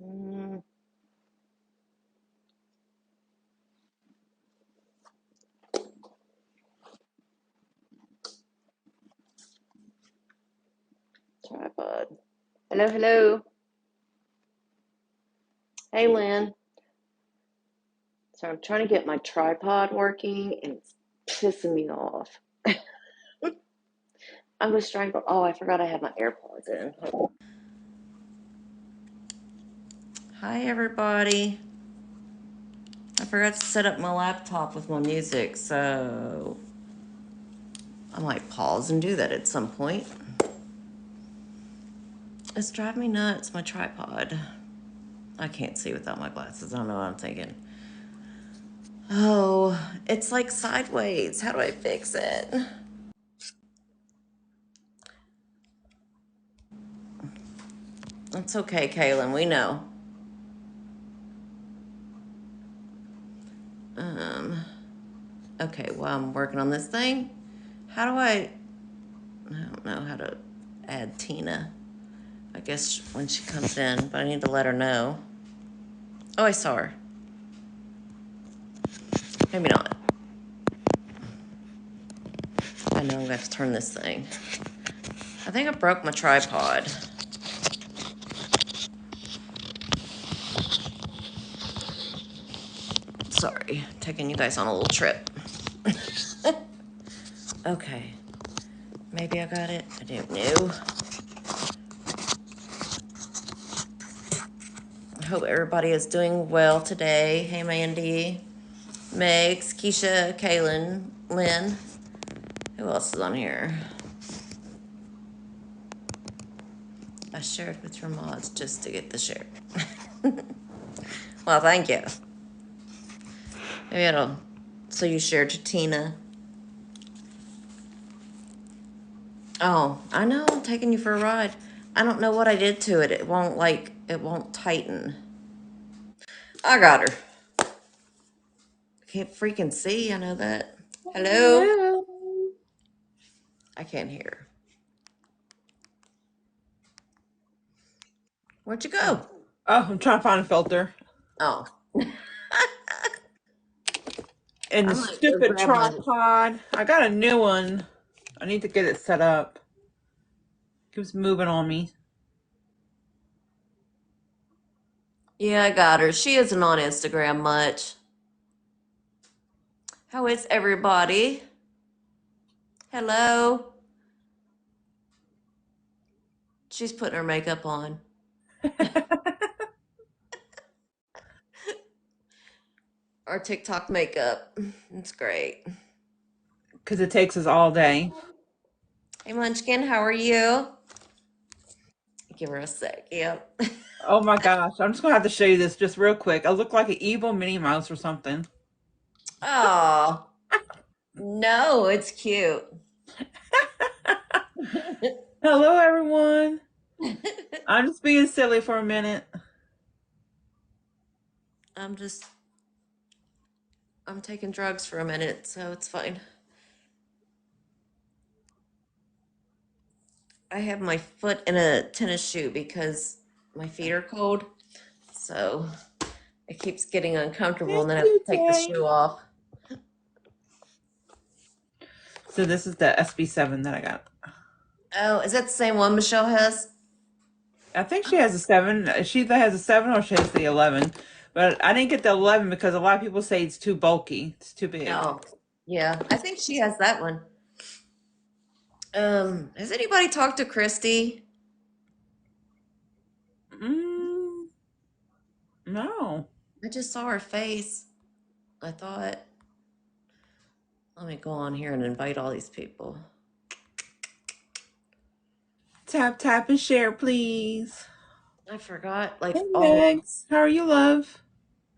Mm, tripod. Hello, hello. Hey, Lynn. So I'm trying to get my tripod working, and it's pissing me off. I was trying to. Oh, I forgot I had my AirPods in. Hi, everybody. I forgot to set up my laptop with my music, so I might pause and do that at some point. It's driving me nuts, my tripod. I can't see without my glasses. I don't know what I'm thinking. Oh, it's like sideways. How do I fix it? It's okay, Kaylin. We know. Um, okay, well, I'm working on this thing. How do I don't know how to add Tina. I guess when she comes in, but I need to let her know. Oh, I saw her. Maybe not. I know I'm going to have to turn this thing. I think I broke my tripod. Sorry, taking you guys on a little trip. Okay. Maybe I got it. I don't know. I hope everybody is doing well today. Hey, Mandy, Megs, Keisha, Kaylin, Lynn. Who else is on here? I shared with your mods just to get the share. Well, thank you. Maybe it'll. So you shared to Tina. Oh, I know. I'm taking you for a ride. I don't know what I did to it. It won't tighten. I got her. Can't freaking see. I know that. Hello? Hello. I can't hear. Where'd you go? Oh, I'm trying to find a filter. Oh, And I the might go stupid grab my. tripod. I got a new one. I need to get it set up. Keeps moving on me. Yeah, I got her. She isn't on Instagram much. How is everybody? Hello? She's putting her makeup on. Our TikTok makeup. It's great. Because it takes us all day. Hey, Munchkin, how are you? Give her a sec. Yep. Oh my gosh. I'm just going to have to show you this just real quick. I look like an evil Minnie Mouse or something. Oh, no, it's cute. Hello, everyone. I'm just being silly for a minute. I'm just, I'm taking drugs for a minute, so it's fine. I have my foot in a tennis shoe because my feet are cold, so it keeps getting uncomfortable, and Thank then I have to you, take the Tay. shoe off. So this is the SB7 that I got. Oh, is that the same one Michelle has? I think she has a 7. She either has a 7 or she has the 11. But I didn't get the 11 because a lot of people say it's too bulky. It's too big. Oh, yeah, I think she has that one. Has anybody talked to Christy? Mm, no. I just saw her face. I thought, let me go on here and invite all these people. Tap, tap, and share, please. I forgot, Hey, like, all. Megs. How are you, love?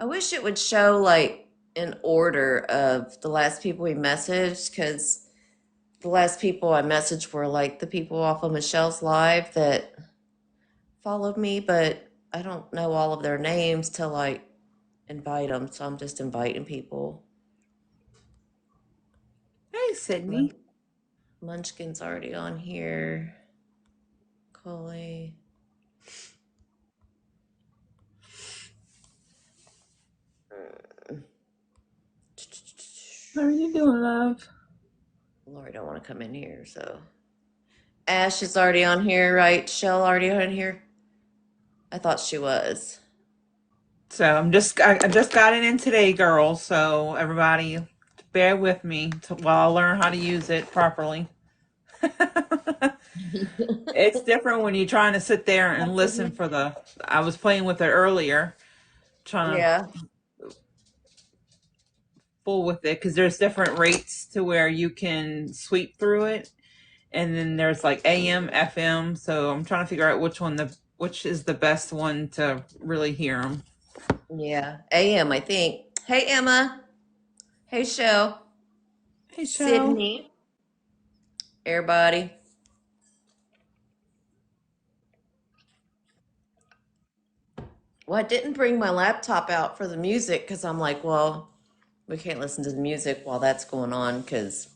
I wish it would show, like, in order of the last people we messaged, because the last people I messaged were, like, the people off of Michelle's live that followed me, but I don't know all of their names to, like, invite them, so I'm just inviting people. Hey, Sydney. Munchkin's already on here. Coley. How are you doing, love? Lori don't want to come in here, so Ash is already on here, right? Shell already on here. I thought she was. So I just got it in today, girls. So everybody, bear with me while I learn how to use it properly. It's different when you're trying to sit there and listen for the. I was playing with it earlier, trying to Yeah, fool with it because there's different rates to where you can sweep through it, and then there's like AM, FM. So I'm trying to figure out which is the best one to really hear them. yeah. AM, I think. Hey, Emma. Hey, Shell. Hey, Shell. Sydney. Everybody. Well, I didn't bring my laptop out for the music because I'm like, well, we can't listen to the music while that's going on because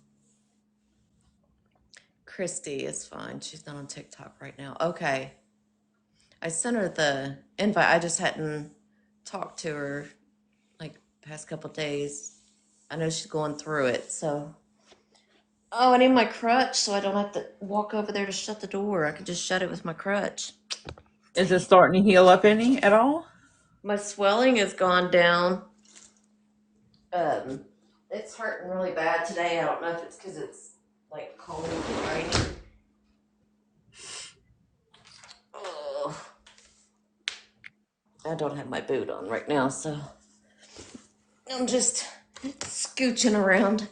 Christy is fine. She's not on TikTok right now. Okay. I sent her the invite. I just hadn't talked to her like past couple days. I know she's going through it. So, oh, I need my crutch so I don't have to walk over there to shut the door. I can just shut it with my crutch. Is it Dang. starting to heal up any at all? My swelling has gone down. Um, it's hurting really bad today. I don't know if it's because it's like cold and rainy. Oh, I don't have my boot on right now, so I'm just scooching around.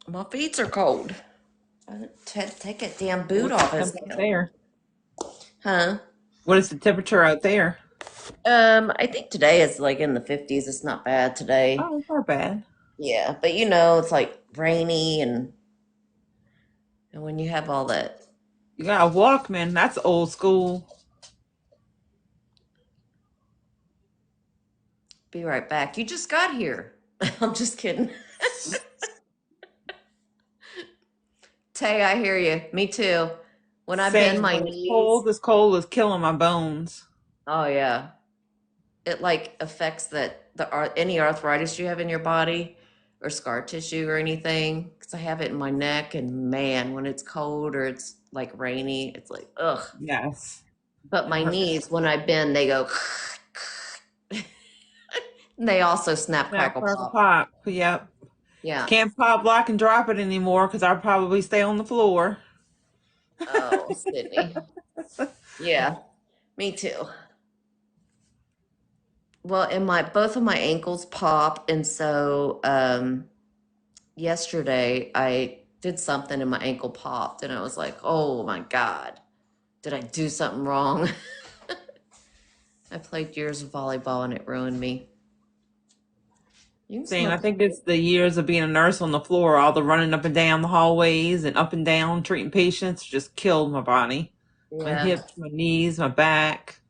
My feet are cold. I had to take that damn boot What's the off. It's temp out there? huh? What is the temperature out there? I think today is like in the 50s. It's not bad today. Oh, it's not bad. Yeah, but you know, it's like rainy and when you have all that. You got a Walkman. That's old school. Be right back. You just got here. I'm just kidding. Tay, I hear you. Me too. When I bend Same, my but it's knees, cold. This cold is killing my bones. oh yeah, it like affects any arthritis you have in your body or scar tissue or anything. Because I have it in my neck, and man, when it's cold or it's like rainy, it's like ugh. Yes. But It my hurts. knees, when I bend, they go. They also snap, Snap, crackle, crackle, pop. pop. Yep. Yeah. Can't pop, lock, and drop it anymore because I'll probably stay on the floor. Oh, Sydney. Yeah, me too. Well, and my both of my ankles pop, and so yesterday I did something and my ankle popped, and I was like, "Oh my God, did I do something wrong?" I played years of volleyball and it ruined me. You can Same. I smoke. think it's the years of being a nurse on the floor, all the running up and down the hallways and up and down treating patients just killed my body. My Yeah, hips, my knees, my back,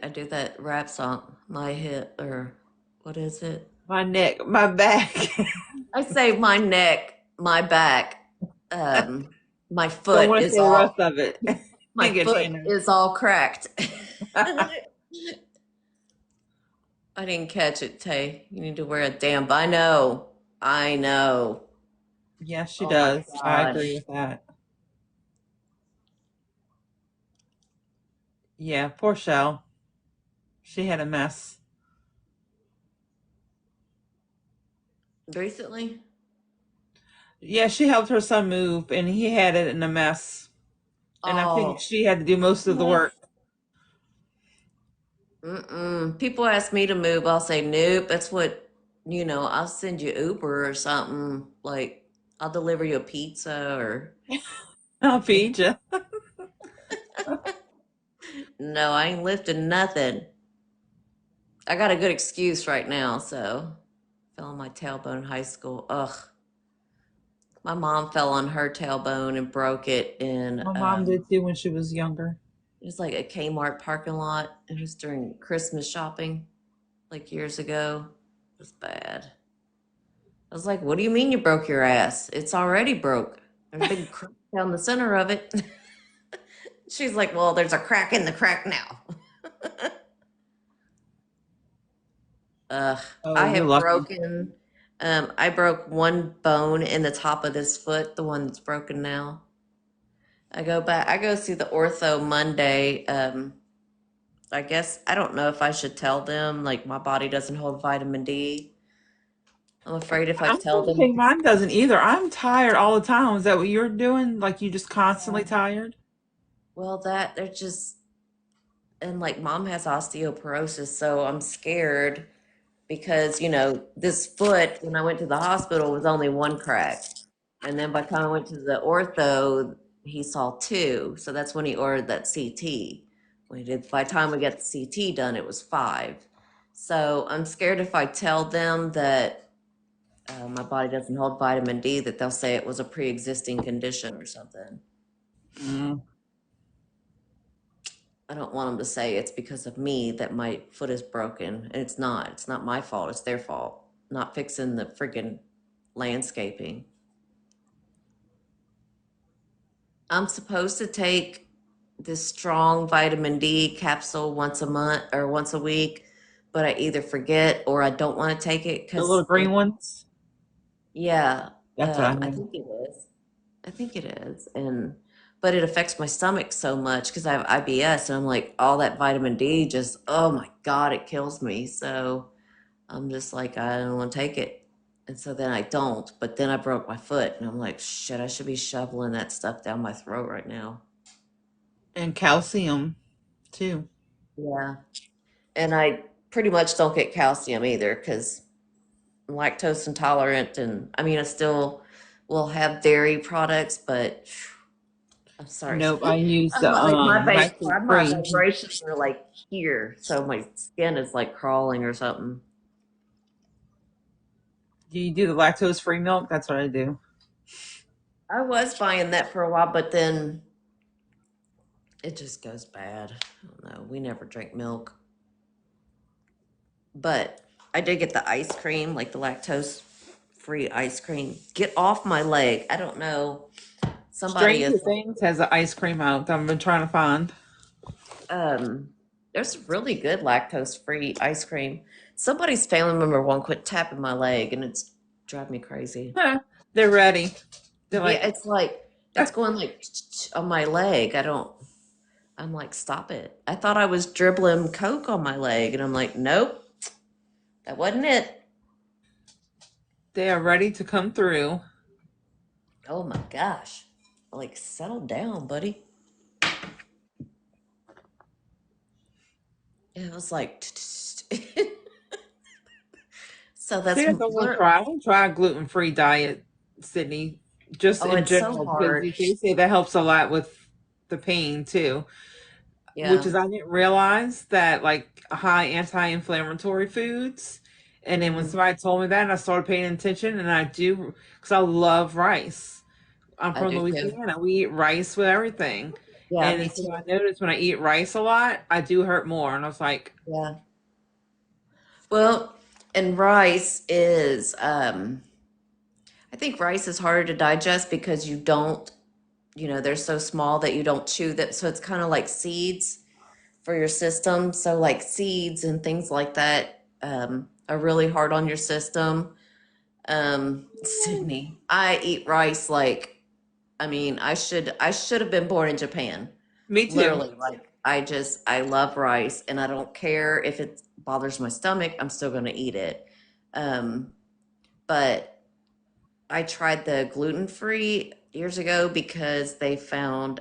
I do that rap song, my hip, or what is it? my neck, my back. I say my neck, my back, um, my Don't foot want to is say the rest all of it. my Can't get foot trained. is all cracked. I didn't catch it, Tay. You need to wear a damn. I know. I know. Yes, she Oh my does. I God. agree with that. Yeah, poor Shell. She had a mess. Recently? Yeah, she helped her son move, and he had it in a mess. And I think Oh, she had to do most of the work. mm-mm. People ask me to move. I'll say, nope. That's what, I'll send you Uber or something. Like, I'll deliver you a pizza or, I'll feed you. no, I ain't lifting nothing. I got a good excuse right now. So, fell on my tailbone in high school. Ugh. My mom fell on her tailbone and broke it in My mom did too when she was younger. it was like a Kmart parking lot. It was during Christmas shopping, like years ago. It was bad. I was like, "What do you mean you broke your ass? It's already broke. There's a big crack down the center of it." She's like, "Well, there's a crack in the crack now." Ugh, Oh, I you're have lucky. broken. I broke one bone in the top of this foot, the one that's broken now. I go back. I go see the ortho Monday. I guess I don't know if I should tell them like my body doesn't hold vitamin D. I'm afraid if I I'm tell them, thinking mine doesn't either. I'm tired all the time. Is that what you're doing? Like you just constantly tired? well, that they're just and like mom has osteoporosis, so I'm scared because this foot when I went to the hospital was only one crack, and then by the time I went to the ortho, he saw two, so that's when he ordered that CT. When he did, by the time we got the CT done, it was five. So I'm scared if I tell them that my body doesn't hold vitamin D, that they'll say it was a pre-existing condition or something. Mm. I don't want them to say it's because of me that my foot is broken. And it's not. It's not my fault. It's their fault. Not fixing the freaking landscaping. I'm supposed to take this strong vitamin D capsule once a month or once a week, but I either forget or I don't want to take it The little because green ones? yeah, That's what I I have. think it is. I think it is. But it affects my stomach so much because I have IBS and I'm like, all that vitamin D just, oh my God, it kills me. So I'm just like, I don't want to take it. And so then I don't. But then I broke my foot and I'm like, shit, I should be shoveling that stuff down my throat right now. And calcium too. Yeah. And I pretty much don't get calcium either because I'm lactose intolerant. And I mean, I still will have dairy products, but I'm sorry. Nope, I use I'm the like lactose my free. vibrations are like here, so my skin is like crawling or something. Do you do the lactose free milk? That's what I do. I was buying that for a while, but then it just goes bad. I don't know. We never drink milk, but I did get the ice cream, like the lactose free ice cream. Get off my leg. I don't know. Somebody Stranger is Things has an ice cream out that I've been trying to find. um there's really good lactose free ice cream. Somebody's family member won't quit tapping my leg and it's driving me crazy. Huh, they're ready. They're Yeah, like, it's like it's going like on my leg. I'm like, stop it. I thought I was dribbling Coke on my leg, and I'm like, nope, that wasn't it. they are ready to come through. Oh my gosh. Like, settle down, buddy. And it was like, so See, that's that's what I want to try. I want to try a gluten free diet, Sydney, just oh, in it's so general, because hard. they say that helps a lot with the pain too. Which Yeah. is, I didn't realize that like high anti-inflammatory foods. And then when Hmm. somebody told me that, and I started paying attention, and I do because I love rice. I'm I from do too. Louisiana. We eat rice with everything. Yeah, And me then so I too. noticed when I eat rice a lot, I do hurt more. And I was like, Yeah. Well, and rice is, I think rice is harder to digest because they're so small that you don't chew that. So it's kind of like seeds for your system. So like seeds and things like that are really hard on your system. Sydney, I eat rice like I should have been born in Japan. me too. Literally, like I love rice and I don't care if it bothers my stomach, I'm still gonna eat it. Um, but I tried the gluten free years ago because they found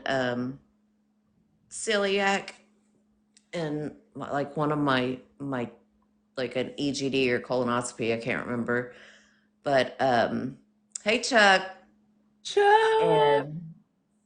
celiac and like one of my like an EGD or colonoscopy, I can't remember. But hey Chuck, Chuck. and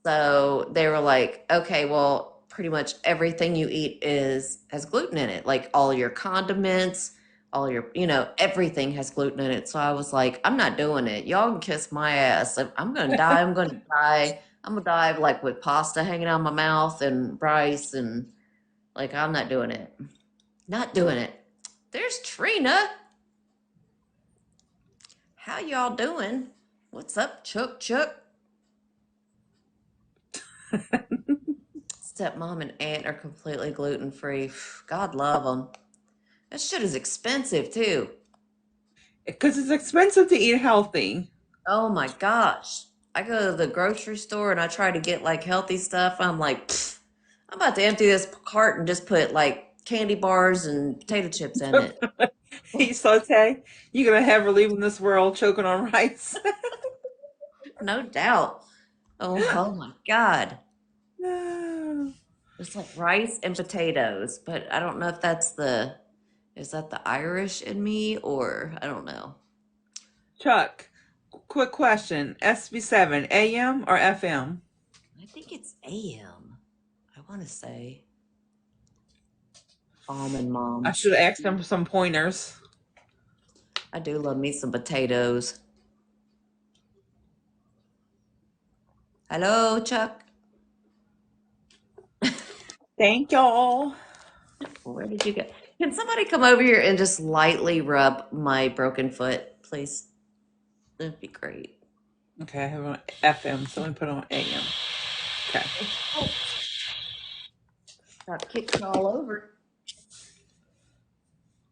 so they were like, okay, well, pretty much everything you eat is has gluten in it. Like all your condiments, all your, everything has gluten in it. So I was like, I'm not doing it. Y'all can kiss my ass. If I'm gonna die, I'm gonna die. I'm gonna die like with pasta hanging out of my mouth and rice and like I'm not doing it. Not doing it. There's Trina. How y'all doing? What's up, Chuck? Chuck? Stepmom and aunt are completely gluten free. God love them. That shit is expensive too. Because it's expensive to eat healthy. Oh my gosh. I go to the grocery store and I try to get like healthy stuff. I'm like, "Pfft, I'm about to empty this cart and just put like candy bars and potato chips in it." Eat saute. You're gonna have her leaving this world choking on rice. No doubt. Oh my God. No. It's like rice and potatoes, but I don't know if is that the Irish in me or I don't know. Chuck, quick question. SB7, AM or FM? I think it's AM. I want to say almond I mom. should have asked them for some pointers. I do love me some potatoes. Hello, Chuck. Thank y'all. Where did you go? Can somebody come over here and just lightly rub my broken foot, please? That'd be great. Okay, I have on FM, so let me put on AM. Okay. Oh, got kicked all over.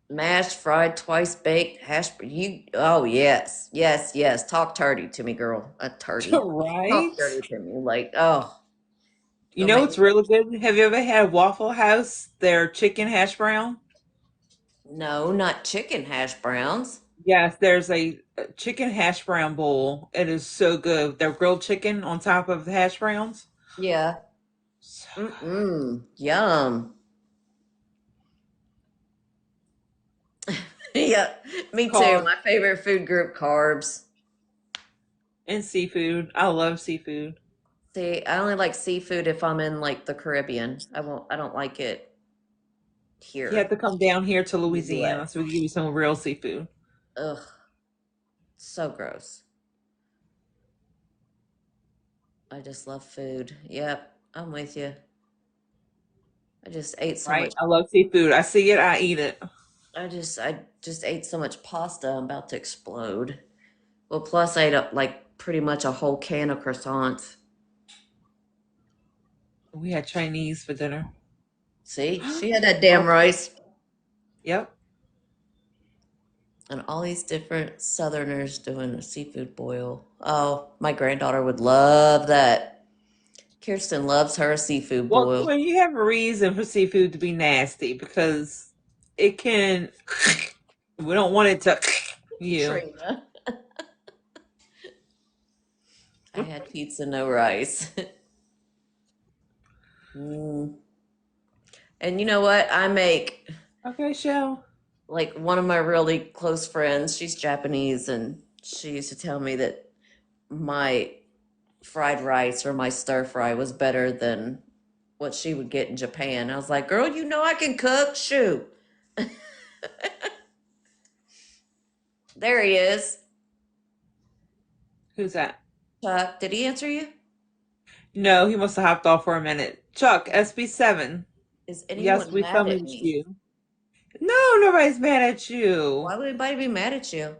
Mashed, fried, twice baked, hash. You. Oh yes, yes, yes. Talk turdy to me, girl. A turdy. Talk Right? turdy to me. Like, oh, You don't know make what's me. really good? Have you ever had Waffle House, their chicken hash brown? No, not chicken hash browns. Yes, there's a chicken hash brown bowl. It is so good. They're grilled chicken on top of the hash browns. Yeah. So Mm-mm. Yum. Yeah, me too. called My favorite food group, carbs. and seafood. I love seafood. See, I only like seafood if I'm in like the Caribbean. I don't like it You have here to come down here to in the Louisiana US. so we can give you some real seafood. Ugh, so gross. I just love food. Yep, I'm with you. I just ate so Right? much. I love seafood. I see it, I eat it. I just ate so much pasta. I'm about to explode. Well, plus I ate up like pretty much a whole can of croissants. We had Chinese for dinner. See, she had that damn Oh, rice. yep. And all these different Southerners doing a seafood boil. Oh, my granddaughter would love that. Kirsten loves her seafood Well, boil. when you have a reason for seafood to be nasty because it can, we don't want it to, you. Trina. I had pizza, no rice. Mm. And you know what? I make Okay, Shell. like one of my really close friends, she's Japanese, and she used to tell me that my fried rice or my stir fry was better than what she would get in Japan. I was like, girl, you know I can cook. Shoot. There he is. Who's that? Chuck, did he answer you? No, he must have hopped off for a minute. Chuck, SB7. Is Yes, anyone we mad at summoned me? you. No, nobody's mad at Why you. would anybody be mad at you?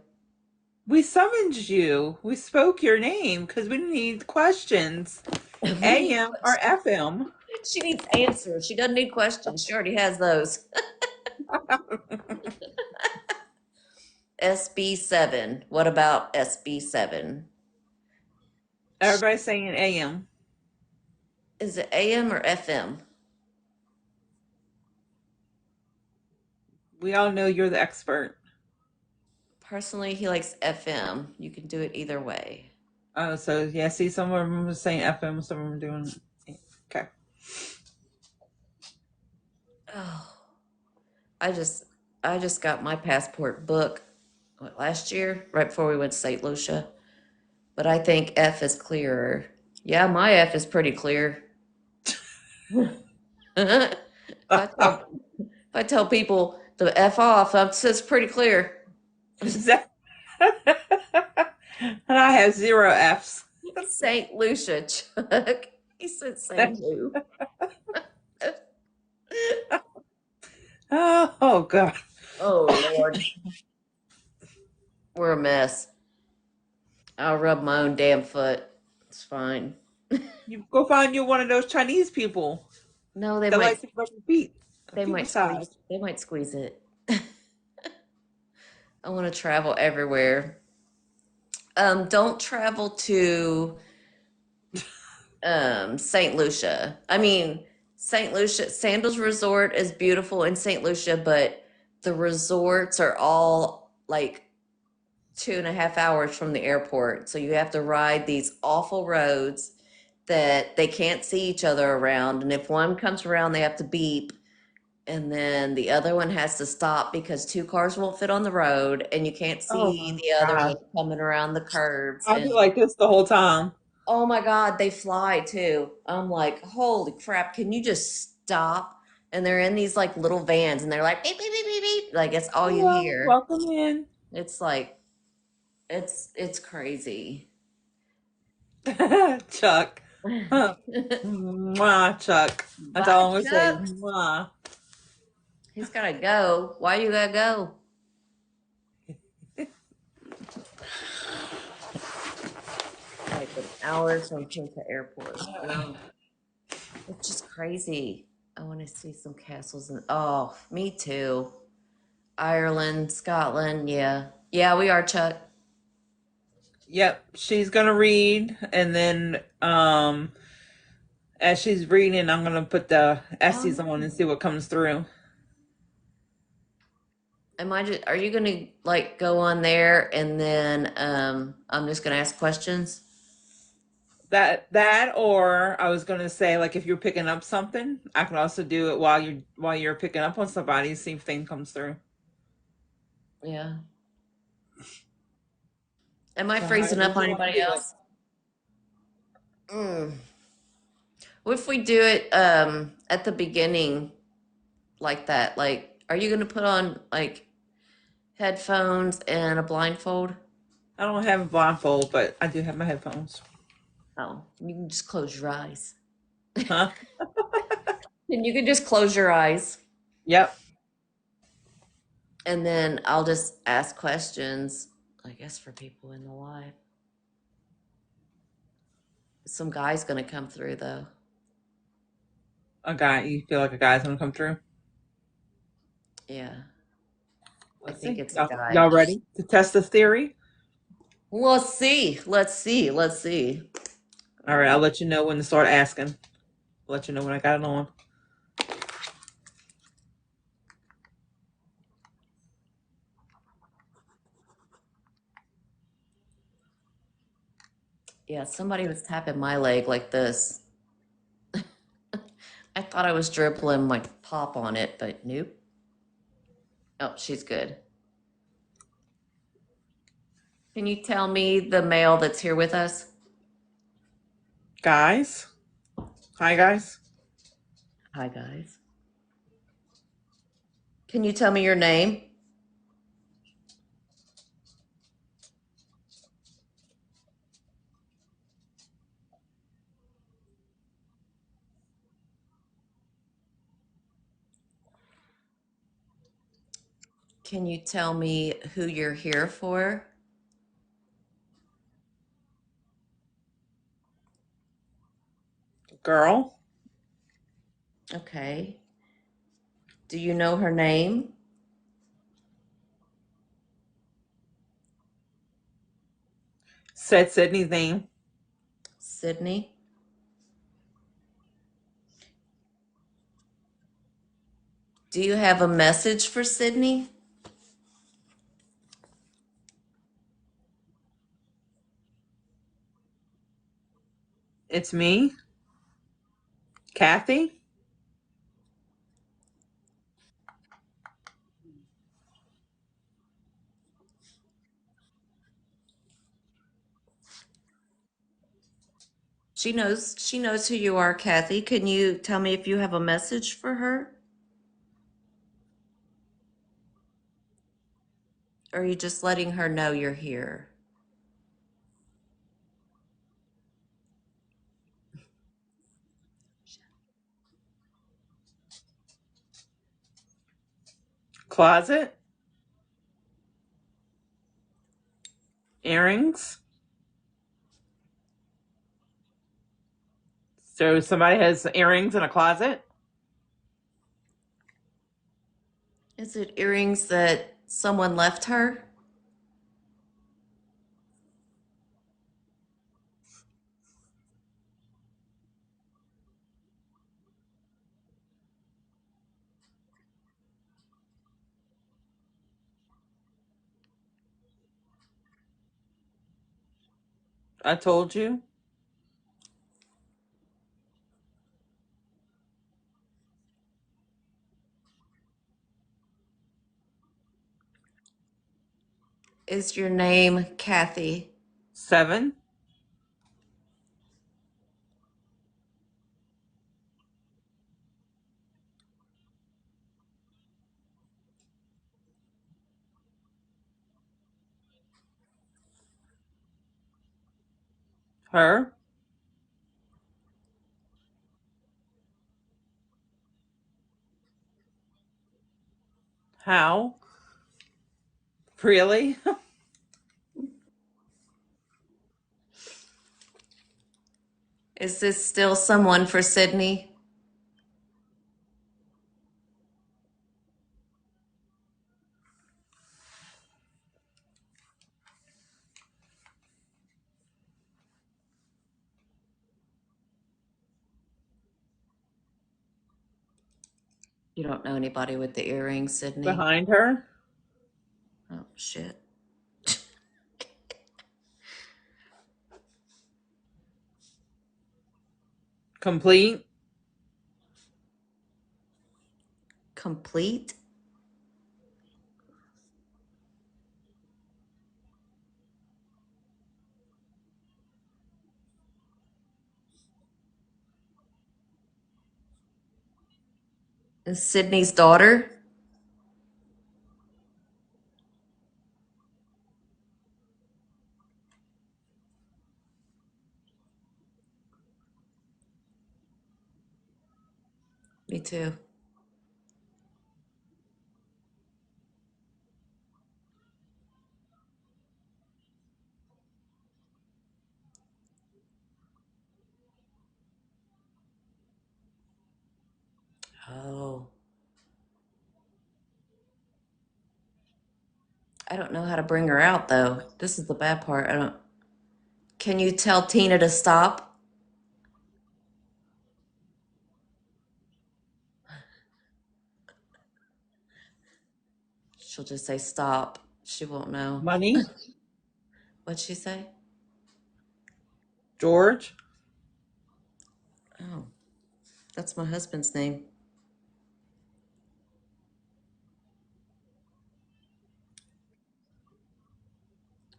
We summoned you. We spoke your name because we need questions. We need AM or questions. FM? She needs answers. She doesn't need questions. She already has those. SB7. What about SB7? Everybody's saying AM. Is it AM or FM? We all know you're the expert. Personally, he likes FM. You can do it either way. Oh, so yeah, see, some of them are saying FM, some of them are doing. Okay. Oh, I just I just got my passport book last year, right before we went to St. Lucia. But I think F is clearer. Yeah, my F is pretty clear. if I tell if I tell people to F off, it's pretty clear. And I have zero F's. St. Lucia, Chuck. He said St. Lou. Oh God. Oh Lord, we're a mess. I'll rub my own damn foot. It's fine. You go find you one of those Chinese people No, that like to rub your feet. they Feet might massage. squeeze it. I want to travel everywhere. Don't travel to St. Lucia. I mean, St. Lucia Sandals Resort is beautiful in St. Lucia, but the resorts are all like 2.5 hours from the airport. So you have to ride these awful roads that they can't see each other around. And if one comes around, they have to beep. And then the other one has to stop because two cars won't fit on the road and you can't Oh see my the other one God. coming around the curves. I'll be And like this the whole time. oh my God, they fly too. I'm like, holy crap, can you just stop? And they're in these like little vans and they're like beep beep beep beep beep. Like it's all you Hello, hear. welcome in. It's like it's crazy. Chuck. Huh. Mwah, Chuck. That's Bye, all I'm gonna say. Chuck. Mwah. He's gotta go. Why you gotta go? Like an hour from Punta Airport. Ugh. It's just crazy. I want to see some castles and oh, me too. Ireland, Scotland, yeah. Yeah, we are, Chuck. Yep, she's gonna read, and then as she's reading, I'm gonna put the S's on and see what comes through. Am I just, are you gonna like go on there and then I'm just gonna ask questions? That or I was gonna say like if you're picking up something, I can also do it while you're picking up on somebody, see if thing comes through. Yeah. Am I So freezing however up on you want to anybody do it. else? Mm. What if we do it at the beginning like that? Like, are you gonna put on like headphones and a blindfold? I don't have a blindfold, but I do have my headphones. Oh, you can just close your eyes. Huh? And you can just close your eyes Yep. and then I'll just ask questions, I guess, for people in the live. Some guy's gonna come through though. A guy, you feel like a guy's gonna come through? Yeah, I Let's think see. it's a Y'all guy. ready to test this theory? Let's see. Let's see. Let's see. All right, I'll let you know when to start asking. I'll let you know when I got it on. Yeah, somebody was tapping my leg like this. I thought I was dribbling my pop on it, but nope. Oh, she's good. Can you tell me the male that's here with us? Guys? Hi, guys. Hi, guys. Can you tell me your name? Can you tell me who you're here for? Girl. Okay. Do you know her name? Said Sydney's name. Sydney. Do you have a message for Sydney? It's me, Kathy. She knows who you are, Kathy. Can you tell me if you have a message for her? Or are you just letting her know you're here? Closet. Earrings. So somebody has earrings in a closet. Is it earrings that someone left her? I told you. Is your name Kathy? 7. Her. How? Really? Is this still someone for Sydney? You don't know anybody with the earrings, Sydney? Behind her. Oh, shit. Complete. Complete? Is Sydney's daughter? Me too. Oh, I don't know how to bring her out though. This is the bad part. I don't. Can you tell Tina to stop? She'll just say stop. She won't know. Money. What'd she say? George. Oh, that's my husband's name.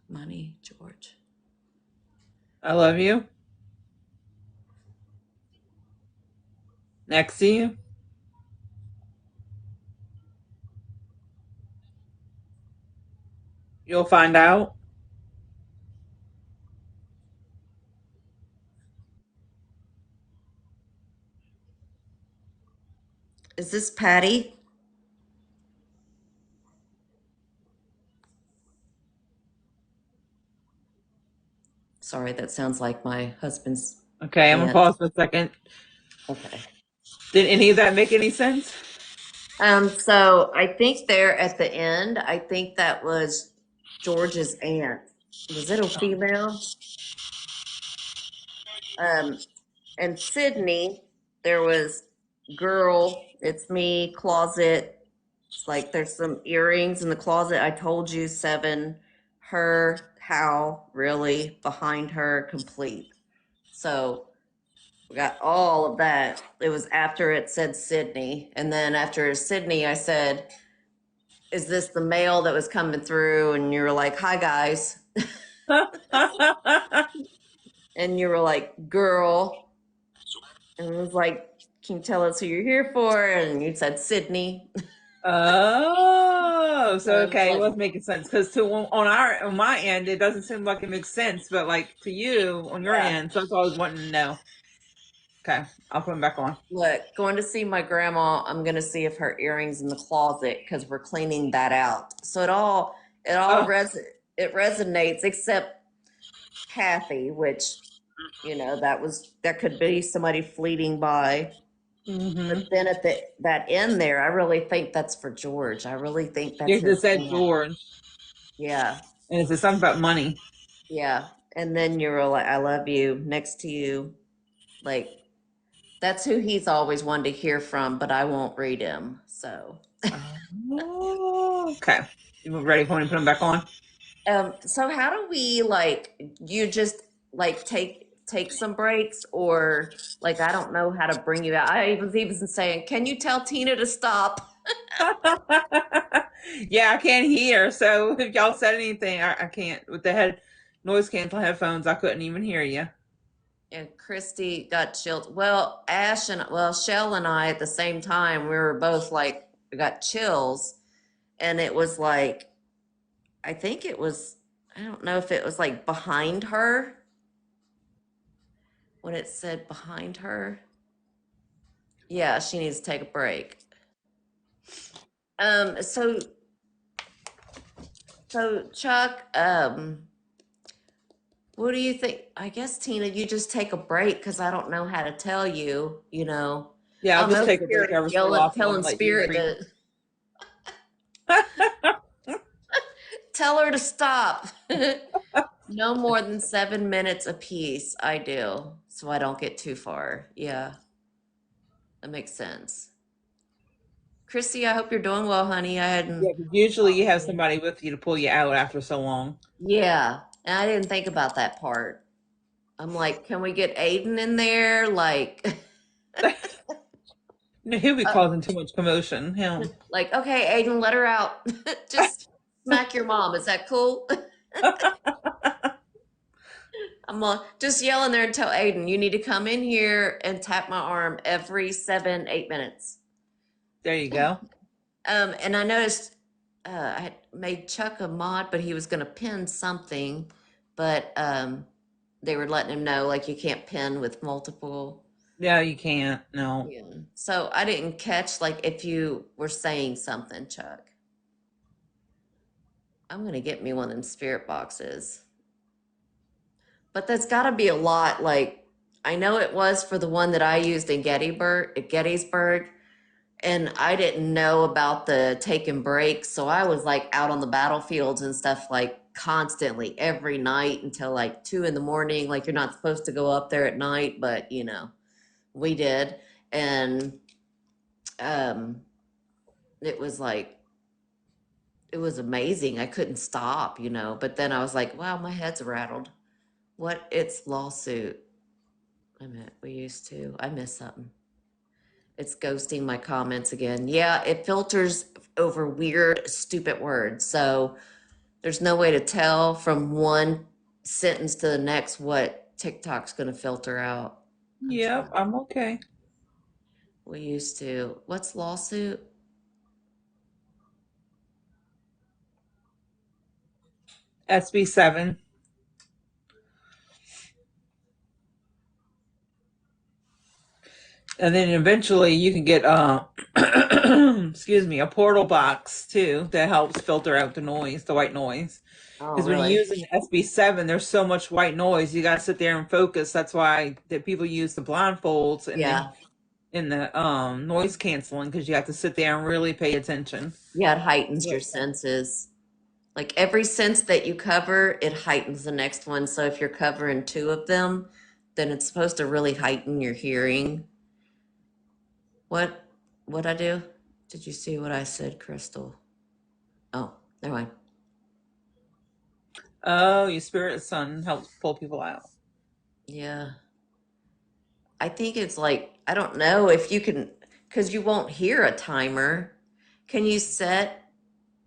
Money, George. I love you. Next to you. You'll find out. Is this Patty? Sorry, that sounds like my husband's Okay, I'm gonna aunt. pause for a second. Okay. Did any of that make any sense? So I think there at the end, I think that was George's aunt. Was it a female? Um, and Sydney, there was girl, it's me, closet. It's like there's some earrings in the closet. I told you 7. Her, how, really, behind her, complete. So we got all of that. It was after it said Sydney. And then after Sydney, I said, is this the mail that was coming through? And you were like, hi, guys. And you were like, girl. And it was like, can you tell us who you're here for? And you said Sydney. Oh, So so it was okay, it like, was making sense because to on my end, it doesn't seem like it makes sense, but like to you on your yeah. end, so that's what I was wanting to know. Okay, I'll put them back on. Look, going to see my grandma, I'm going to see if her earrings in the closet because we're cleaning that out. So it all Oh, it resonates except Kathy, which that could be somebody fleeting by. mm-hmm. But then at that end there, I really think that's for George. I really think that's You just his said aunt. George, Yeah, and it's something about money. yeah. And then you were like, "I love you," next to you, like that's who he's always wanted to hear from, but I won't read him. So, Oh, okay. You ready for me to put them back on? so how do we like? You just like take some breaks, or like I don't know how to bring you out. I was even saying, can you tell Tina to stop? Yeah, I can't hear. So if y'all said anything, I can't. With the head noise canceling headphones, I couldn't even hear you. And Christy got chilled. Well, Shell and I at the same time, we were both like, we got chills. And it was like, I think it was, I don't know if it was like behind her, when it said behind her. Yeah, she needs to take a break. Um, so, so Chuck, what do you think? I guess, Tina, you just take a break because I don't know how to tell you, you know. Yeah, I I'll don't just know, take a break Spirit every so yelling, often telling and let you Spirit breathe. to tell her to stop. No more than 7 minutes apiece. I do, so I don't get too far. Yeah, that makes sense. Chrissy, I hope you're doing well, honey. I Yeah, hadn't 'cause usually talked you to have you. somebody with you to pull you out after so long. Yeah, and I didn't think about that part. I'm like, can we get Aiden in there? Like, He'll be uh, causing too much commotion. Him. like, okay, Aiden, let her out. Just smack your mom. Is that cool? I'm just yelling there and tell Aiden, you need to come in here and tap my arm every 7, 8 minutes. There you go. And I noticed I had made Chuck a mod, but he was going to pin something, but they were letting him know like you can't pin with multiple. Yeah, you can't. No. Yeah. So I didn't catch like if you were saying something, Chuck. I'm going to get me one of them spirit boxes. But that's got to be a lot. Like, I know it was for the one that I used in Gettysburg, and I didn't know about the taking breaks. So I was like out on the battlefields and stuff like constantly every night until like 2 in the morning. Like, you're not supposed to go up there at night, but we did. And um, it was like, it was amazing. I couldn't stop. But then I was like, wow, my head's rattled. What? It's lawsuit. I meant we used to. I missed something. It's ghosting my comments again. Yeah, it filters over weird, stupid words. So there's no way to tell from one sentence to the next what TikTok's going to filter out. I'm Yep, trying. I'm okay. We used to. What's lawsuit? SB7. And then eventually you can get excuse me, a portal box too that helps filter out the noise, the white noise. Oh, Because when really? you're using SB7, there's so much white noise, you got to sit there and focus. That's why that people use the blindfolds and the Yeah. in the noise canceling, because you have to sit there and really pay attention. Yeah, it heightens Yep. your senses. Like every sense that you cover, it heightens the next one. So if you're covering two of them, then it's supposed to really heighten your hearing. What what I do? Did you see what I said, Crystal? Oh, never mind. Oh, your spirit son helps pull people out. Yeah. I think it's like I don't know if you can, because you won't hear a timer. Can you set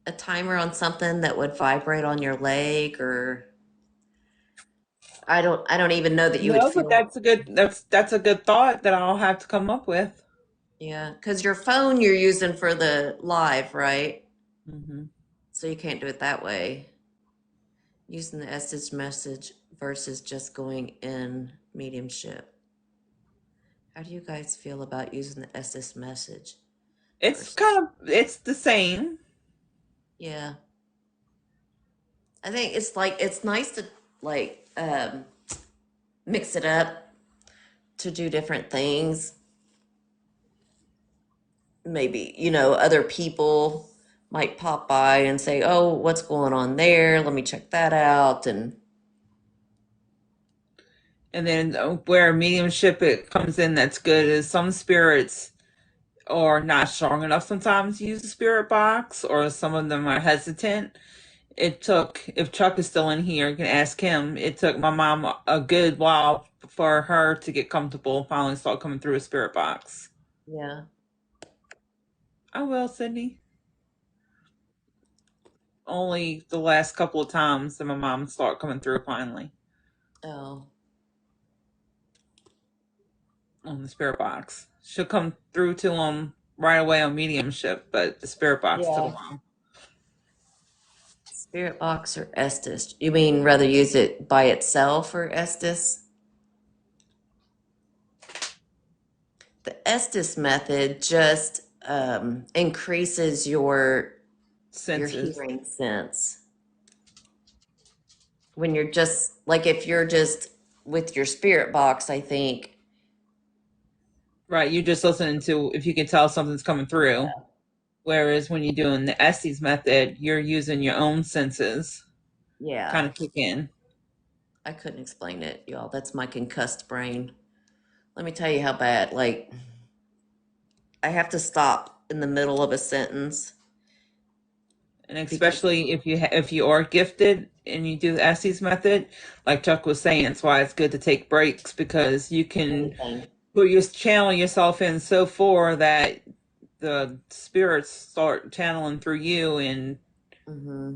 a timer on something that would vibrate on your leg, or I don't even know that you would No, but feel. that's a good thought that I'll have to come up with. Yeah, because your phone you're using for the live, right? Hmm. So you can't do it that way. Using the message message versus just going in mediumship. How do you guys feel about using the SS message versus? It's the same. Yeah, I think it's like it's nice to like mix it up to do different things. Maybe other people might pop by and say, "Oh, what's going on there? Let me check that out." And And then where mediumship it comes in, that's good, is some spirits are not strong enough sometimes to use the spirit box, or some of them are hesitant. It took, if Chuck is still in here, you can ask him. It took my mom a good while for her to get comfortable and finally start coming through a spirit box. Yeah. I will, Sydney. Only the last couple of times that my mom started coming through finally Oh, on the spirit box. She'll come through to him right away on mediumship, but the spirit box took a yeah. while. Spirit box or Estes? You mean rather use it by itself or Estes? The Estes method just increases your Senses. hearing sense. When you're just like if you're just with your spirit box, I think. Right, you're just listening to if you can tell something's coming through. Whereas when you're doing the Estes method, you're using your own senses kind Yeah, of kick in. I couldn't explain it, y'all. That's my concussed brain. Let me tell you how bad. Like I have to stop in the middle of a sentence And because especially if if you are gifted and you do the Estes method, like Chuck was saying, it's why it's good to take breaks because you can anything. put your channel yourself in so far that the spirits start channeling through you. And Hmm.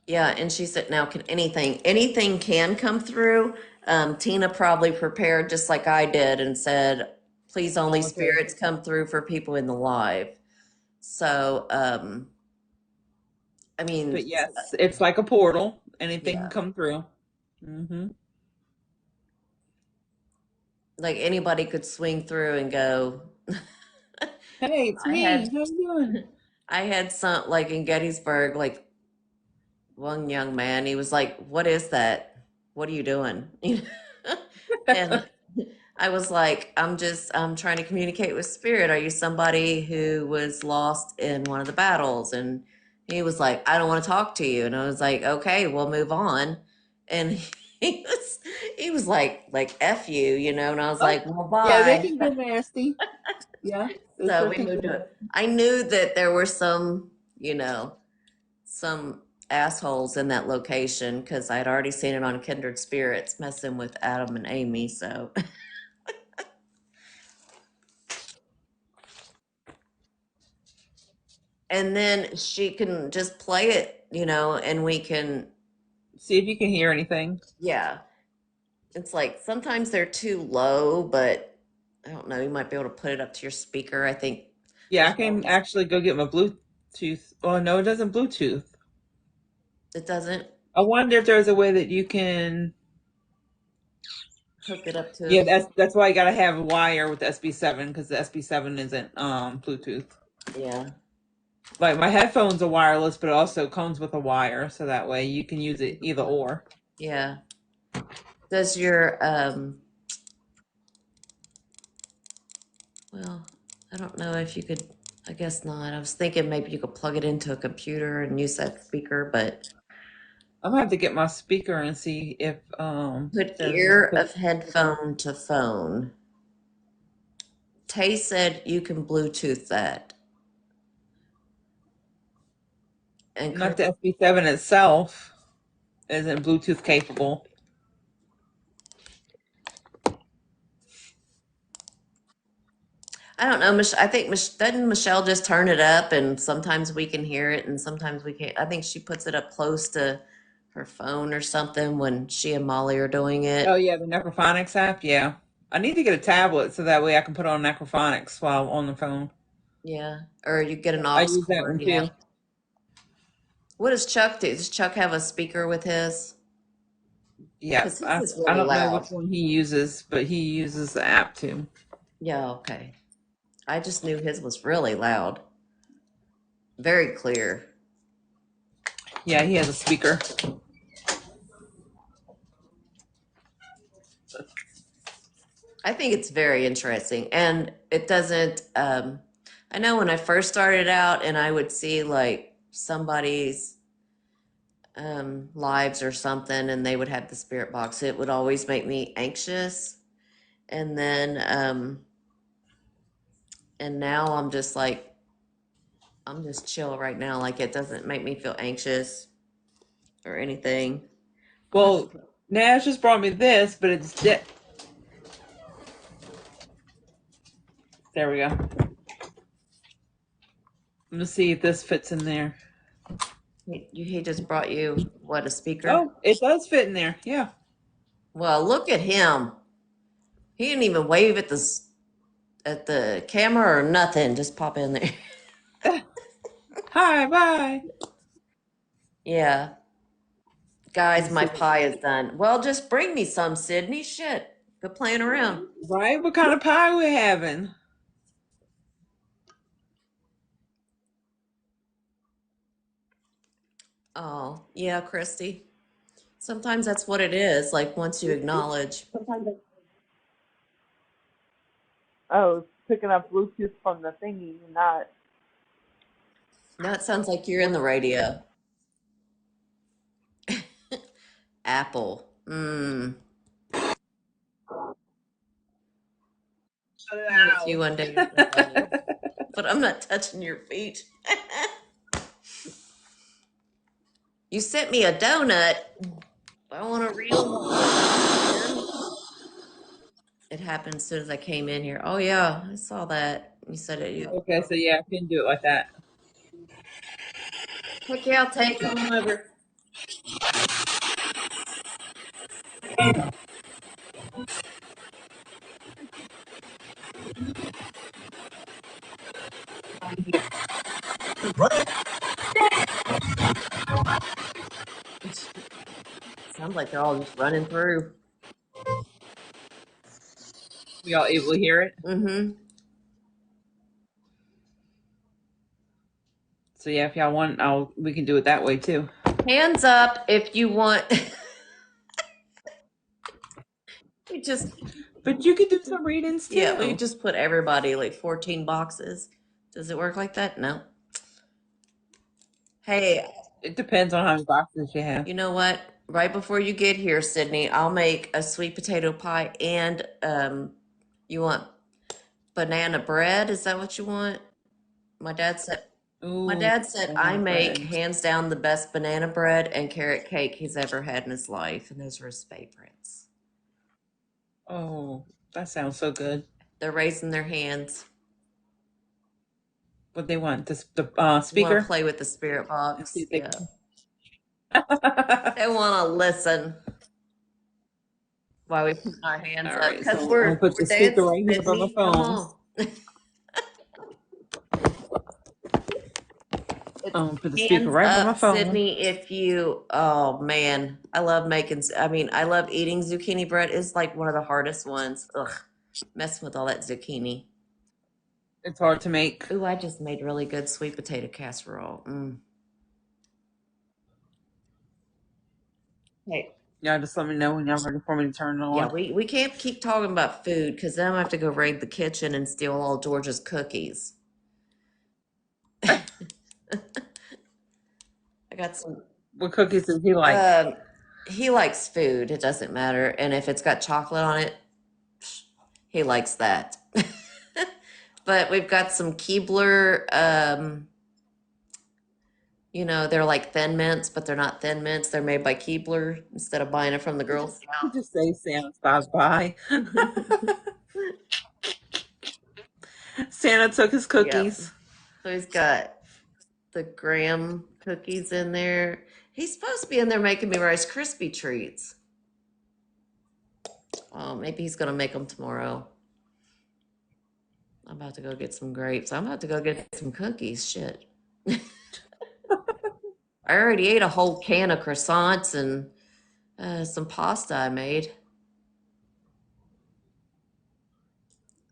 Yeah, and she said, now can anything can come through. Tina probably prepared just like I did and said, please only only for, spirits come through for people in the live. So, I mean, but yes, it's like a portal. Anything can yeah, come through. Hmm. like anybody could swing through and go. Hey, it's I me. had, How you doing? I had some like in Gettysburg, like one young man, he was like, "What is that? What are you doing?" And I was like, I'm trying to communicate with spirit. Are you somebody who was lost in one of the battles?" And he was like, "I don't want to talk to you." And I was like, "Okay, we'll move on." And he was, he was like F you, and I was Oh, like, "Well, yeah, they bye." can get nasty. Yeah, they So sure we can moved get to nasty. it. I knew that there were some assholes in that location because I'd already seen it on Kindred Spirits messing with Adam and Amy. So, and then she can just play it, and we can, See if you can hear anything. yeah. It's like sometimes they're too low, but I don't know. You might be able to put it up to your speaker. I think Yeah, I Michelle can has, actually go get my Bluetooth. Oh no, it doesn't Bluetooth. it doesn't I wonder if there's a way that you can. hook it up to Yeah, that's why you gotta have a wire with the SB7 because the SB7 isn't Bluetooth. yeah. Like my headphones are wireless, but it also comes with a wire, so that way you can use it either or. Yeah. Does your, well, I don't know if you could, I guess not. I was thinking maybe you could plug it into a computer and use that speaker, but I'm gonna have to get my speaker and see if put there's a ear cause of headphone to phone. Tay said you can Bluetooth that. And not Chris, the SB7 itself isn't Bluetooth capable. I don't know. I think doesn't Michelle just turn it up and sometimes we can hear it and sometimes we can't. I think she puts it up close to her phone or something when she and Molly are doing Oh it. yeah, the Necrophonics app. Yeah, I need to get a tablet so that way I can put on Necrophonics while on the phone. Yeah. Or you get an I aux use that cord. one Yeah. too. What does Chuck do? Does Chuck have a speaker with his? Yeah, Because his is I really don't know which loud. one he uses, but he uses the app too. Yeah, okay. I just knew his was really loud. Very clear. Yeah, he has a speaker. I think it's very interesting. And it doesn't, I know when I first started out and I would see like somebody's lives or something and they would have the spirit box, it would always make me anxious. And then, and now I'm just like, I'm just chill right now. Like it doesn't make me feel anxious or anything. I'll have to Well, put- Nash just brought me this, but there we go. I'm gonna see if this fits in there. he just brought you what, a speaker? Oh, it does fit in there. Yeah. Well, look at him. He didn't even wave at the camera or nothing. Just pop in there. Hi, bye. Yeah. Let me Guys, my see. pie is done. Well, just bring me some, Sydney. Shit. Quit playing around. Right? What kind of pie we having? Oh, yeah, Christy. Sometimes that's what it is. Like once you acknowledge. Oh, it's picking up Bluetooth from the thingy, not. Now it sounds like you're in the radio. Apple. Mmm. If you Wow. one day, you're gonna love me. But I'm not touching your feet. You sent me a donut. I want a real one, man. It happened as soon as I came in here. Oh yeah, I saw that. You said it. Okay, so yeah, I can do it like that. Heck yeah, I'll take Come them. on over. Sounds like they're all just running through. We all able to hear it. Mm-hmm. So yeah, if y'all want, I'll we can do it that way too. Hands up if you want. we just But you can do some readings Yeah, we too. just put everybody like 14 boxes. Does it work like that? No. Hey, It depends on how many boxes you have. you know what? Right before you get here, Sydney, I'll make a sweet potato pie and you want banana bread? Is that what you want? My dad said my Ooh, dad said I banana make bread. hands down the best banana bread and carrot cake he's ever had in his life, and those are his favorites. Oh, that sounds so good. They're raising their hands. What they want? The Want to speaker? play with the spirit Let's see box. if they Yeah. can. They want to listen while we put our hands All up right, because so I'm gonna put we're the speaker dancing, right here by my Sydney. Come phone. on. It's I'm gonna put the speaker hands right by my up, phone. Sydney. If you, oh man, I love making, I mean, I love eating zucchini bread. It's like one of the hardest ones. Ugh, messing with all that zucchini. It's hard to make. Ooh, I just made really good sweet potato casserole. Mm. Hey, Y'all just let me know when y'all ready for me to turn it yeah, on. we can't keep talking about food because then I have to go raid the kitchen and steal all George's cookies. I got some. What cookies does he like? Um, he likes food. It doesn't matter, and if it's got chocolate on it, he likes that. But we've got some Keebler. They're like Thin Mints, but they're not Thin Mints. They're made by Keebler instead of buying it from the Girl You Scout. just say Santa stops by. Santa took his Yep. cookies. So he's got the graham cookies in there. He's supposed to be in there making me Rice Krispie treats. Oh, maybe he's gonna make them tomorrow. I'm about to go get some grapes. I'm about to go get some cookies. Shit. I already ate a whole can of croissants and some pasta I made.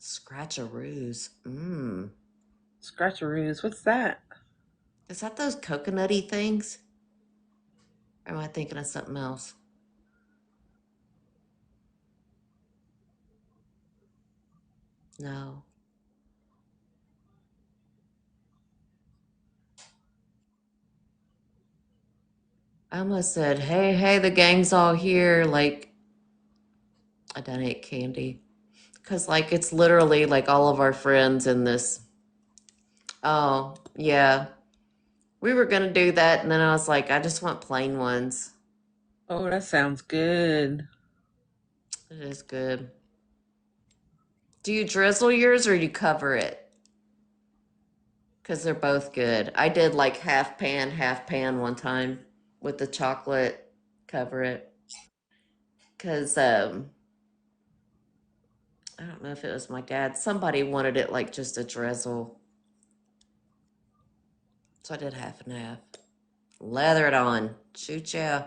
Scratcharoos. Mmm. Scratcheroos. What's that? Is that those coconutty things? Or am I thinking of something else? No. I almost said, hey, hey, the gang's all here. Like, I done ate candy. Because, like, it's literally like all of our friends in this. Oh, Yeah. We were gonna do that, and then I was like, I just want plain ones. Oh, that sounds good. It is good. Do you drizzle yours or do you cover it? Because they're both good. I did like half pan one time with the chocolate. Cover it. Because I don't know if it was my dad. Somebody wanted it like just a drizzle. So I did half and half. Lather it on. Shoot ya.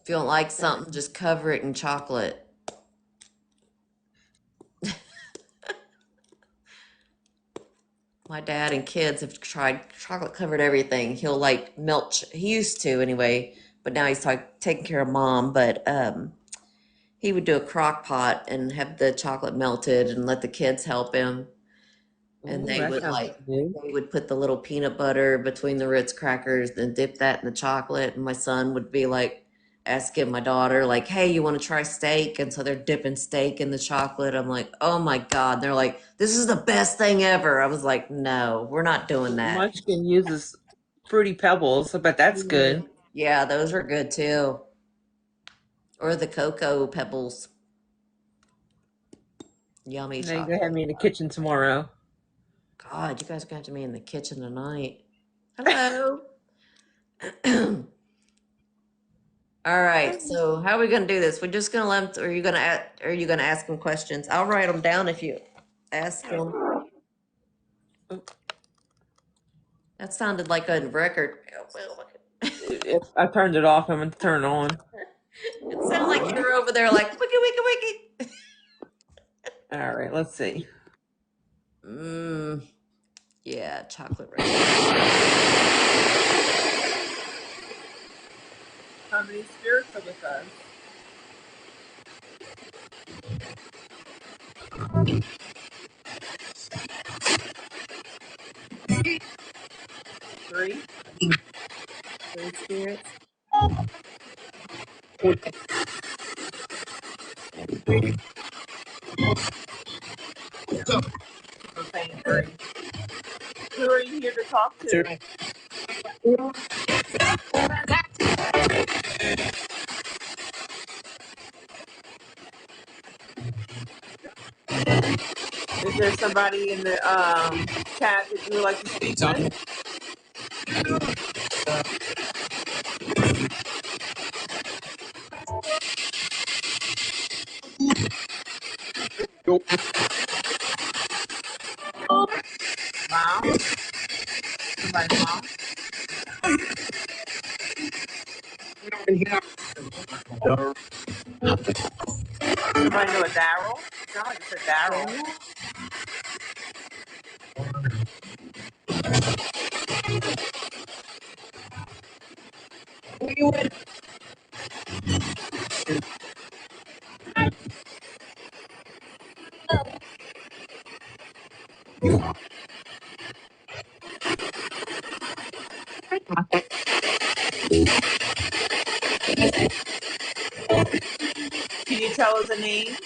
If you don't like something, just cover it in chocolate. My dad and kids have tried chocolate covered everything. He'll like melt. He used to anyway, but now he's like taking care of mom. But he would do a crock pot and have the chocolate melted and let the kids help him. And Oh, that sounds good. they would put the little peanut butter between the Ritz crackers and dip that in the chocolate. And my son would be like asking my daughter, like, "Hey, you want to try steak?" And so they're dipping steak in the chocolate. I'm like, "Oh my God." They're like, "This is the best thing ever." I was like, "No, we're not doing that." Munchkin uses fruity pebbles, but that's good. Mhm. Yeah, those are good too. Or the cocoa pebbles. Yummy Now you gonna have chocolate. me in the kitchen tomorrow. God, you guys are going to have to be in the kitchen tonight. Hello. All right. So how are we going to do this? We're just going to let them, or are you going to ask them questions? I'll write them down if you ask them. That sounded like a record. If I turned it off, I'm gonna turn it on. It sounded like you were over there like wiki wiki wiki. All right, let's see. Mmm. Yeah, chocolate right. How many spirits are with us? Three. Three spirits. I'm saying three. Who are you here to talk to? Is there somebody in the chat that you would like to speak with? Mom? Somebody's mom? Somebody know a Daryl? Sound like it's a Daryl. Can you tell us a name?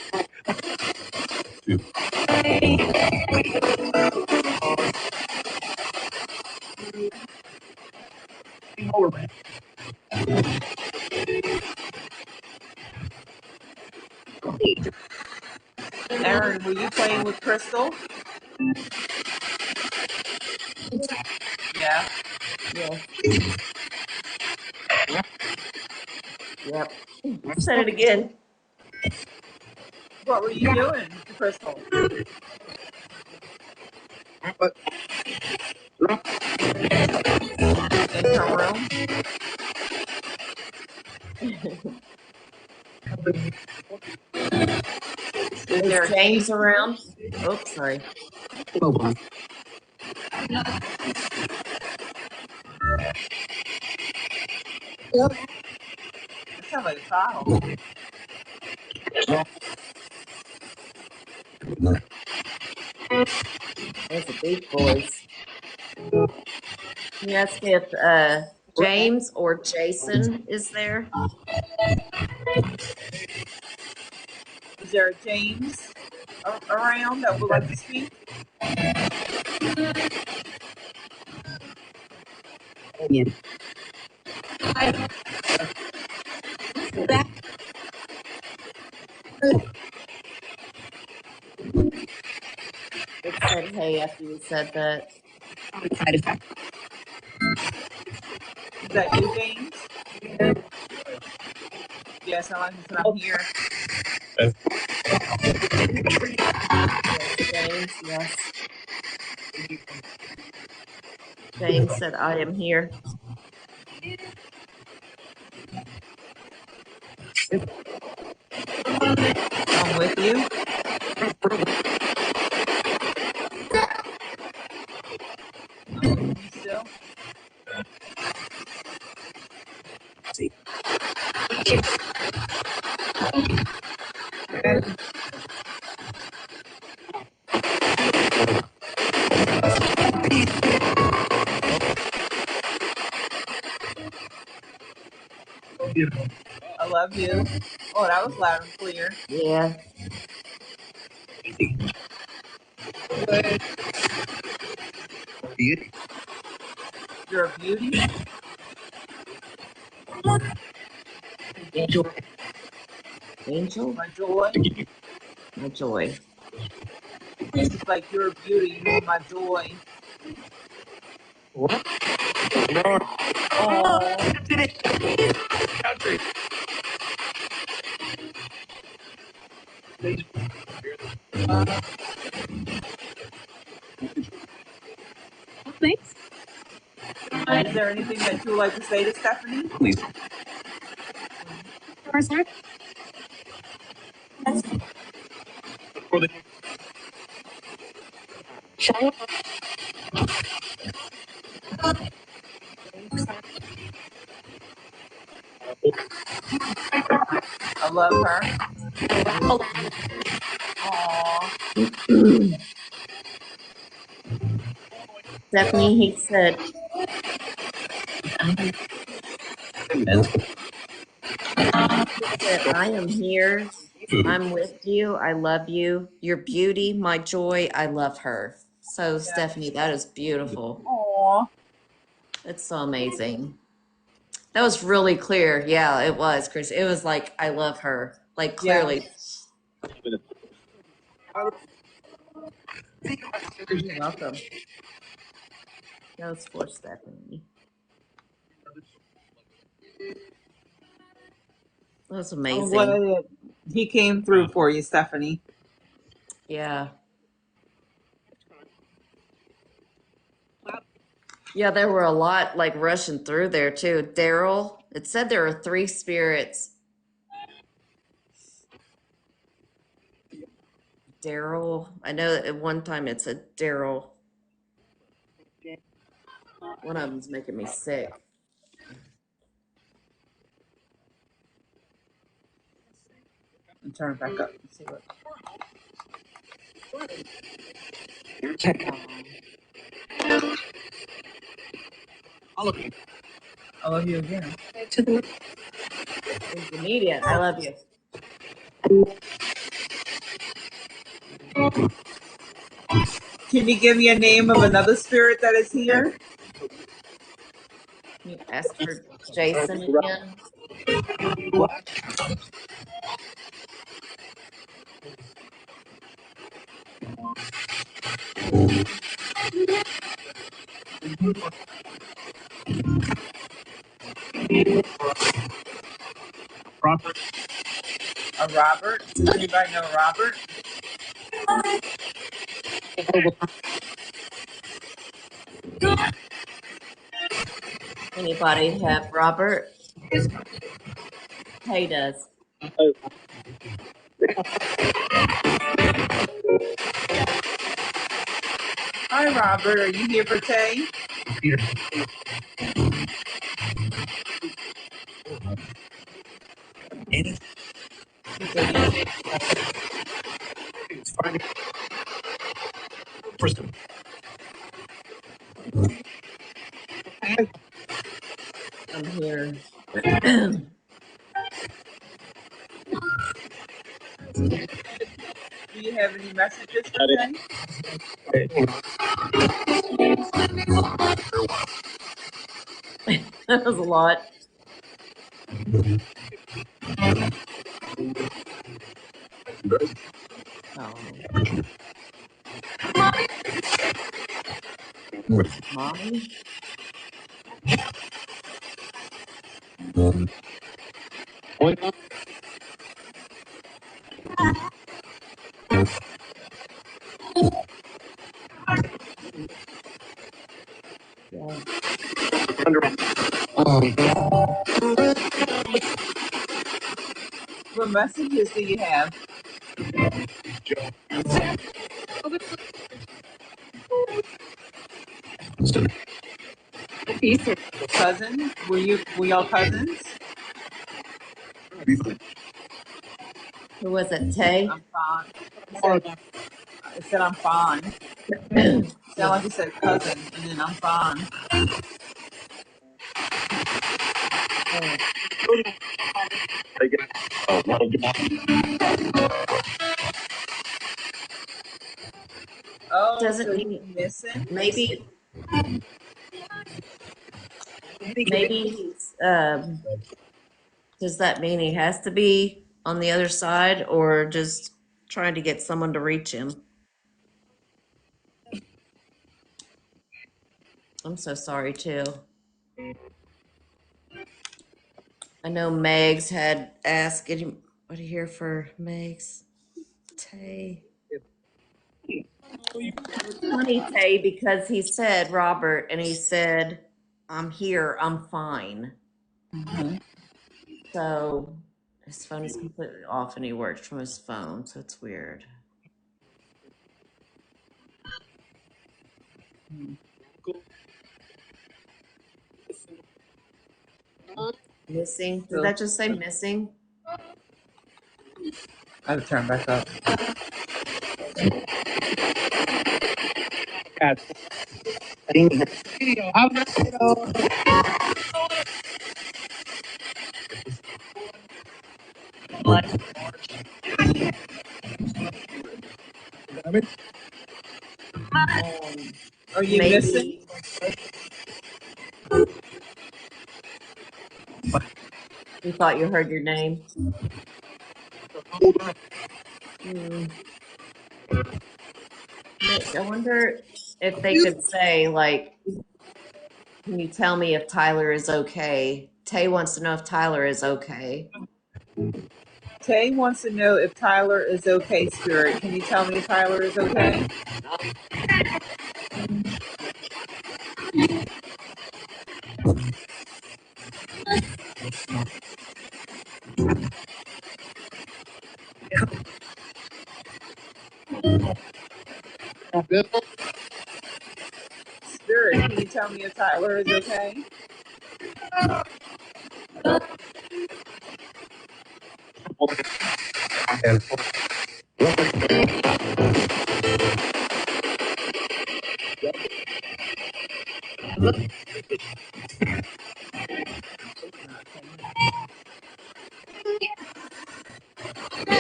Aaron, were you playing with Crystal? Yeah. Yeah. Yep. Said it again. What were you doing to Crystal? In her room? Is there Is a game James around? Oops, sorry. It sounds like a child. That's a big voice. Can you ask if James or Jason is there? Is there a James around that would like to speak? It said hey after you said that. Is that you, James? Yes, I like to say I'm here. Yes, James, yes. James said I am here. I'm with you. I'm with you still. I love you. Oh, that was loud and clear. Yeah. You're a beauty. Angel, My joy. my joy. It's like you're a beauty. You're my joy. Oh, is there anything that you would like to say to Stephanie? I love her. Aw. Stephanie, he said I am here. I'm with you. I love you. Your beauty, my joy. I love her. So, Yeah. Stephanie, that is beautiful. Aw. It's so amazing. That was really clear. Yeah, it was, Chris. It was like, I love her. Like, Yeah. clearly. You're welcome. That was for Stephanie. That was I'm glad amazing. that he came through for you, Stephanie. Yeah. Yeah, there were a lot like rushing through there too. Daryl, it said there were three spirits. Daryl, I know at one time it said Daryl. One of them's making me sick. And turn it back up. Let's see what. I love you again. If you need it, I love you. Can you give me a name of another spirit that is here? Can you ask for Jason again? A Robert? Does anybody know Robert? Anybody have Robert? Tay does. Hi, Robert. Are you here for Tay? He said yes. I'm here. Do you have any messages for Tay? That was a lot. Oh, mommy? Yeah. What messages do you have? Cousin? Were y'all cousins? Who was it? Tay? I'm fine. It said I'm fine. Sound like you said cousin, and then I'm fine. Oh. Oh, Doesn't so you mean missing? maybe he's does that mean he has to be on the other side or just trying to get someone to reach him? I'm so sorry too. I know Megs had asked what do you hear for Megs? Tay. It's funny, Tay, because he said Robert and he said, I'm here, I'm fine. Mm-hmm. So his phone is completely off and he worked from his phone, so it's weird. Missing? Did So that just say missing? I have to turn back up. Are you missing? Maybe you thought you heard your name. Hmm. I wonder if they could say, like, can you tell me if Tyler is okay? Tay wants to know if Tyler is okay. Tay wants to know if Tyler is okay, Spirit. Can you tell me if Tyler is okay? Spirit, can you tell me if Tyler is okay?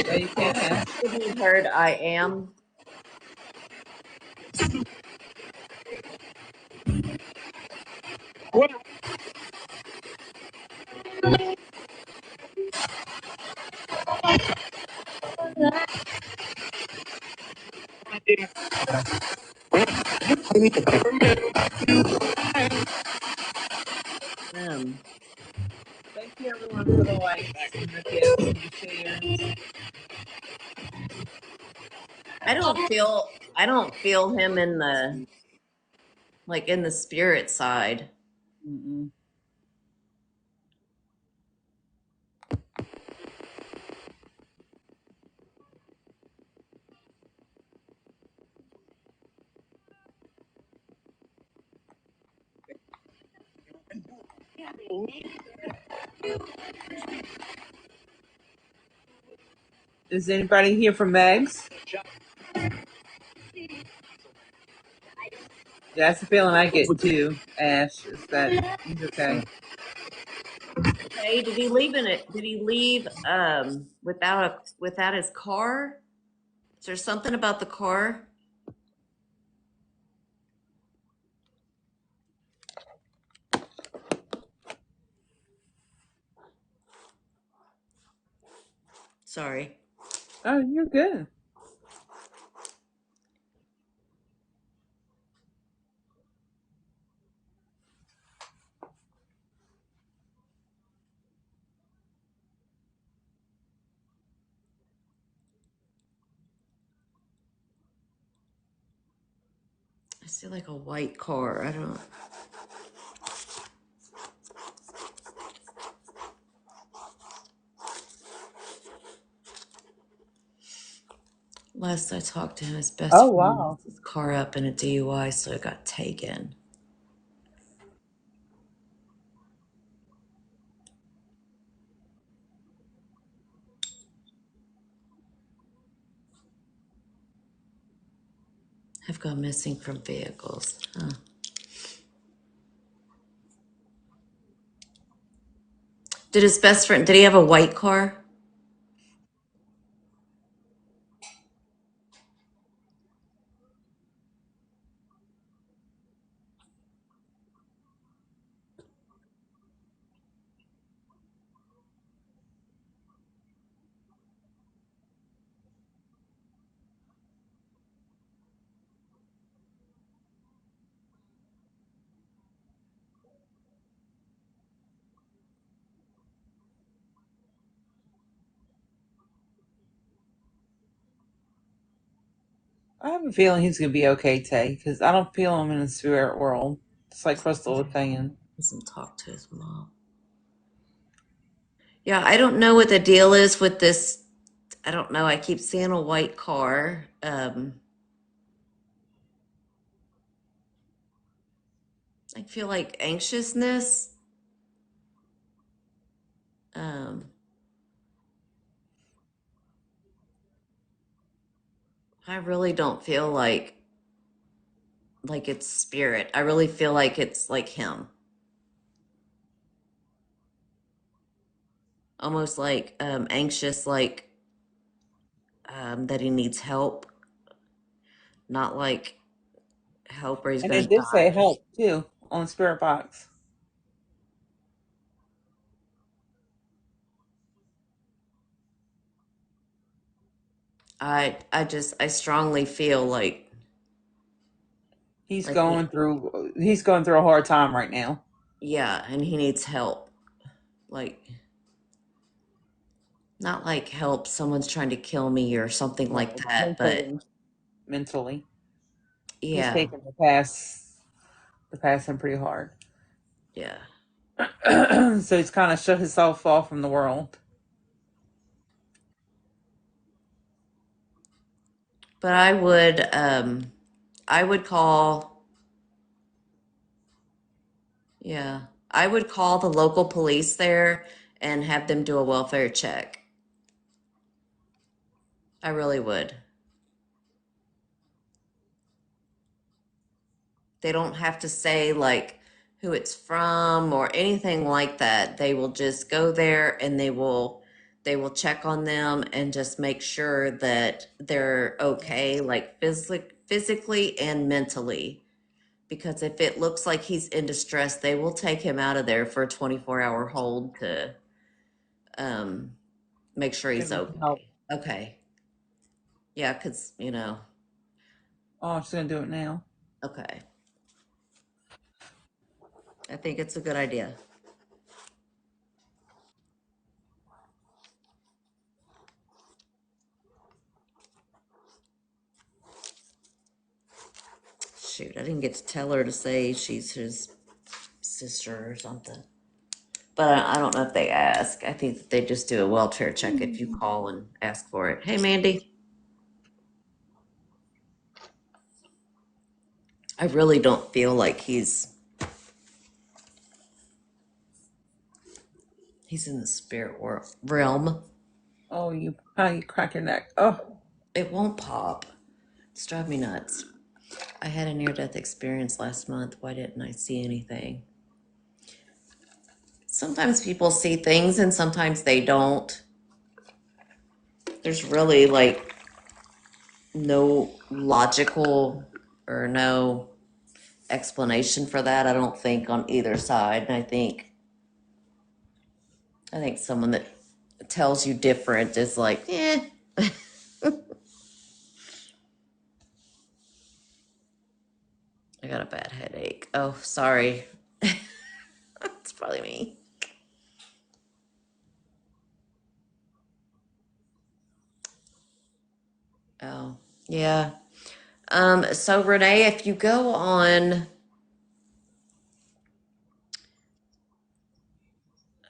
Yeah, you can ask. He heard I am. Um, Thank you everyone for the likes and the gifts and the shares. I don't feel him in the like in the spirit side. Mm-mm. Is anybody here for Megs? Yeah, that's the feeling I get too, Ash, is that he's okay. Hey, did he leave in it? Did he leave without his car? Is there something about the car? Sorry. Oh, you're good. I see like a white car. I don't. Last I talked to him, his best Oh, friend wow. messed his car up in a DUI, so it got taken. Have gone missing from vehicles. Huh. Did his best friend? Did he have a white car? I have a feeling he's going to be okay, Tay, because I don't feel him in the spirit world. It's like Crystal was saying. Doesn't talk to his mom. Yeah, I don't know what the deal is with this. I don't know. I keep seeing a white car. I feel like anxiousness. Um, I really don't feel like it's spirit. I really feel like it's like him, almost like anxious, like that he needs help, not like help or he's And gonna it did die. say help, too, on the spirit box. I strongly feel like He's going through a hard time right now. yeah, and he needs help. Like not like help someone's trying to kill me or something like Right. that, but Mentally. He's yeah, taken the past him pretty hard. yeah. So he's kind of shut himself off from the world. But I would call, yeah, I would call the local police there and have them do a welfare check. I really would. They don't have to say like who it's from or anything like that. They will just go there and they will check on them and just make sure that they're okay, like physically and mentally. Because if it looks like he's in distress, they will take him out of there for a 24-hour hold to um, make sure he's Give him some help. okay. Okay. Yeah, because. Oh, she's going to do it now. Okay. I think it's a good idea. Shoot, I didn't get to tell her to say she's his sister or something. But I don't know if they ask. I think that they just do a welfare check if you call and ask for it. Hey, Mandy. I really don't feel like he's in the spirit world realm. Oh, you crack your neck. Oh, It won't pop. It's driving me nuts. I had a near death experience last month. Why didn't I see anything? Sometimes people see things and sometimes they don't. There's really like no logical or no explanation for that, I don't think, on either side. And I think someone that tells you different is like, eh. I got a bad headache. Oh, sorry. It's probably me. Oh, yeah. So Renee, if you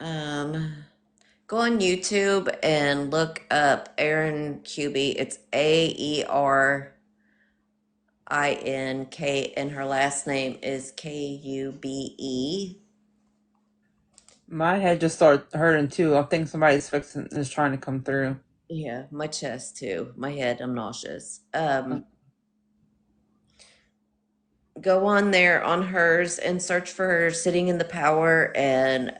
um, go on YouTube and look up Aaron Cuby. It's Arin, and her last name is Kube. My head just started hurting too. I think somebody's fixing is trying to come through. Yeah, my chest too. My head, I'm nauseous. Go on there on hers and search for her sitting in the power, and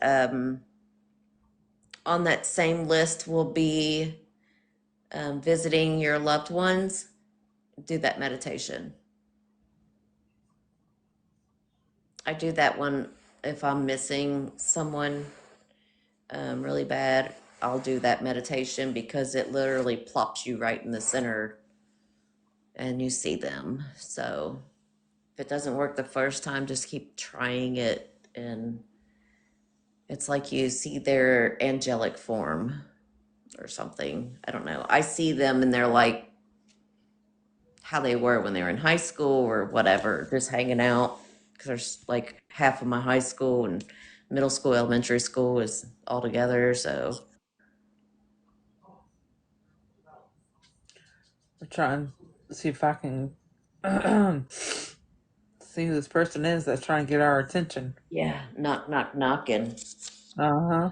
on that same list will be visiting your loved ones. Do that meditation. I do that one if I'm missing someone really bad. I'll do that meditation because it literally plops you right in the center and you see them. So if it doesn't work the first time, just keep trying it. And it's like you see their angelic form or something. I don't know. I see them and they're like how they were when they were in high school or whatever, just hanging out. Because there's like half of my high school and middle school, elementary school is all together. So We're trying to see if I can see who this person is that's trying to get our attention. yeah, knock, knock, knocking. Uh huh.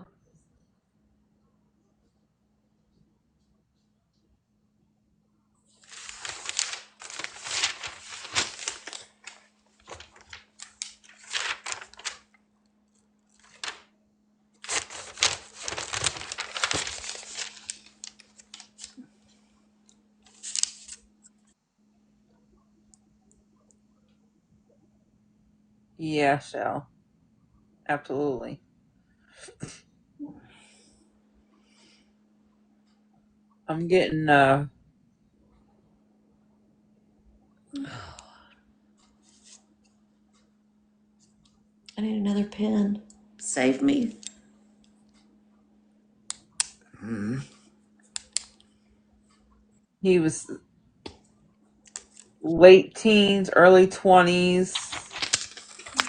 Yeah, Shell. Absolutely. I'm getting I need another pen. Save me. he was late teens, early 20s.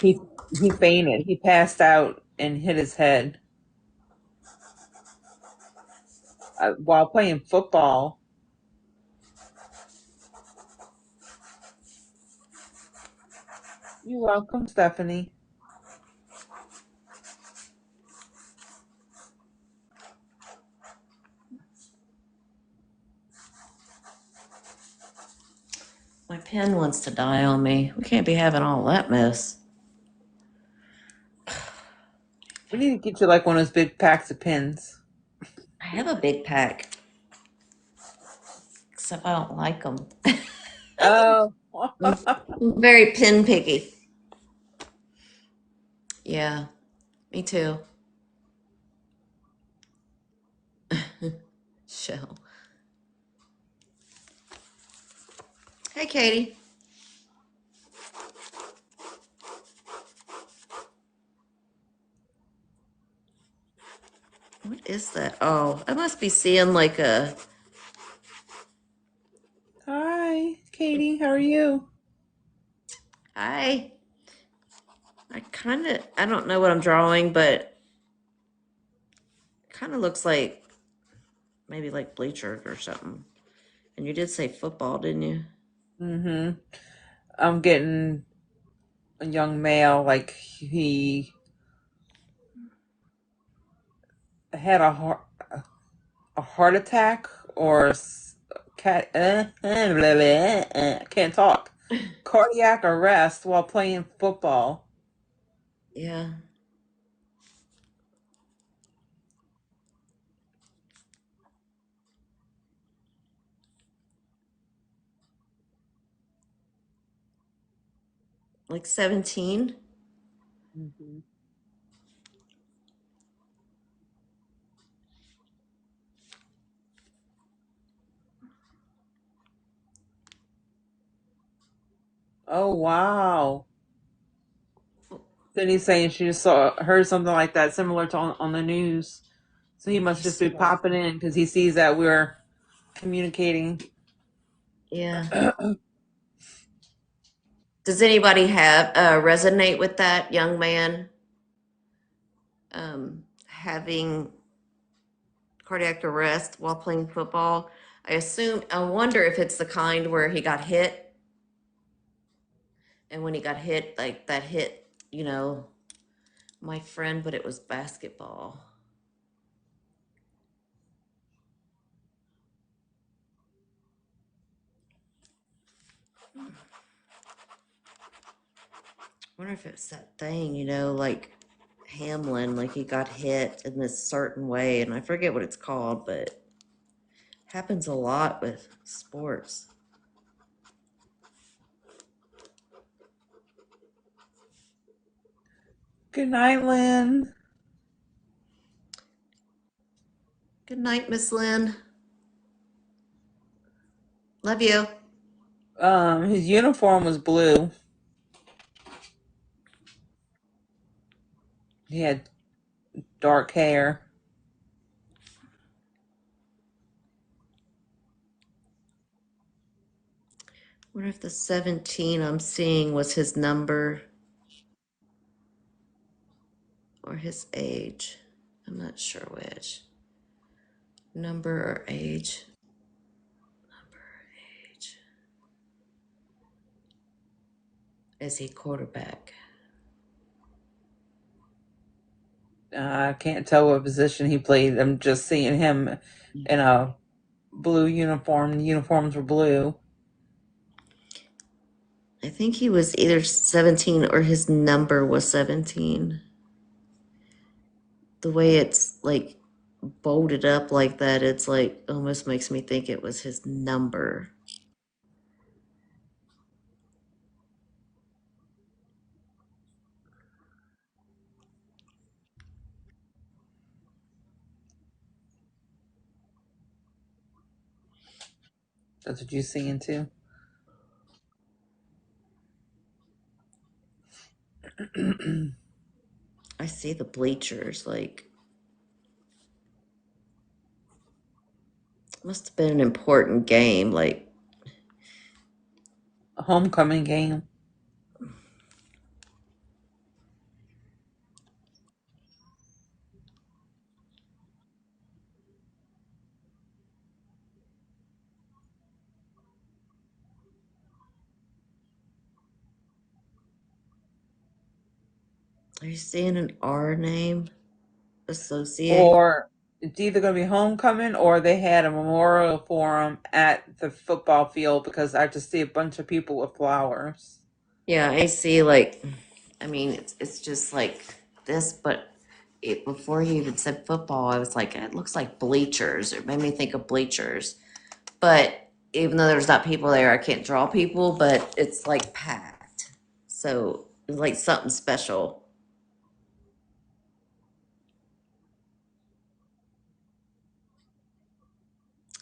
He fainted. He passed out and hit his head while playing football. You're welcome, Stephanie. My pen wants to die on me. We can't be having all that mess. We need to get you like one of those big packs of pins. I have a big pack, except I don't like them. Oh, I'm very pin picky. Yeah, me too. Shell. Hey, Katie. What is that? Oh, I must be seeing like a. hi, Katie. How are you? Hi. I don't know what I'm drawing, but kind of looks like maybe like bleachers or something. And you did say football, didn't you? Mm-hmm. I'm getting a young male like he had a heart attack or cat can't talk cardiac arrest while playing football. Yeah, like 17. Hmm. Oh wow. Then he's saying she just saw heard something like that similar to on the news. So he You must just be saw. popping in because he sees that we're communicating. Yeah. Does anybody have resonate with that young man having cardiac arrest while playing football? I wonder if it's the kind where he got hit, and when he got hit, like that hit, my friend, but it was basketball. I wonder if it's that thing, like Hamlin, like he got hit in this certain way, and I forget what it's called, but happens a lot with sports. Good night, Lynn. Good night, Miss Lynn. Love you. His uniform was blue. He had dark hair. Wonder if the 17 I'm seeing was his number or his age. I'm not sure which. Number or age. Number or age. Is he quarterback? I can't tell what position he played. I'm just seeing him in a blue uniform. The uniforms were blue. I think he was either 17 or his number was 17. The way it's like bolted up like that, it's like almost makes me think it was his number. That's what you seeing too. I see the bleachers, like, must have been an important game. Like, A homecoming game. are you seeing an R name associate? Or it's either going to be homecoming or they had a memorial for him at the football field because I just see a bunch of people with flowers. Yeah, I see. Like, I mean, it's just like this, but before you even said football, I was like, it looks like bleachers. It made me think of bleachers. But even though there's not people there, I can't draw people, but it's like packed. So it's like something special.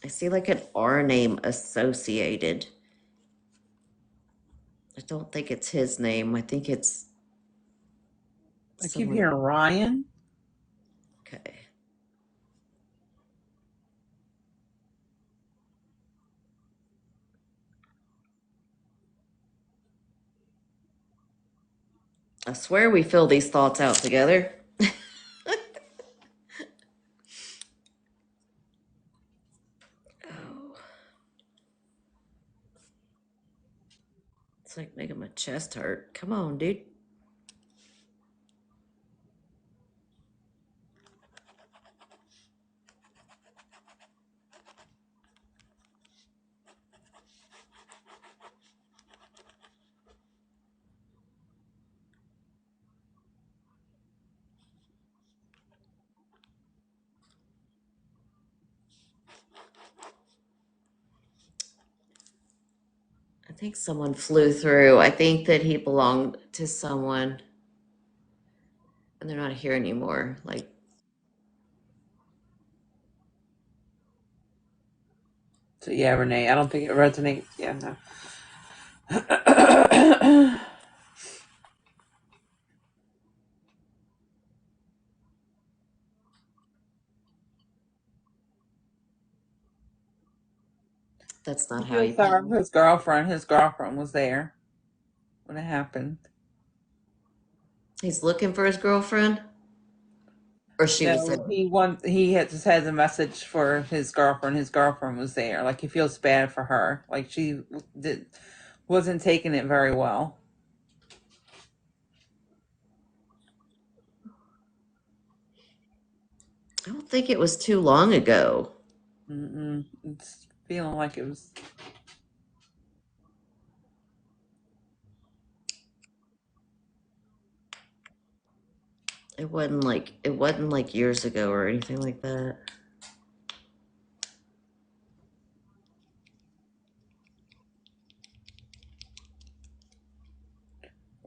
I see like an R name associated. I don't think it's his name. I think it's I keep someone. hearing Ryan. Okay. I swear we fill these thoughts out together. Oh, it's like making my chest hurt. Come on, dude. I think someone flew through. I think that he belonged to someone and they're not here anymore. Like, So yeah, Renee, I don't think it resonates. Yeah, no. That's He not how feels you sorry for pay. his girlfriend. His girlfriend was there when it happened. He's looking for his girlfriend, or she was there. No, he had just had a message for his girlfriend. His girlfriend was there. Like he feels bad for her. Like she did wasn't taking it very well. I don't think it was too long ago. Mm-mm. It's feeling like it was It wasn't like years ago or anything like that.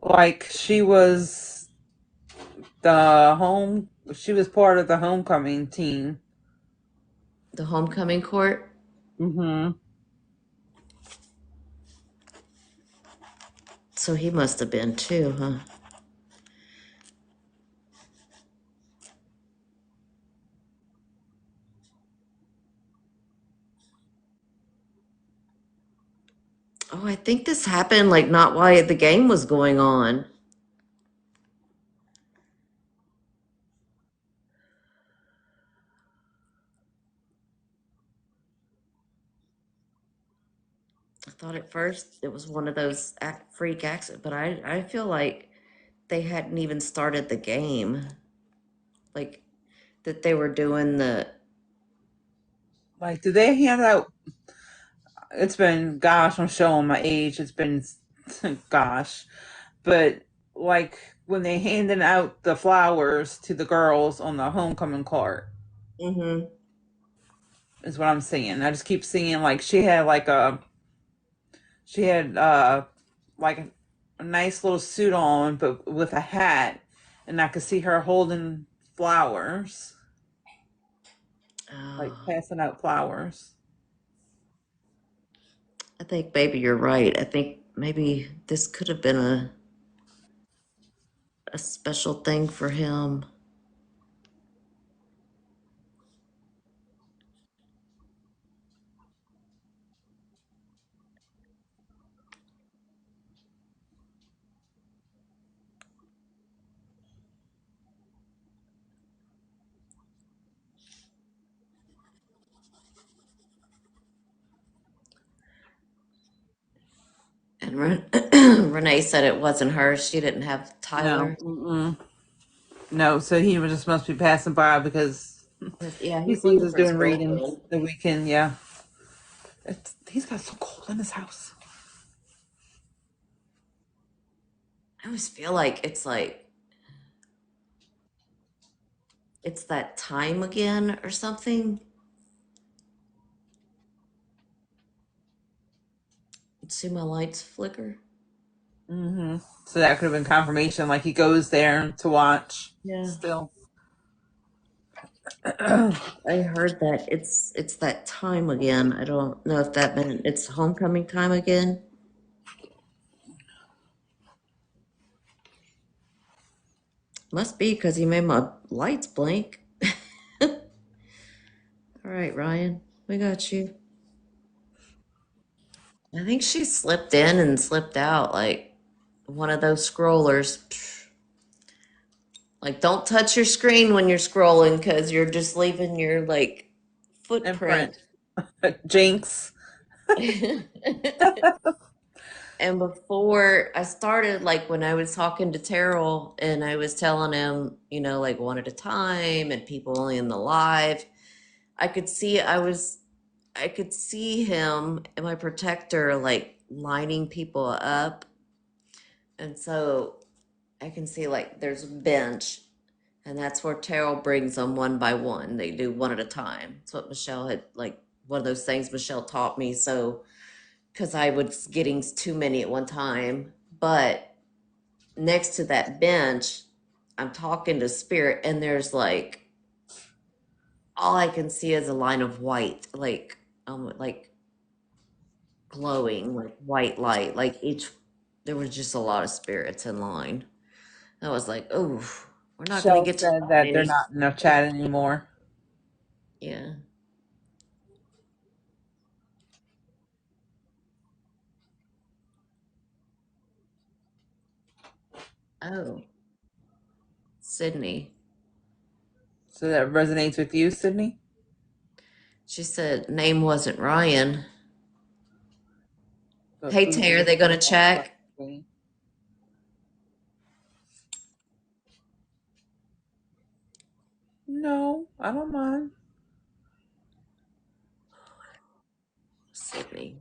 like she was the home. She was part of the homecoming team. The homecoming court. Mm-hmm. So he must have been too, huh? Oh, I think this happened like not while the game was going on. I thought at first it was one of those freak accidents, but I feel like they hadn't even started the game. Like that they were doing the. Like, do they hand out? It's been, gosh, I'm showing my age. It's been, gosh, but like when they handing out the flowers to the girls on the homecoming cart Hmm. is what I'm seeing. I just keep seeing like she had like a nice little suit on, but with a hat, and I could see her holding flowers, like Oh, passing out flowers. I think maybe you're right. I think maybe this could have been a special thing for him. And Renee said it wasn't her. She didn't have No, Tyler. mm-mm. No. So he just must be passing by because Yeah, he he's sees looking us for his doing readings girlfriend. the weekend. Yeah, he's got so cold in his house. I always feel like it's that time again or something. See my lights flicker. Hmm. So that could have been confirmation. Like he goes there to watch Yeah. still. I heard that it's that time again. I don't know if that meant it's homecoming time again. Must be because he made my lights blink. All right, Ryan, we got you. I think she slipped in and slipped out like one of those scrollers. Like, don't touch your screen when you're scrolling because you're just leaving your like Imprint. footprint. Jinx. And before I started, like when I was talking to Terrell and I was telling him, like one at a time and people only in the live, I could see I could see him and my protector like lining people up. And so I can see like there's a bench and that's where Terrell brings them one by one. They do one at a time. That's what Michelle had like one of those things Michelle taught me. So because I was getting too many at one time. But next to that bench, I'm talking to Spirit, and there's like all I can see is a line of white, like glowing like white light. Like each, there was just a lot of spirits in line. I was like, oh, we're not going to Shell get to said find that they're any. not in the chat anymore. Yeah. Oh, Sydney. So that resonates with you, Sydney? She said name wasn't Ryan. But Hey, food Tay, are was they going to not check? practically. No, I don't mind. Sydney.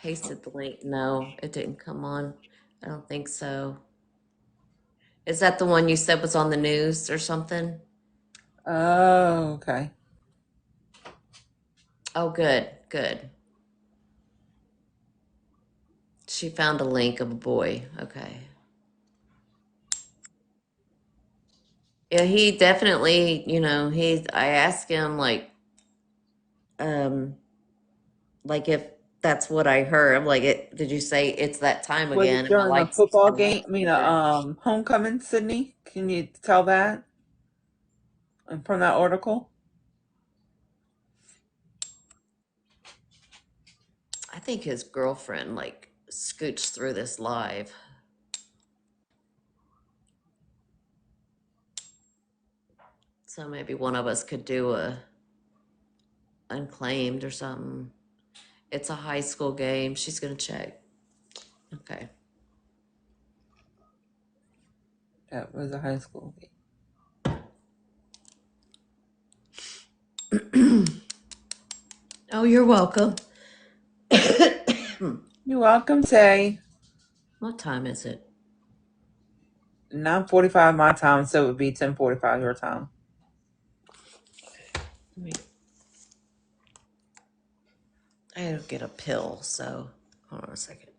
Pasted the link. No, it didn't come on. I don't think so. Is that the one you said was on the news or something? Oh, okay. Oh, good, good. She found a link of a boy. Okay. Yeah, he definitely, I asked him um, like if that's what I heard. I'm like, did you say it's that time Was again? it And my during a lights football turned game? off. I mean, homecoming, Sydney? Can you tell that from that article? I think his girlfriend like scooched through this live. So maybe one of us could do a unclaimed or something. It's a high school game. She's gonna check. Okay. That was a high school game. Oh, you're welcome. You're welcome, Tay. What time is it? 9:45 my time, so it would be 10:45 your time. Let me, I had to get a pill, so hold on a second.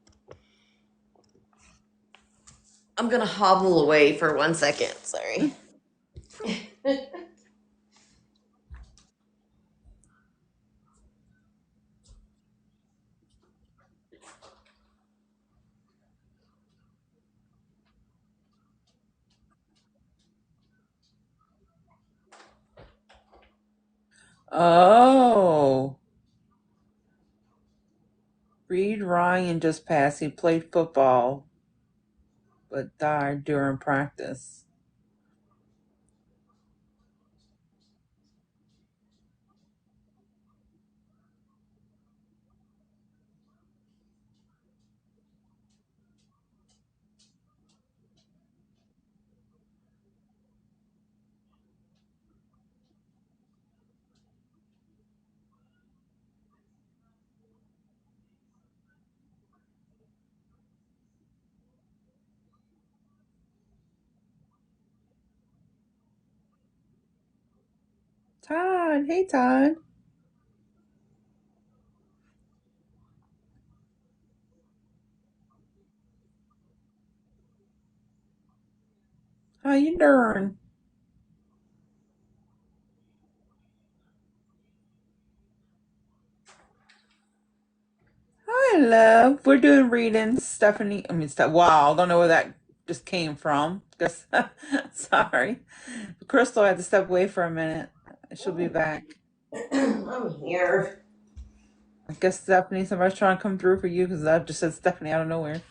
I'm gonna hobble away for 1 second. Sorry. Oh, Reed Ryan just passed. He played football, but died during practice. Todd, hey Todd, how you doing? Hi, love. We're doing readings, Stephanie. I mean, wow, I don't know where that just came from. Guess, sorry, Crystal had to step away for a minute. She'll be back. I'm here. I guess Stephanie, somebody's trying to come through for you because I just said Stephanie out of nowhere.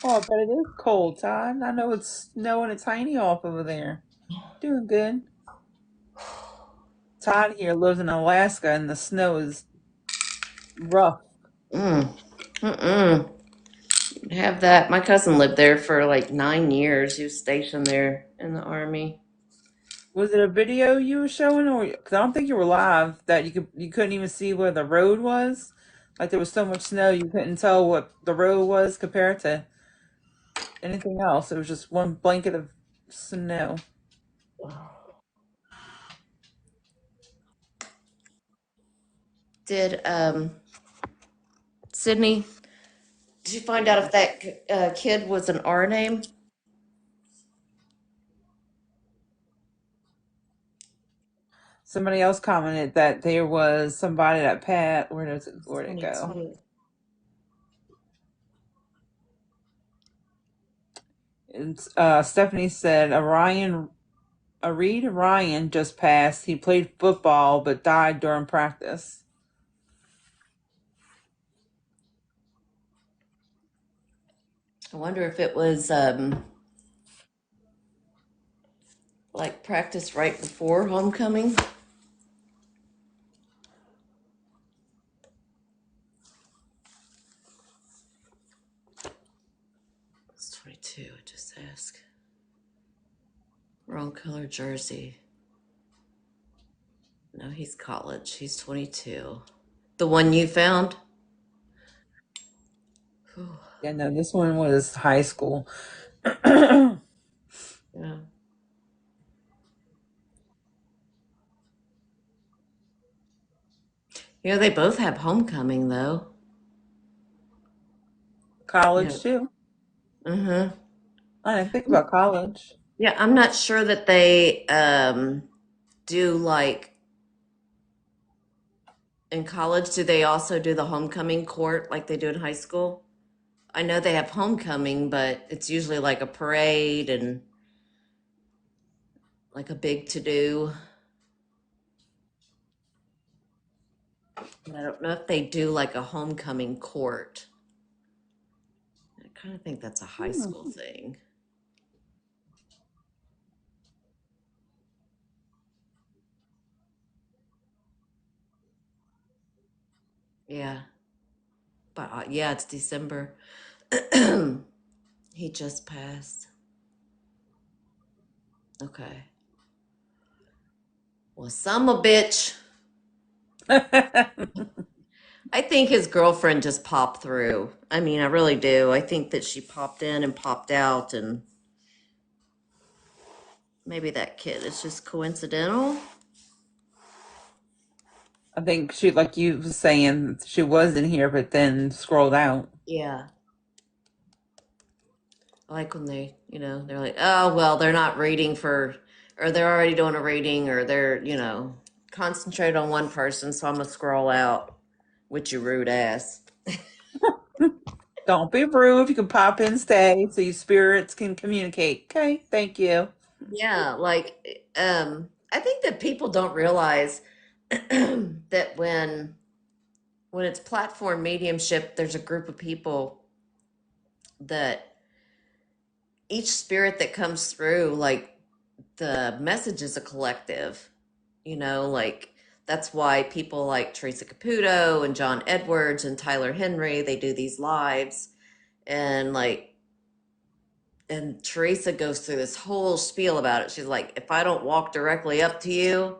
Oh, but it is cold, Todd. I know it's snowing a tiny off over there. Doing good. Todd here lives in Alaska and the snow is rough. Mm. Mm-mm. Have that. My cousin lived there for like 9 years. He was stationed there in the army. Was it a video you were showing, or because I don't think you were live that you couldn't even see where the road was? Like there was so much snow you couldn't tell what the road was compared to anything else. It was just one blanket of snow. Did Sydney? Did you find out if that kid was an R name? Somebody else commented that there was somebody that Pat. Where'd it go? 22. It's, Stephanie said Reed Ryan just passed. He played football but died during practice. I wonder if it was like practice right before homecoming. It's 22. I just asked. Wrong color jersey. No, he's college. He's 22. The one you found? Whew. Yeah, no, this one was high school. Yeah. You know, they both have homecoming though. Yeah. College too. Uh-huh. I didn't think about college. Yeah, I'm not sure that they do like in college, do they also do the homecoming court like they do in high school? I know they have homecoming, but it's usually like a parade and like a big to do. And I don't know if they do like a homecoming court. I kind of think that's a high Hmm. school thing. Yeah. But yeah, it's December. He just passed. Okay. Well, some a bitch. I think his girlfriend just popped through. I mean, I really do. I think that she popped in and popped out, and maybe that kid is just coincidental. I think she, like you was saying, she was in here, but then scrolled out. Yeah. I like when they, they're like, oh, well, they're not reading for, or they're already doing a reading, or they're, concentrate on one person, so I'm going to scroll out, which you rude ass. Don't be rude. You can pop in, stay, so your spirits can communicate. Okay, thank you. Yeah, like I think that people don't realize that when it's platform mediumship, there's a group of people that each spirit that comes through, like the message is a collective, like that's why people like Teresa Caputo and John Edwards and Tyler Henry, they do these lives and like and Teresa goes through this whole spiel about it. She's like, if I don't walk directly up to you,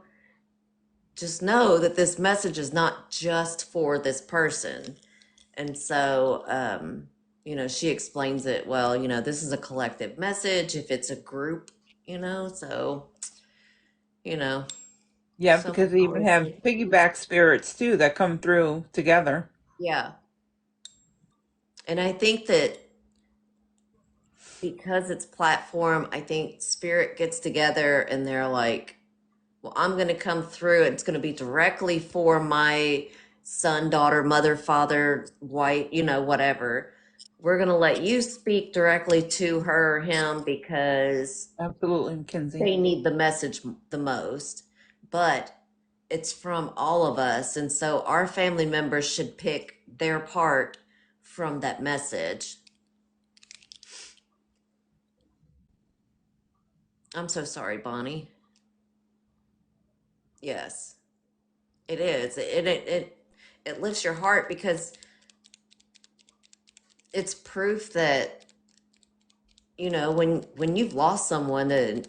just know that this message is not just for this person. And so, she explains it well, this is a collective message if it's a group, so, you know, Yeah, someone because we even always have say, piggyback spirits too that come through together. yeah. And I think that because it's platform, I think spirit gets together and they're like, well, I'm going to come through. It's going to be directly for my son, daughter, mother, father, wife, whatever. We're going to let you speak directly to her, him, because Absolutely, Mackenzie. they need the message the most. But it's from all of us. And so our family members should pick their part from that message. I'm so sorry, Bonnie. Yes, it is. It lifts your heart because it's proof that when you've lost someone, that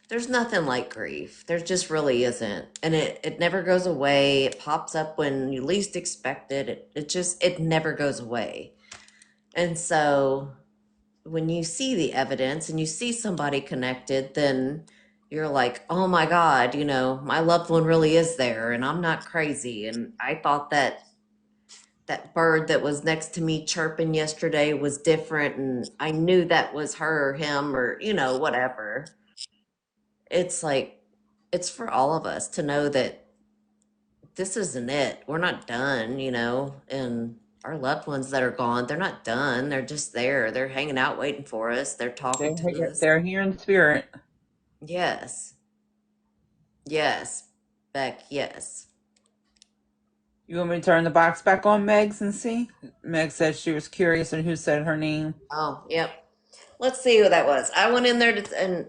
there's nothing like grief. There just really isn't, and it never goes away. It pops up when you least expect it. It never goes away. And so when you see the evidence and you see somebody connected, then you're like, oh my God, my loved one really is there, and I'm not crazy. And I thought that bird that was next to me chirping yesterday was different, and I knew that was her or him or whatever. It's like it's for all of us to know that this isn't it. We're not done, you know, and our loved ones that are gone, they're not done. They're just there. They're hanging out waiting for us. They're talking to us. They're here in spirit. Yes. Yes. Beck, yes. You want me to turn the box back on Meg's and see? Meg said she was curious and who said her name. Oh, yep. Let's see who that was. I went in there and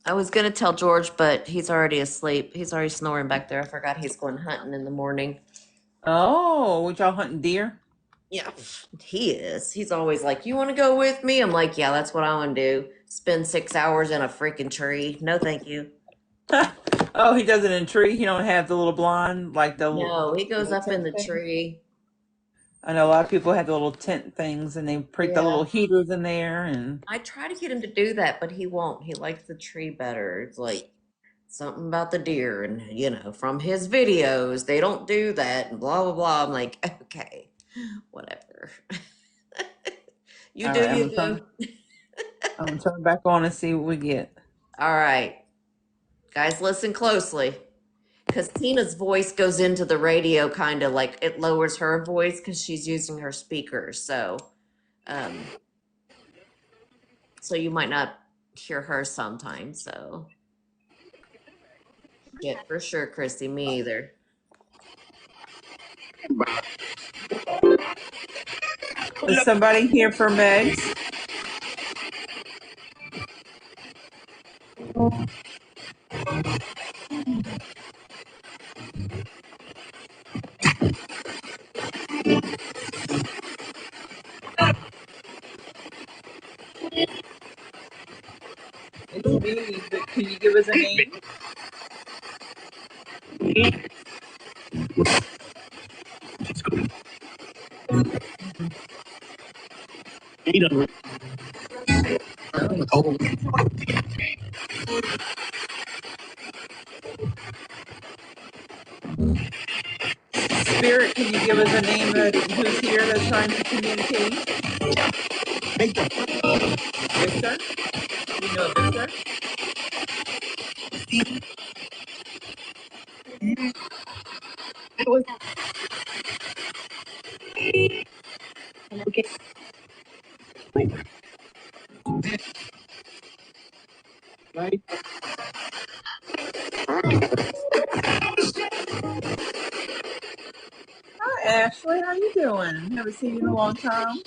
I was gonna tell George, but he's already asleep. He's already snoring back there. I forgot he's going hunting in the morning. Oh, what y'all hunting deer? Yeah, he is. He's always like, "You want to go with me?" I'm like, "Yeah, that's what I want to do. Spend 6 hours in a freaking tree. No, thank you." Oh, he does it in tree. He don't have the little blind like No, he goes little up in tent the thing. tree. I know a lot of people have the little tent things and they put the Yeah. little heaters in there and I try to get him to do that, but he won't. He likes the tree better. It's like something about the deer, and from his videos, they don't do that, and blah blah blah. I'm like, okay, whatever. You all do, right, you do. I'm gonna turn it back on and see what we get. All right, guys, listen closely. Because Tina's voice goes into the radio kind of like it lowers her voice because she's using her speakers. Um, so you might not hear her sometimes. So, yeah, for sure, Christy, me either. Is somebody here for Meg's? It's me, but can you give us a name? Spirit, can you give us a name of who's here that's trying to communicate? Victor? You know Victor? Hi, Ashley. How you doing? Haven't seen you in a long time.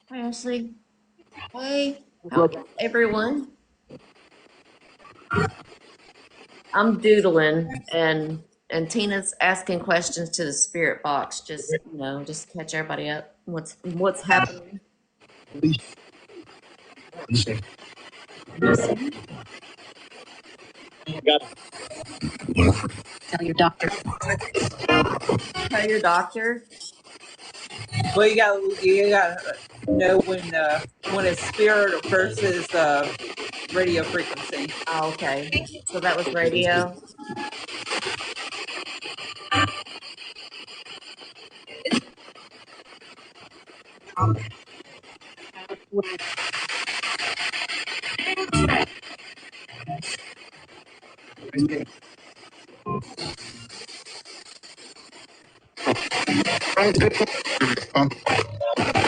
Hi, Ashley. Hey, how is everyone? I'm doodling and Tina's asking questions to the spirit box. Just just catch everybody up. What's happening? Lucy? Tell your doctor. Tell your doctor. Well, you got to know when it's spirit versus radio frequency. Oh, okay. So that was radio.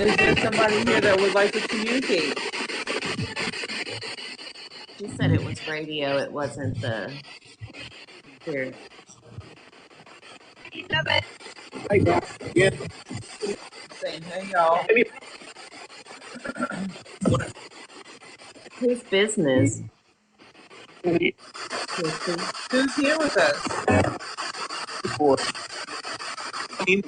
Is there somebody here that would like to communicate? She said it was radio. It wasn't the spirit. Saying, hey, y'all. Whose business? Christy. Who's here with us? Is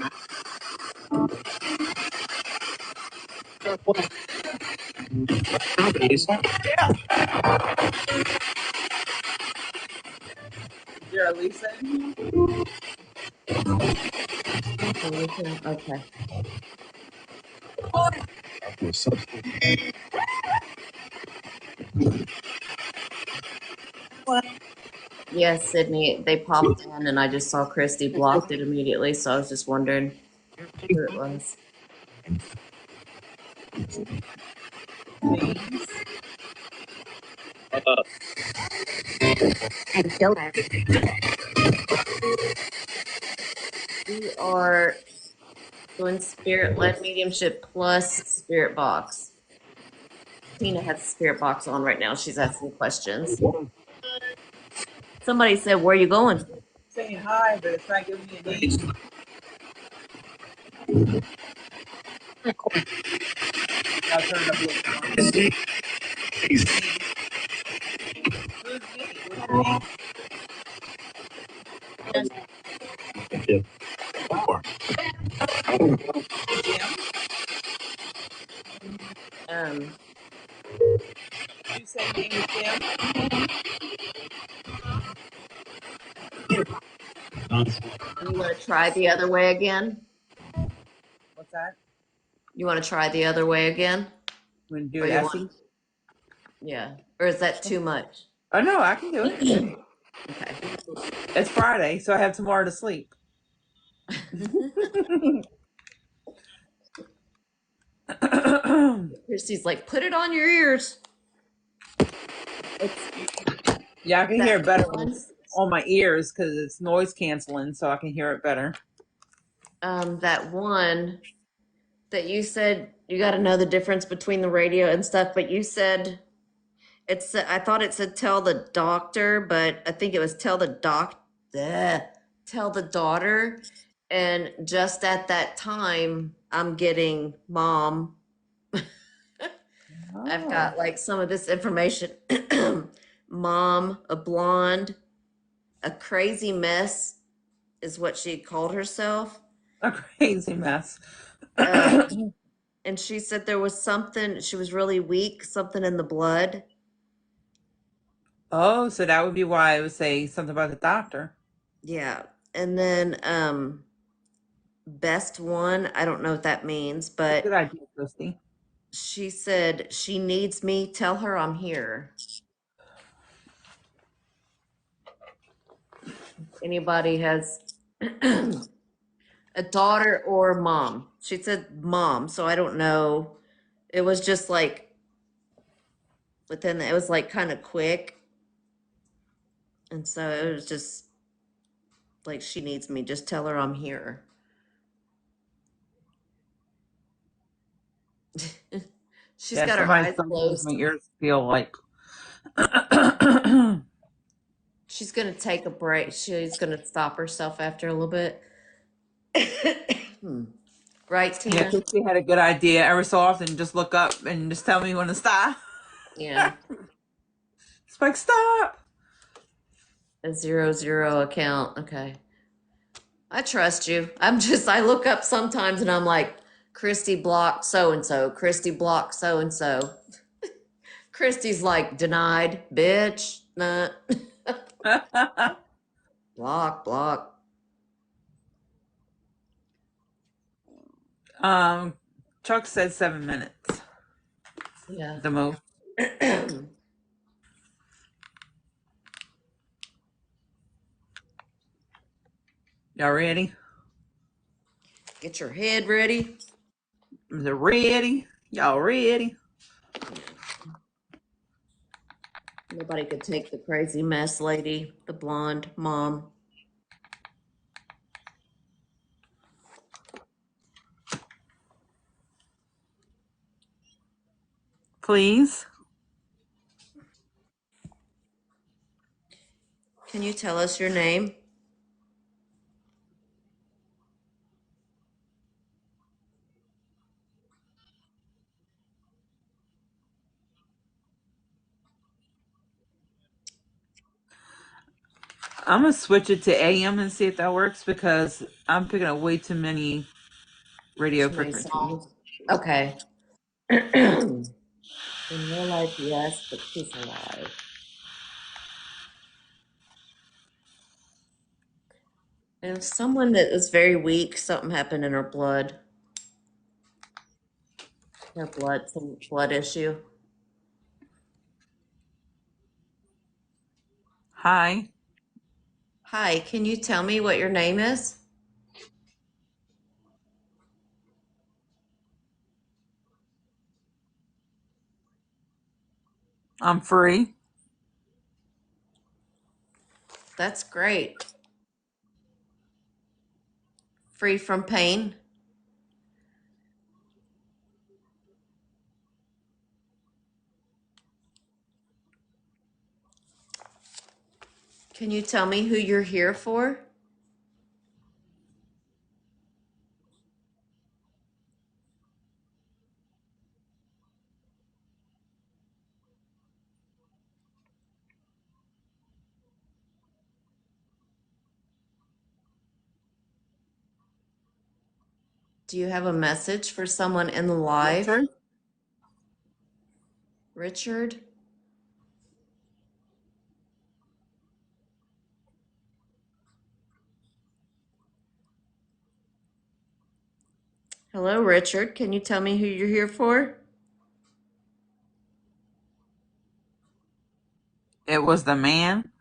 there a Lisa in here? Okay. Yes, Sydney. They popped in, and I just saw Christy blocked it immediately. So I was just wondering who it was. James. We are doing spirit led mediumship plus spirit box. Tina has the spirit box on right now. She's asking questions. Somebody said, "Where are you going?" Saying hi, but it's not giving me a name. I'll turn it up a little more. Who's me? What's your name? Jim? Um, Did you say your name was Jim? you want to try the other way again? What's that? You want to try the other way again, You want to do or it, you want? Essie? Yeah, or is that too much? Oh, no, I can do it. Okay. It's Friday, so I have tomorrow to sleep. Christy's like, put it on your ears. It's Yeah, I can hear that it better when one. it's on my ears because it's noise canceling, so I can hear it better. That one that you said you got to know the difference between the radio and stuff, but you said it's. I thought it said tell the doctor, but I think it was tell the daughter. And just at that time, I'm getting mom. I've Oh, got like some of this information. Mom, a blonde, a crazy mess is what she called herself. a crazy mess. Uh, and she said there was something, she was really weak, something in the blood. Oh, so that would be why I would say something about the doctor. Yeah. And then best one, I don't know what that means, Good but idea, Christy. she said she needs me. Tell her I'm here. Anybody has a daughter or mom? She said mom, so I don't know. It was just like within, it was like kind of quick. And so it was just like, she needs me. Just tell her I'm here. She's Yeah, got her somebody eyes sometimes my closed. ears feel like. She's going to take a break. She's going to stop herself after a little bit. Hmm. Right, Yeah, Tina? Christy had a good idea. Every so often, just look up and just tell me when to stop. Yeah. It's like, stop. A 00 account. Okay. I trust you. I look up sometimes and I'm like, Christy blocked so and so. Christy blocked so and so. Christy's like, denied, bitch. Nah. Block, block. um, Chuck said 7 minutes, Yeah. the most. Y'all ready? Get your head ready. Is it ready? Y'all ready? Yeah. Nobody could take the crazy mess lady, the blonde mom. Please. Can you tell us your name? I'm gonna switch it to AM and see if that works because I'm picking up way too many radio Too many frequencies. songs. Okay. In real life, yes, but she's alive. And someone that was very weak, something happened in her blood. Her blood, some blood issue. Hi, Hi, can you tell me what your name is? I'm free. That's great. Free from pain. Can you tell me who you're here for? Do you have a message for someone in the live? Richard? Richard? Hello, Richard. Can you tell me who you're here for? It was the man.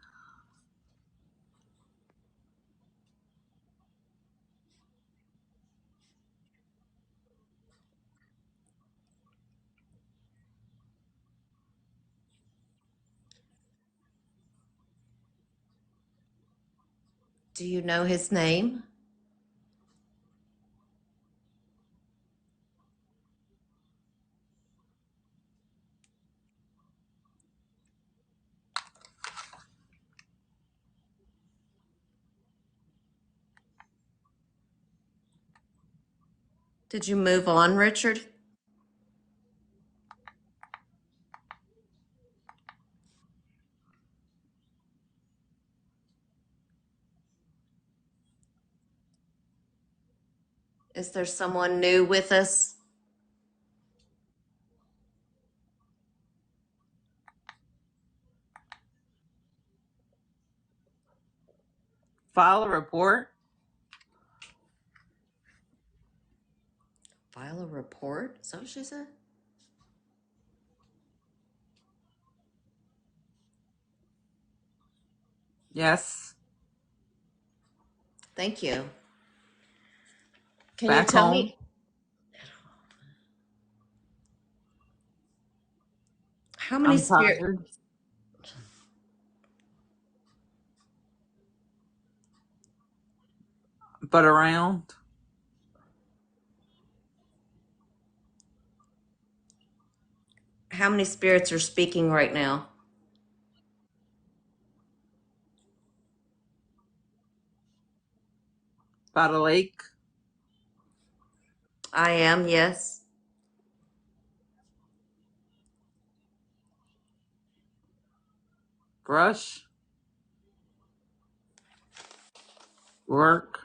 Do you know his name? Did you move on, Richard? Is there someone new with us? File a report. File a report? Is that what she said? Yes. Thank you. Can you Back tell home. me how many I'm spirit tired, but around. how many spirits are speaking right now? By the lake. I am, yes. Brush. Work.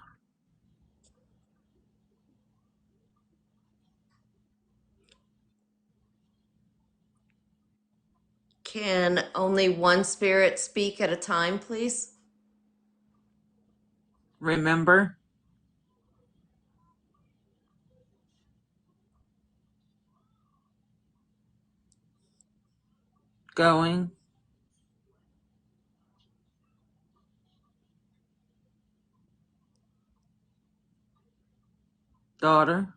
Can only one spirit speak at a time, please? Remember. Going. Daughter.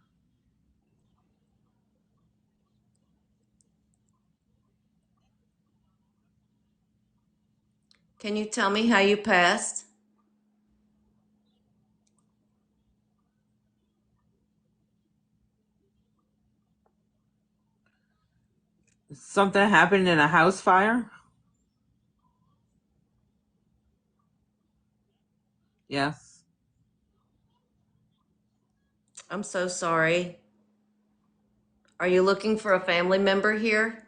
Can you tell me how you passed? Something happened in a house fire. Yes. I'm so sorry. Are you looking for a family member here?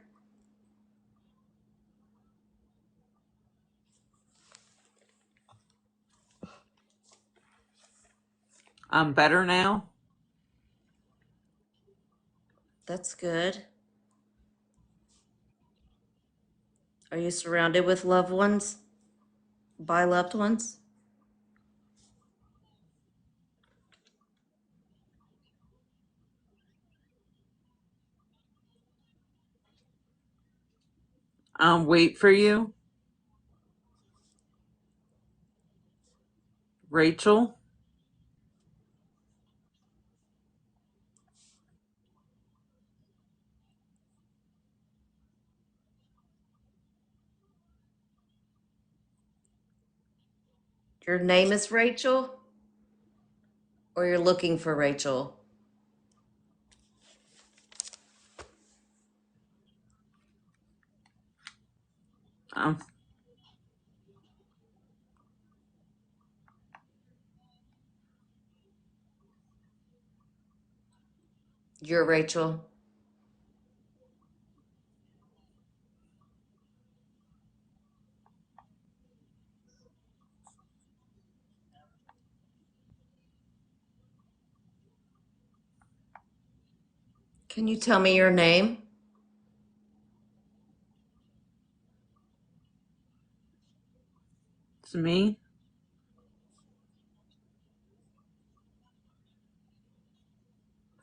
I'm better now. That's good. Are you surrounded with loved ones? By loved ones? Wait for you. Rachel. Your name is Rachel, or you're looking for Rachel? Um, You're Rachel. Can you tell me your name? it's me,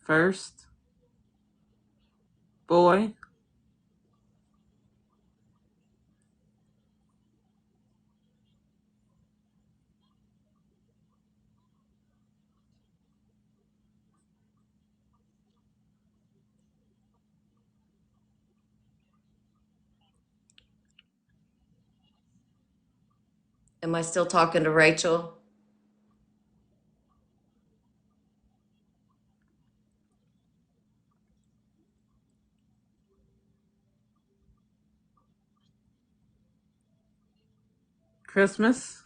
first boy. Am I still talking to Rachel? Christmas.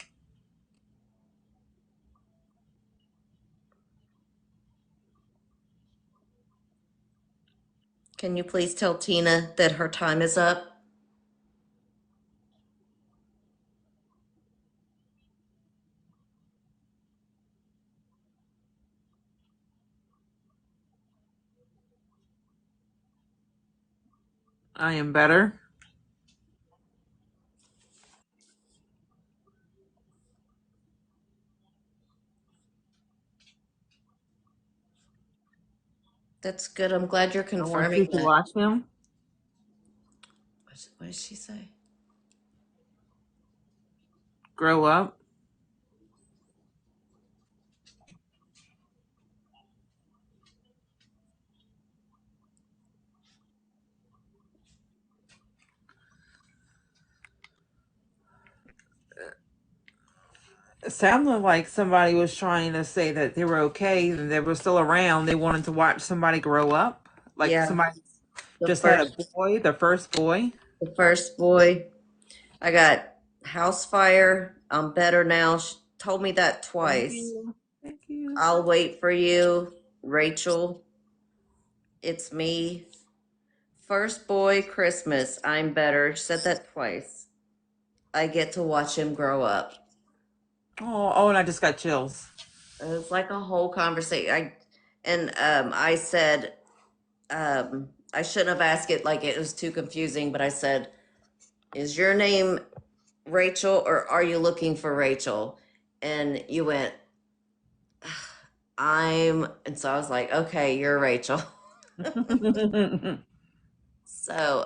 Can you please tell Tina that her time is up? I am better. That's good. I'm glad you're I want confirming you to that. watch him What did she say? grow up. It sounded like somebody was trying to say that they were okay and they were still around. They wanted to watch somebody grow up. Like Yeah, somebody the just had a first, boy, the first boy. the first boy. I got house fire. I'm better now. She told me that Thank twice. you. Thank you. I'll wait for you, Rachel. It's me. First boy, Christmas. I'm better. She said that twice. I get to watch him grow up. Oh, and I just got chills. It was like a whole conversation. I said, I shouldn't have asked it like it was too confusing, but I said, is your name Rachel or are you looking for Rachel? And you went, and so I was like, okay, you're Rachel. So,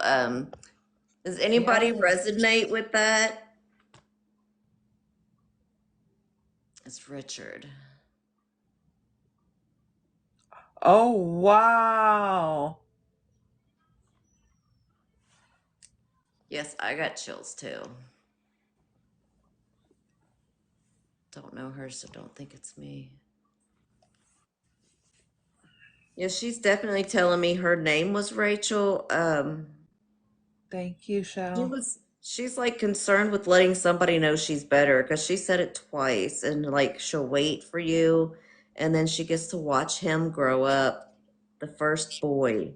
does anybody Yeah. resonate with that? It's Richard. Oh, wow. Yes, I got chills too. Don't know her, so don't think it's me. Yeah, she's definitely telling me her name was Rachel. Thank you, Shell. She's like concerned with letting somebody know she's better because she said it twice and like she'll wait for you and then she gets to watch him grow up. The first boy.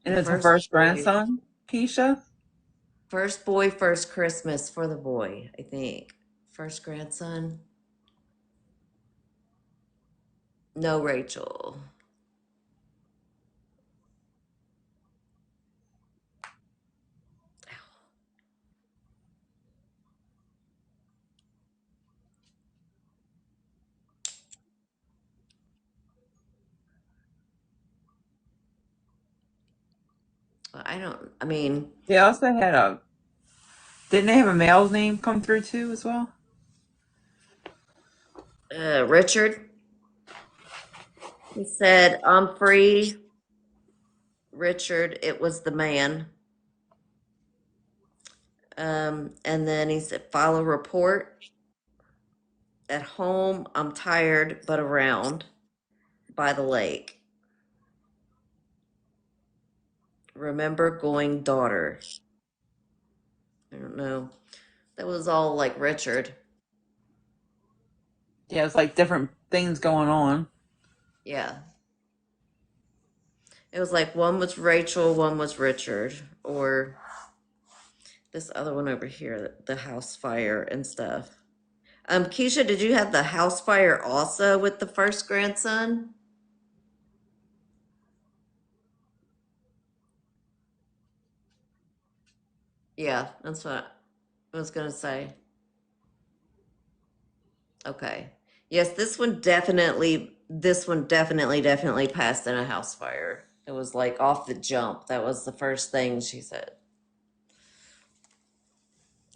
The And it's her first first boy. grandson, Keisha. First boy, first Christmas for the boy, I think. First grandson. No, Rachel. I don't, I mean, They also had a, didn't they have a male's name come through too as well? Richard, he said, I'm free. Richard, it was the man. And then he said, file a report. At home, I'm tired, but around by the lake. Remember going daughter. I don't know. That was all like Richard. Yeah, it's like different things going on. Yeah. It was like one was Rachel, one was Richard, or this other one over here, the house fire and stuff. Keisha, did you have the house fire also with the first grandson? Yeah, that's what I was gonna say. Okay. Yes, this one definitely passed in a house fire. It was like off the jump. That was the first thing she said.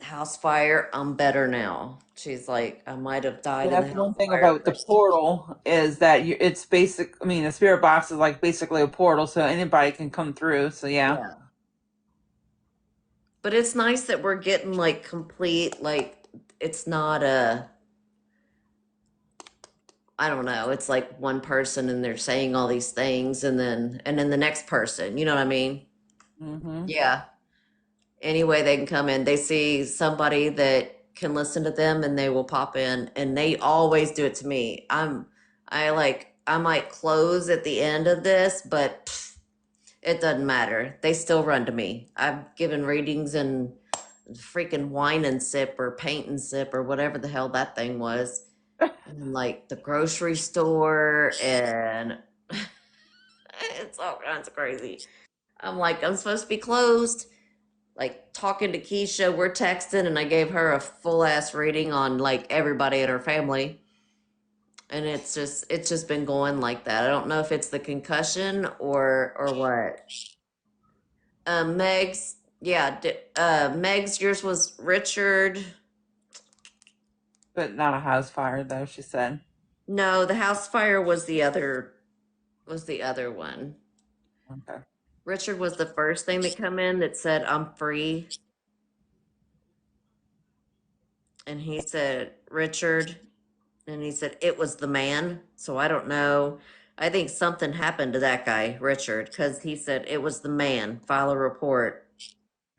House fire, I'm better now. She's like, I might have Yeah, died in the that's one house thing fire about the first. portal is that it's basic. I mean, the spirit box is like basically a portal, so anybody can come through. So yeah. Yeah. But it's nice that we're getting like complete, like, it's not a, I don't know, it's like one person and they're saying all these things and then the next person, you know what I mean? Mm-hmm. Yeah. Any way they can come in. They see somebody that can listen to them and they will pop in and they always do it to me. I might close at the end of this, but it doesn't matter. They still run to me. I've given readings and freaking wine and sip or paint and sip or whatever the hell that thing was. And like the grocery store and it's all kinds of crazy. I'm like, I'm supposed to be closed. Like talking to Keisha, we're texting, and I gave her a full ass reading on like everybody in her family, and it's just been going like that. I don't know if it's the concussion or what. Meg's yeah, Meg's yours was Richard. But not a house fire, though. She said. No, the house fire was the other one. Okay. Richard was the first thing that come in that said I'm free, and he said Richard. And he said it was the man. So I don't know. I think something happened to that guy, Richard, because he said it was the man. File a report.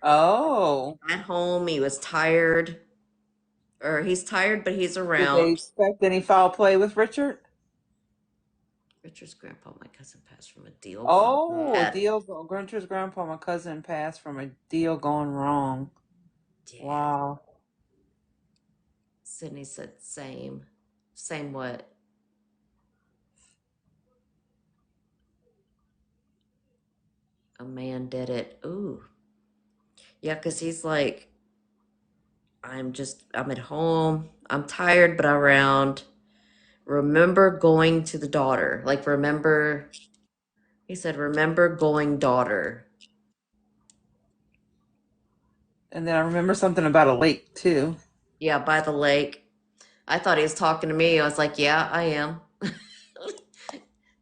Oh, At home, he was tired, or he's tired, but he's did they around. expect any foul play with Richard? Richard's grandpa, my cousin, passed from a deal gone Oh, bad. deal. Richard's grandpa, my cousin, passed from a deal gone wrong. Yeah. Wow. Sydney said same. Same what? A man did it. Ooh. Yeah, because he's like, I'm at home. I'm tired, but around. Remember going to the daughter. Like, remember, he said, remember going daughter. And then I remember something about a lake too. Yeah, by the lake. I thought he was talking to me. I was like, yeah, I am.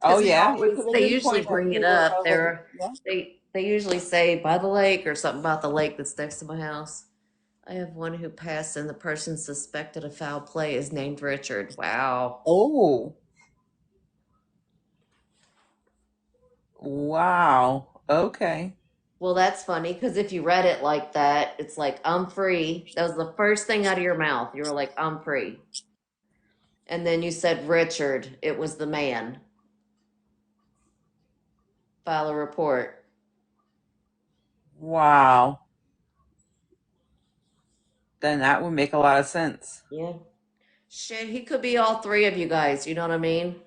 Oh Because yeah, because they they did usually point that bring it to up. a lake. Yeah. They usually say by the lake or something about the lake that's next to my house. I have one who passed, and the person suspected of foul play is named Richard. Wow. Oh, wow. Okay. Well, that's funny because if you read it like that, it's like, I'm free. That was the first thing out of your mouth. You were like, I'm free. And then you said Richard. It was the man. File a report. Wow. Then that would make a lot of sense. Yeah. Shit, he could be all three of you guys. You know what I mean?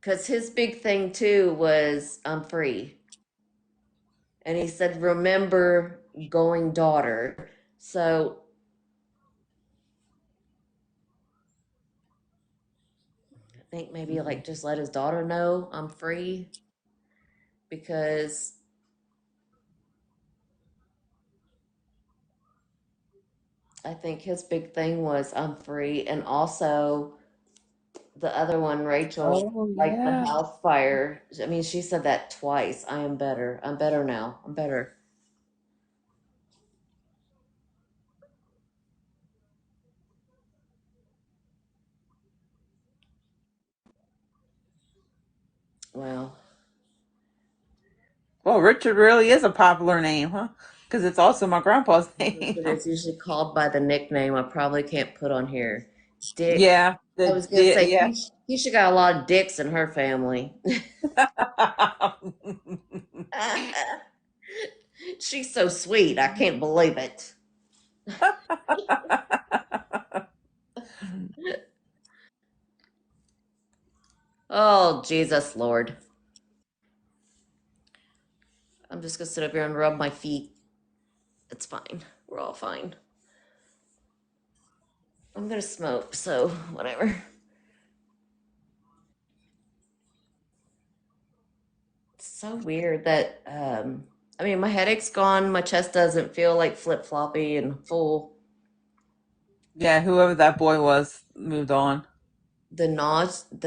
Because his big thing too was I'm free. And he said, remember going daughter. So I think maybe Mhm. like just let his daughter know I'm free because I think his big thing was I'm free. And also the other one, Rachel, Oh like the yeah. house fire. I mean, she said that twice. I am better. I'm better now. I'm better. Well, Well, Richard really is a popular name, huh? Because it's also my grandpa's name. but it's usually called by the nickname I probably can't put on here. Dick. Yeah, I was gonna say yeah. he should got a lot of dicks in her family. She's so sweet. I can't believe it. Oh, Jesus Lord. I'm just gonna sit up here and rub my feet. It's fine. We're all fine. I'm gonna smoke, so whatever. It's so weird that I mean my headache's gone, my chest doesn't feel like flip floppy and full. Yeah, whoever that boy was moved on. The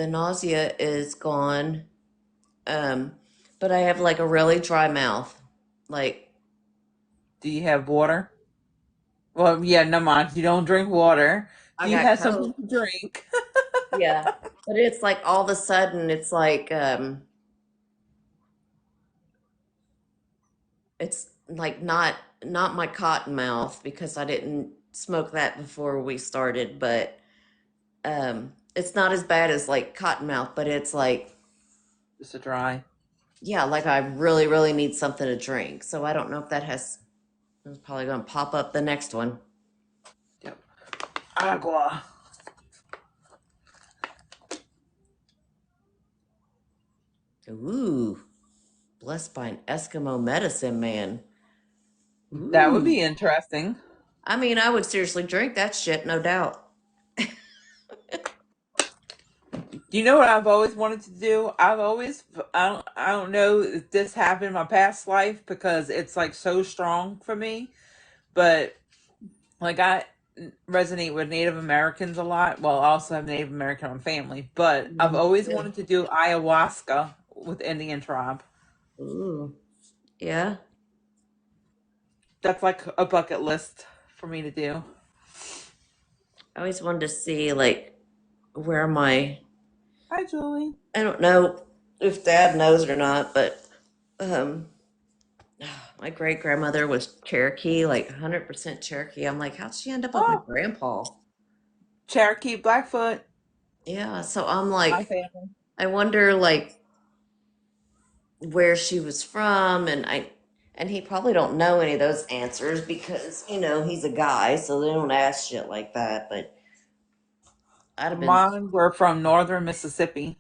nausea is gone. Um, but I have like a really dry mouth. Like Do you have water? Well, yeah, no mind. You don't drink water. I Do you got have something coke. to drink? Yeah. But it's like all of a sudden it's like it's like not my cotton mouth because I didn't smoke that before we started, but it's not as bad as like cotton mouth, but it's like Just a dry. yeah, like I really really need something to drink. So I don't know if that has it's probably going to pop up the next one. Yep. Agua. Ooh, blessed by an Eskimo medicine man. That would Ooh. be interesting. I mean, I would seriously drink that shit, no doubt. You know what I've always wanted to do? I don't know if this happened in my past life because it's like so strong for me, but like I resonate with Native Americans a lot. Well, I also have Native American family, but I've Mhm. always Yeah. wanted to do ayahuasca with Indian tribe. Ooh. Yeah. That's like a bucket list for me to do. I always wanted to see like where my Hi, Julie. I don't know if dad knows or not, but um my great grandmother was Cherokee, like 100% Cherokee. I'm like, how'd she end up with my Oh, grandpa? Cherokee Blackfoot, Yeah, so I'm my like, family. I wonder like where she was from, and he probably don't know any of those answers because he's a guy, so they don't ask shit like that. But I'd have been Mine were from northern Mississippi.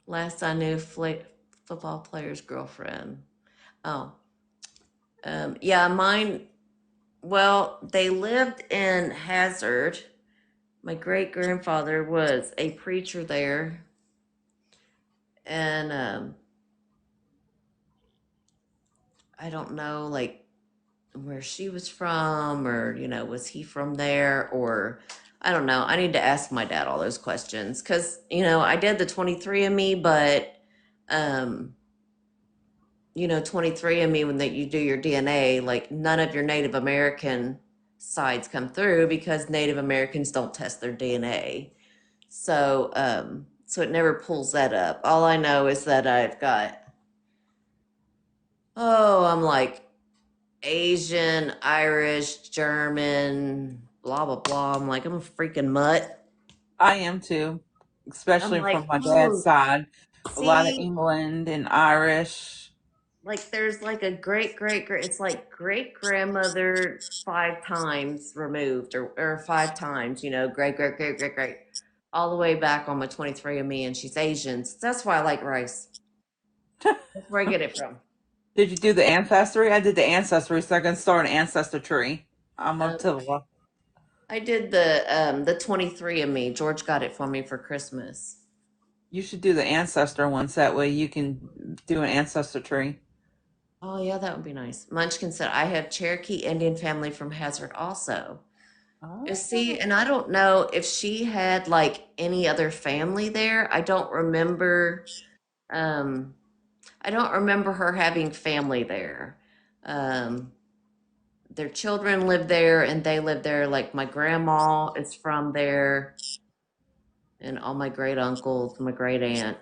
last I knew, football player's girlfriend. Oh, yeah, mine. Well, they lived in Hazard. My great grandfather was a preacher there, and I don't know like where she was from, or was he from there, or I don't know. I need to ask my dad all those questions because I did the 23andMe, but um 23andMe, when that you do your DNA, like none of your Native American sides come through because Native Americans don't test their DNA. So it never pulls that up. All I know is that I've got, oh, I'm like Asian, Irish, German, blah blah blah. I'm like, I'm a freaking mutt. I am too, I'm especially from like, my dad's oh, side. A lot of see, England and Irish. like there's like a great, it's like great grandmother 5 times removed, or 5 times, great, all the way back on my 23andMe, and she's Asian. So that's why I like rice. That's where I get it from. Did you do the ancestry? I did the ancestry, so I can start an ancestor tree. I'm up Um, to the. I did the 23andMe. George got it for me for Christmas. You should do the ancestor ones. That way you can do an ancestor tree. Oh yeah, that would be nice. Munchkin said I have Cherokee Indian family from Hazard also. See, Oh, and I don't know if she had like any other family there. Um I don't remember her having family there. Um their children live there and they live there. Like my grandma is from there and all my great uncles, my great aunt.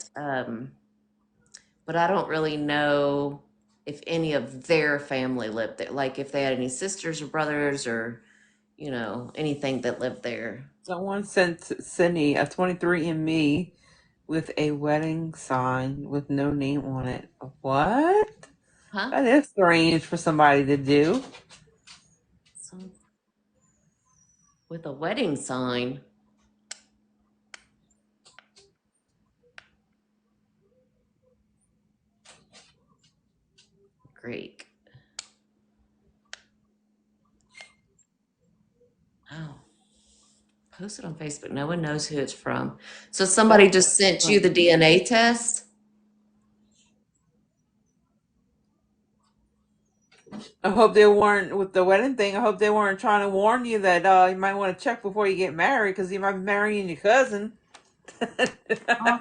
but I don't really know if any of their family lived there. Like if they had any sisters or brothers or, anything that lived there. Someone sent Sydney a 23andMe with a wedding sign with no name on it. What? Huh? That is strange for somebody to do. Some with a wedding sign. Greek. Oh, post it on Facebook. No one knows who it's from. So somebody That's just sent you the strange. DNA test? I hope they weren't with the wedding thing. I hope they weren't trying to warn you that you might want to check before you get married because you might be marrying your cousin. Oh,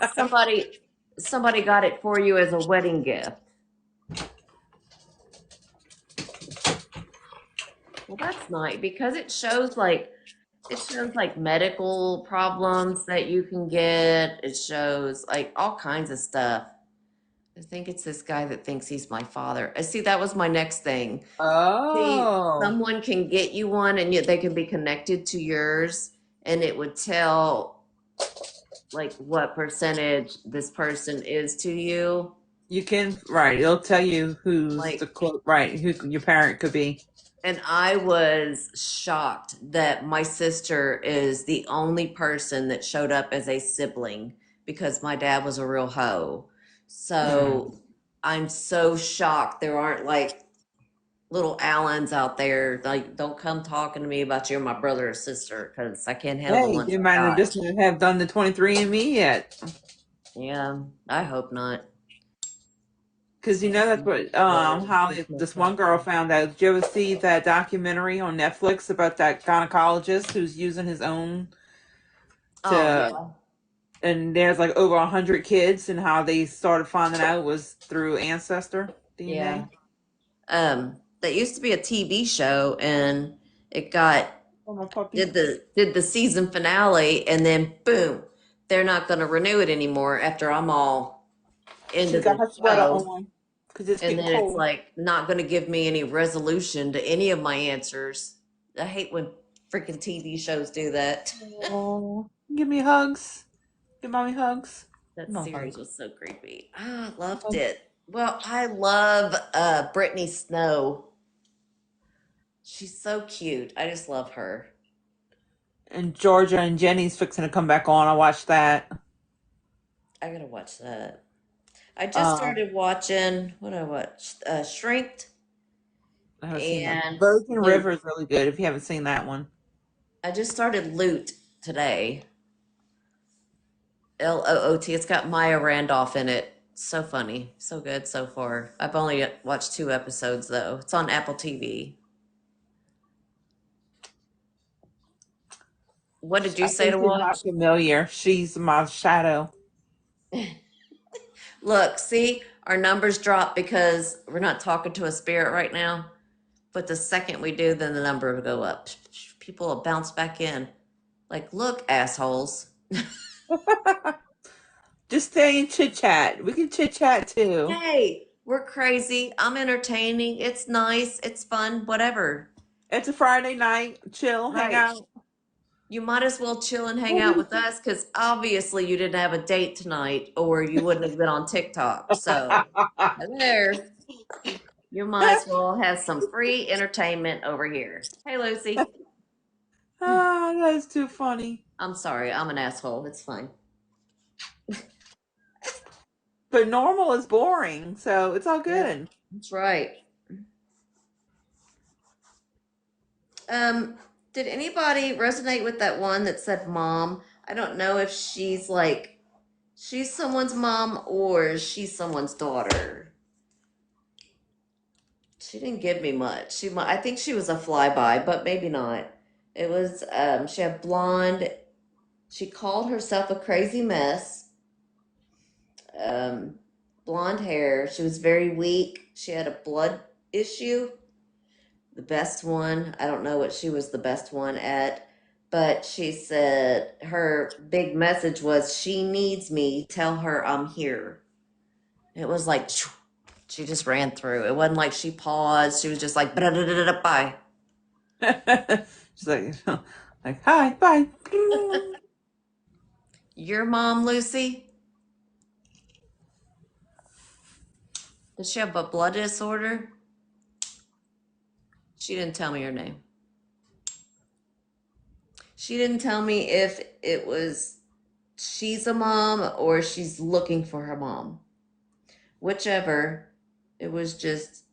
somebody got it for you as a wedding gift. Well, that's nice because it shows like medical problems that you can get. It shows like all kinds of stuff. I think it's this guy that thinks he's my father. I see that was my next thing. See, Oh, someone can get you one and yet they can be connected to yours and it would tell like what percentage this person is to you. you can right. It'll tell you who's the Like, quote right who your parent could be. and I was shocked that my sister is the only person that showed up as a sibling because my dad was a real hoe. Hmm. So I'm so shocked there aren't like little Allens out there. Like, don't come talking to me about you're my brother or sister because I can't handle the Hey, ones they I might have got. just not have done the 23andMe yet. Yeah, I hope not. Because you know that's what how this one girl found out. Did you ever see that documentary on Netflix about that gynecologist who's using his own Oh, to yeah. and there's like over 100 kids and how they started finding out was through ancestor Yeah. DNA. That used to be a TV show and it got Oh my puppy. did the season finale and then boom, they're not going to renew it anymore after I'm all She into got the her sweater show. on because it's And getting then it's cold. like not going to give me any resolution to any of my answers. I hate when freaking TV shows do that. Oh, give me hugs. Give mommy hugs. That No series hugs. was so creepy. I loved it. Well, I love Brittany Snow. She's so cute. I just love her. And Georgia and Jenny's fixing to come back on. I watched that. I gotta watch that. I just Um, started watching what I watched, Shrinked, I haven't seen that. and Virgin when River is really good if you haven't seen that one. I just started Loot today. Loot. It's got Maya Randolph in it. So funny, so good so far. I've only watched 2 episodes though. It's on Apple TV. What did you I say think to she's not watch? familiar. She's my shadow. Look, see, our numbers drop because we're not talking to a spirit right now. But the second we do, then the number will go up. People will bounce back in. Like, look, assholes. Just stay and chit chat. We can chit chat too. Hey, we're crazy. I'm entertaining. It's nice. It's fun. Whatever. It's a Friday night. Chill, hang Right. out. You might as well chill and hang out with us because obviously you didn't have a date tonight or you wouldn't have been on TikTok. So, there. You might as well have some free entertainment over here. Hey, Lucy. Ah, that is too funny. I'm sorry. I'm an asshole. It's fine. But normal is boring, so it's all Yep. good. That's right. Um, did anybody resonate with that one that said mom? I don't know if she's someone's mom or she's someone's daughter. She didn't give me much. I think she was a flyby, but maybe not. It was she had blonde. She called herself a crazy mess. Um, Blonde hair. She was very weak. She had a blood issue. The best one. I don't know what she was the best one at, but she said her big message was she needs me. Tell her I'm here. It was like she just ran through. It wasn't like she paused. She was just like bye. She's like, like, hi, bye. Your mom, Lucy, does she have a blood disorder? She didn't tell me her name. She didn't tell me if it was she's a mom or she's looking for her mom. Whichever, it was just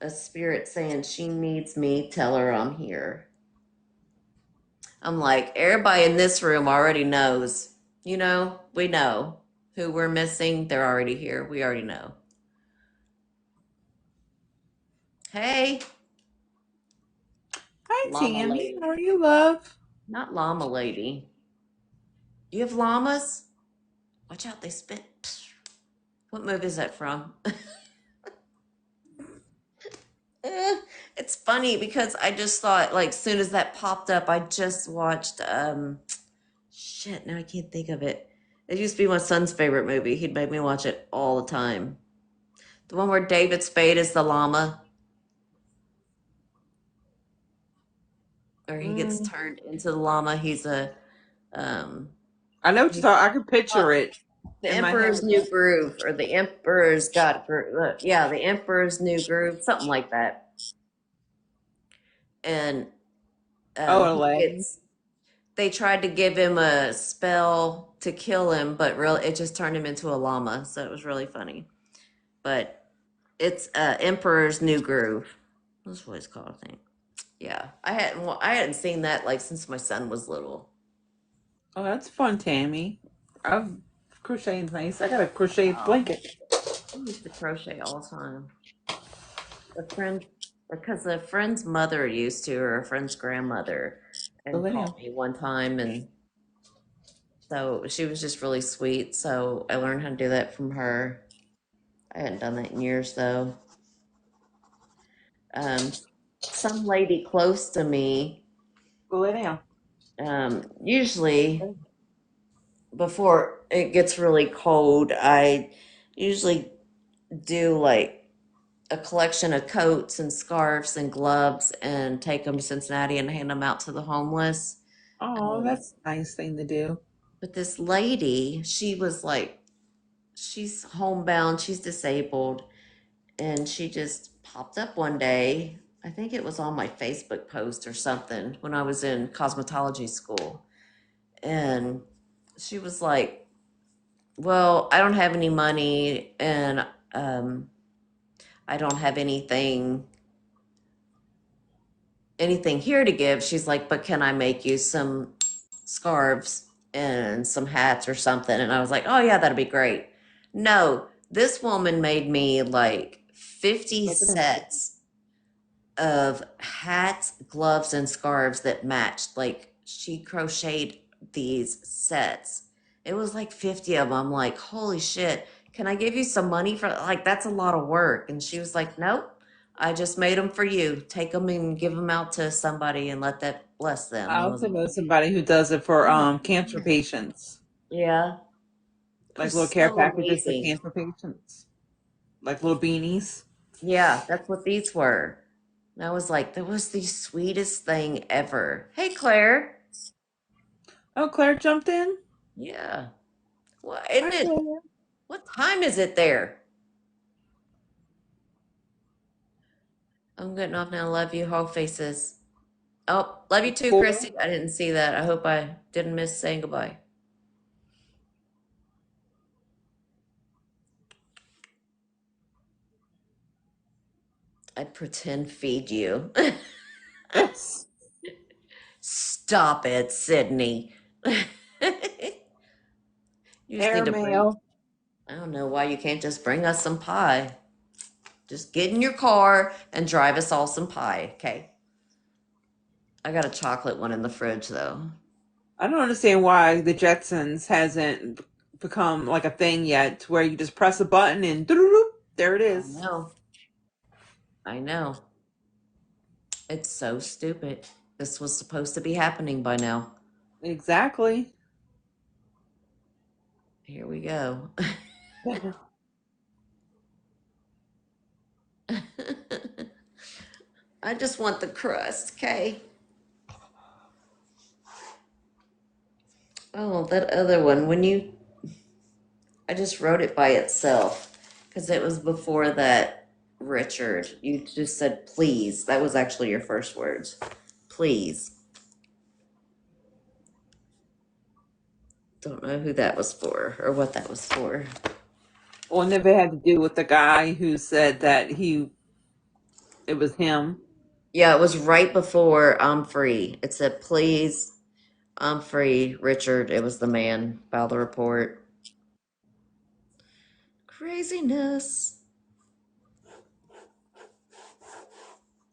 a spirit saying she needs me. Tell her I'm here. I'm like, everybody in this room already knows. You know, we know who we're missing. They're already here. We already know. Hey, Hi, llama Tammy. lady. How are you, love? Not llama lady. You have llamas? Watch out, they spit. What movie is that from? It's funny because I just thought, like, soon as that popped up, I just watched, shit, now I can't think of it. It used to be my son's favorite movie. He'd make me watch it all the time. The one where David Spade is the llama, or he gets Mm, turned into the llama. He's a, um, I know what you're he's talking. I can picture it the in my head. Emperor's New Groove, or the Emperor's Got Groove. Yeah, the Emperor's New Groove, something like that. And Oh, he Aladdin. gets they tried to give him a spell to kill him, but really it just turned him into a llama. So it was really funny. But it's Emperor's New Groove. That's what it's called, I think. Yeah, I hadn't seen that like since my son was little. Oh, that's fun, Tammy. I've crocheted nice. I got a crocheted Oh, blanket. I used to crochet all the time. A friend, because a friend's mother used to, or a friend's grandmother, and Millennium. taught me one time, and so she was just really sweet. So I learned how to do that from her. I hadn't done that in years though. Um, some lady close to me, Millennium. usually before it gets really cold, I usually do like a collection of coats and scarves and gloves and take them to Cincinnati and hand them out to the homeless. Oh, Um, that's a nice thing to do. but this lady, she was like, she's homebound, she's disabled, and she just popped up one day. I think it was on my Facebook post or something when I was in cosmetology school. And she was like, well, I don't have any money and um, I don't have anything here to give. She's like, but can I make you some scarves and some hats or something? And I was like, oh yeah, that'd be great. No, this woman made me like 50 Look at him. sets of hats, gloves, and scarves that matched. Like she crocheted these sets. It was like 50 of them. I'm like, holy shit. Can I give you some money for like that's a lot of work? And she was like, nope. I just made them for you. Take them and give them out to somebody and let that bless them. I I was also like, know somebody who does it for oh, cancer man. patients, Yeah. It like was little care so packages for amazing. cancer patients, like little beanies. Yeah, that's what these were. And I was like, that was the sweetest thing ever. Hey, Claire. Oh, Claire jumped in. Yeah. Well, Hi, isn't it? Claire. What time is it there? I'm getting off now. Love you, whole faces. Oh, love you too, Four. Christy. I didn't see that. I hope I didn't miss saying goodbye. I'd pretend feed you. Yes. Stop it, Sydney. You just need to bring, Airmail. I don't know why you can't just bring us some pie. Just get in your car and drive us all some pie, okay? I got a chocolate one in the fridge though. I don't understand why the Jetsons hasn't become like a thing yet, where you just press a button and doo-doo-doo, there it I is. know. I know. It's so stupid. This was supposed to be happening by now. Exactly. Here we go. I just want the crust, okay? Oh, that other one. I just wrote it by itself because it was before that, Richard. You just said please. That was actually your first words. Please. Don't know who that was for or what that was for. Well, if it had to do with the guy who said that it was him. Yeah, it was right before I'm free. It said please, I'm free, Richard. It was the man. File the report. Craziness.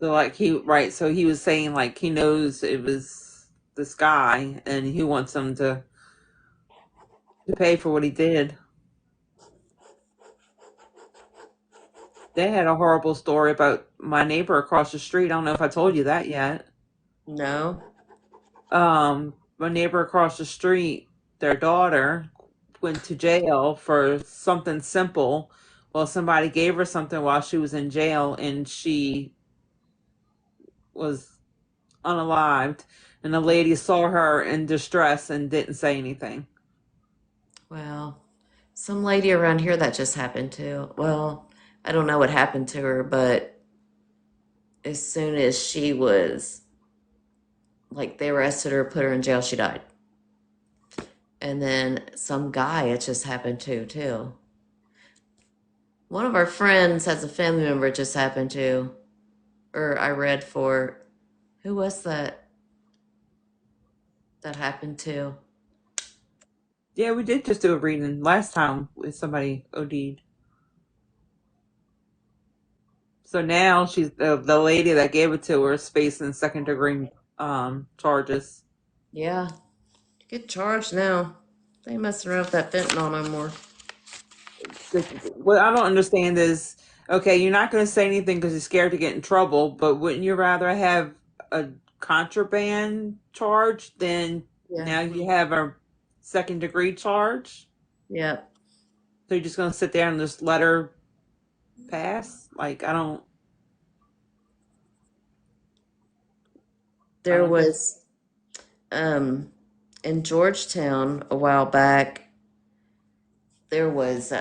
So like right, so he was saying like he knows it was this guy and he wants him to pay for what he did. They had a horrible story about my neighbor across the street. I don't know if I told you that yet. No. My neighbor across the street, their daughter went to jail for something simple. Well, somebody gave her something while she was in jail and she was unalived. And the lady saw her in distress and didn't say anything. Well, some lady around here that just happened to. Well, I don't know what happened to her, but as soon as she was like they arrested her, put her in jail, she died. And then some guy it just happened to too. One of our friends has a family member it just happened to, or I read for. Who was that happened to? Yeah, we did just do a reading last time with somebody OD'd. So now she's the lady that gave it to her is facing second degree charges. Yeah, get charged now. They ain't messing around with that fentanyl no more. What I don't understand is, okay, you're not going to say anything because you're scared to get in trouble, but wouldn't you rather have a contraband charge than Yeah. now you have a second degree charge? Yep. So you're just going to sit there and just let her pass? Like I There don't get. was um in Georgetown a while back, there was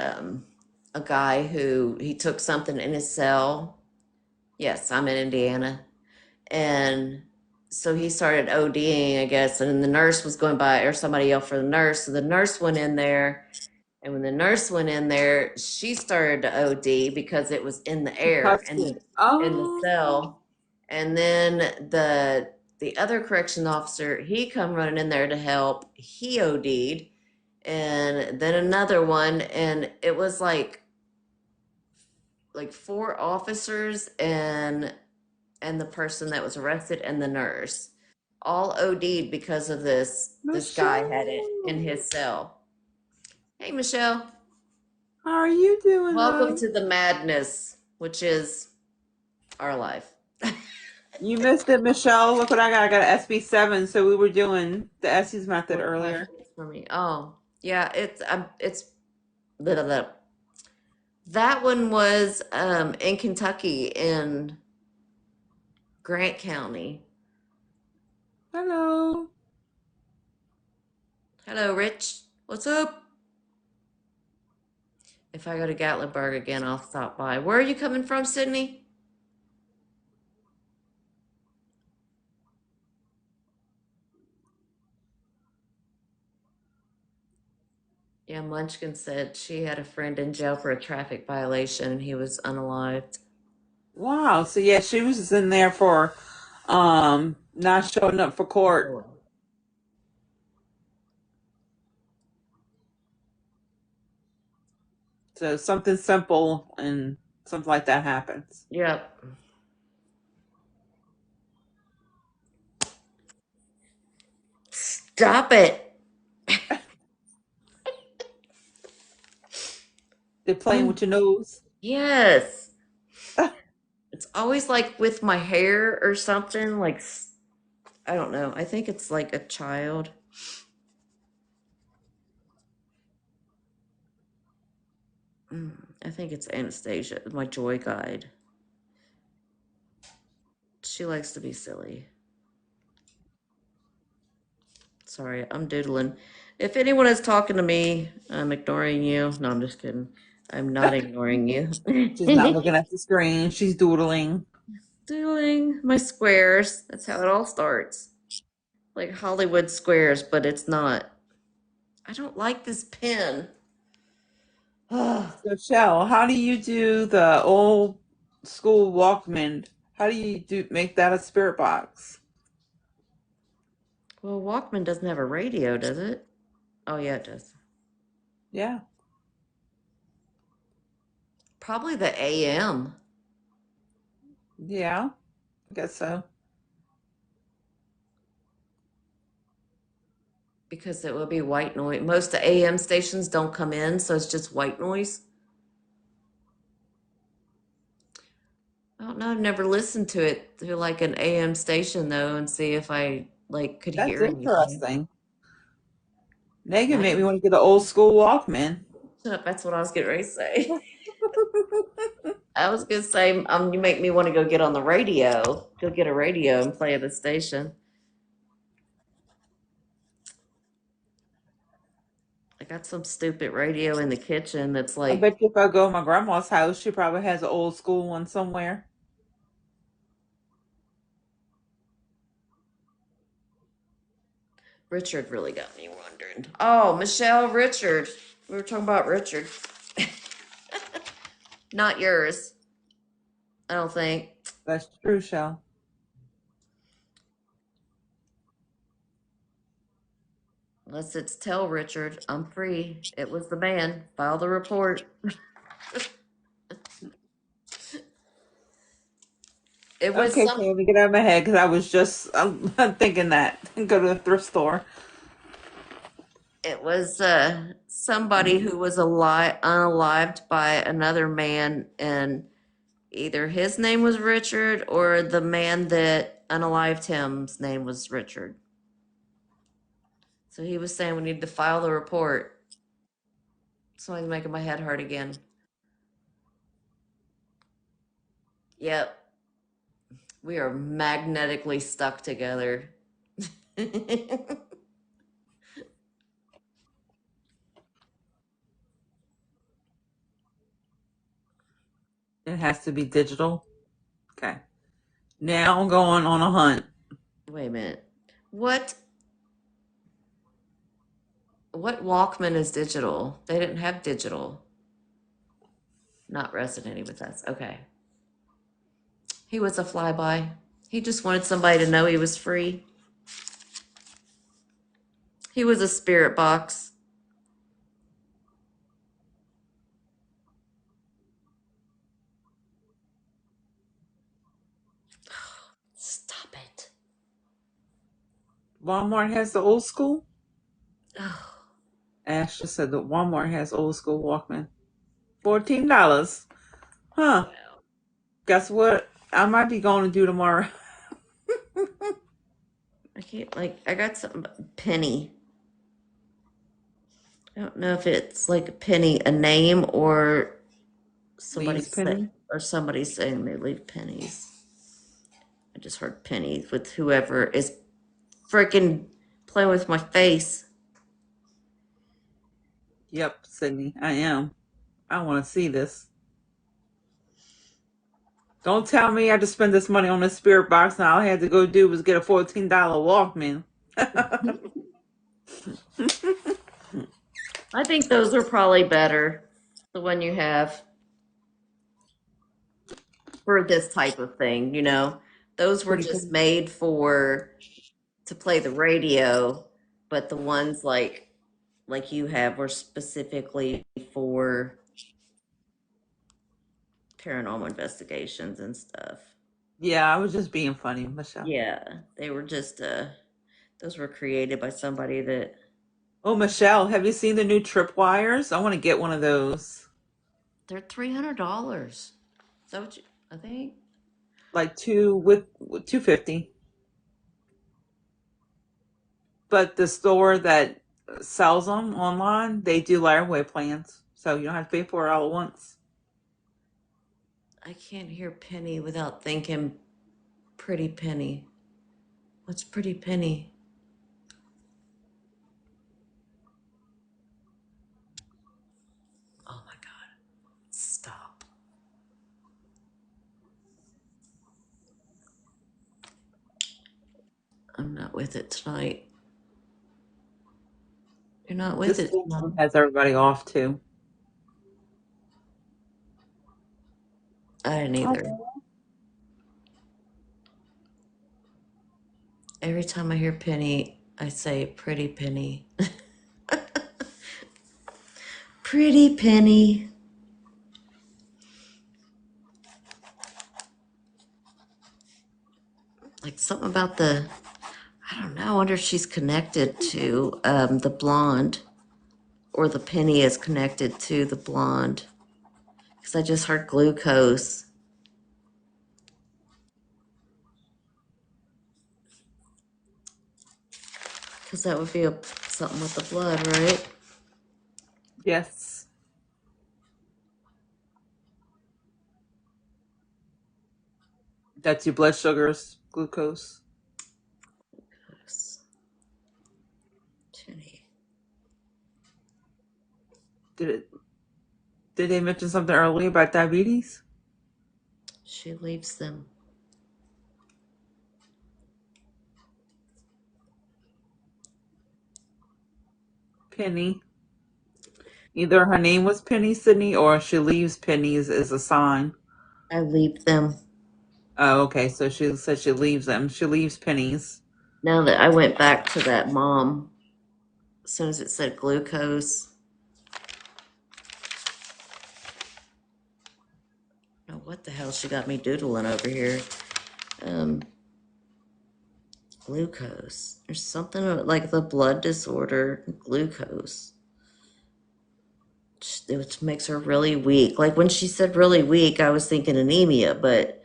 a guy who he took something in his cell. Yes, I'm in Indiana. And so he started ODing, I guess, and the nurse was going by, or somebody yelled for the nurse. So the nurse went in there, and when the nurse went in there, she started to OD because it was in the She air touched and it. in the Oh, cell. And then the other correction officer, he come running in there to help. He OD'd, and then another one, and it was like four officers and the person that was arrested and the nurse all OD'd because of this guy had it in Michelle. his cell. Hey Michelle, How are you doing, welcome love? to the madness, which is our life. You missed it, Michelle. Look what I got. I got an SB7. So we were doing the Essie's method What earlier. questions for me? Oh, yeah, it's blah, blah, blah. That one was in Kentucky in Grant County. Hello. Hello, Rich. What's up? If I go to Gatlinburg again, I'll stop by. Where are you coming from, Sydney? Yeah, Munchkin said she had a friend in jail for a traffic violation and he was unalived. Wow. So yeah, she was just in there for not showing up for court. So something simple and something like that happens. Yep. Stop it. They're playing Mm. with your nose. Yes. It's always like with my hair or something. Like, I don't know. I think it's like a child. I think it's Anastasia, my joy guide. She likes to be silly. Sorry, I'm doodling. If anyone is talking to me, I'm ignoring you. No, I'm just kidding. I'm not ignoring you. She's not looking at the screen. She's doodling. Doodling my squares. That's how it all starts. Like Hollywood squares, but it's not. I don't like this pen. So, Shell, how do you do the old school Walkman? How do you make that a spirit box? Well, Walkman doesn't have a radio, does it? Oh, yeah, it does. Yeah, Probably the AM yeah, I guess so. because it would be white noise. Most of the AM stations don't come in, so it's just white noise. I don't know. I've never listened to it through like an AM station though, and see if I like could That's hear anything. interesting. Megan Might made me want to get an old school Walkman. shut up. That's what I was getting ready to say. I was gonna say, you make me want to go get on the radio, go get a radio and play at the station. I got some stupid radio in the kitchen that's I like bet you if I go to my grandma's house, she probably has an old school one somewhere. Richard really got me wondering. Oh, Michelle, Richard. We were talking about Richard. Not yours, I don't think. That's true, Shell. Unless it's tell Richard, I'm free. It was the man. File the report. It was Okay, some. Candy, get out of my head because I was just I'm thinking that. Go to the thrift store. It was somebody who was unalived by another man, and either his name was Richard or the man that unalived him's name was Richard. So he was saying we need to file the report. Something's making my head hurt again. Yep, we are magnetically stuck together. It has to be digital. Okay. Now I'm going on a hunt. Wait a minute. What what Walkman is digital? They didn't have digital. Not resonating with us. Okay. He was a flyby. He just wanted somebody to know he was free. He was a spirit box. Stop it. Walmart has the old school. Oh, Ash just said that Walmart has old school Walkman. $14. Huh. wow. Guess what? I might be going to do tomorrow. I can't, like, I got some penny. I don't know if it's like a penny, a name, or somebody Leaves say, penny. or somebody saying they leave pennies. I just heard pennies with whoever is freaking playing with my face. Yep, Sydney, I am. I want to see this. Don't tell me I had to spend this money on a spirit box and all I had to go do was get a $14 Walkman. I think those are probably better. The one you have for this type of thing, you know. Those were Pretty just cool. made for to play the radio, but the ones like you have were specifically for paranormal investigations and stuff. Yeah, I was just being funny, Michelle. Yeah, they were just those were created by somebody that Oh, Michelle, have you seen the new tripwires? I want to get one of those. they're $300. So what you, I think Like two with 250. But the store that sells them online, they do layaway plans. So you don't have to pay for it all at once. I can't hear penny without thinking Pretty Penny? What's Pretty Penny? Oh my God. Stop. I'm not with it tonight. You're not with This it full tonight. moon has everybody off too. I didn't either. Oh. Every time I hear Penny, I say Pretty Penny. Pretty Penny. Like something about I don't know. I wonder if she's connected to the blonde or the penny is connected to the blonde. Because I just heard glucose. Because that would be something with the blood, right? Yes. That's your blood sugars, glucose. Penny. Did it did they mention something earlier about diabetes? She leaves them. Penny. Either her name was Penny Sydney or she leaves pennies as a sign. I leave them. Oh, okay. So she said she leaves them. She leaves pennies. Now that I went back to that mom, as soon as it said glucose, I don't know what the hell she got me doodling over here. Um, Glucose. There's something like the blood disorder, glucose, which makes her really weak. Like when she said really weak, I was thinking anemia, but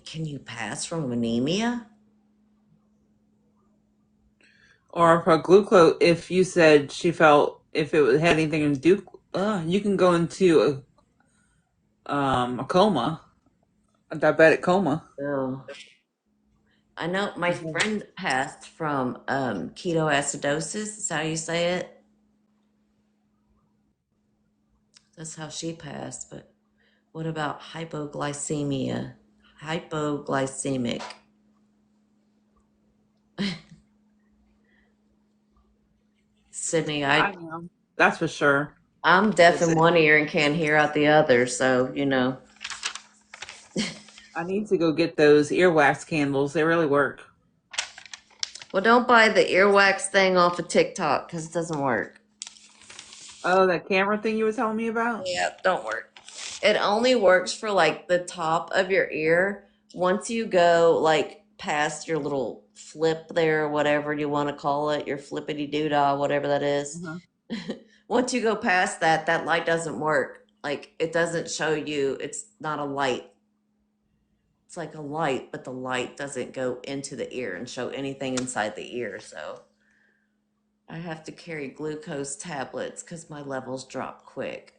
can you pass from anemia? Or if her glucose, if you said she felt if had anything to do, you can go into a coma, a diabetic coma. Oh, I know my friend passed from ketoacidosis. Is how you say it. That's how she passed. But what about hypoglycemia? Hypoglycemic. Sydney, I am. That's for sure. I'm deaf That's in it. one ear and can't hear out the other, so you know. I need to go get those earwax candles. They really work. Well, don't buy the earwax thing off of TikTok because it doesn't work. Oh, that camera thing you were telling me about? Yeah, don't work. It only works for like the top of your ear. Once you go like past your little flip there, or whatever you want to call it, your flippity doodah, whatever that is. Uh-huh. Once you go past that, that light doesn't work. Like it doesn't show you, it's not a light. It's like a light, but the light doesn't go into the ear and show anything inside the ear. So I have to carry glucose tablets because my levels drop quick.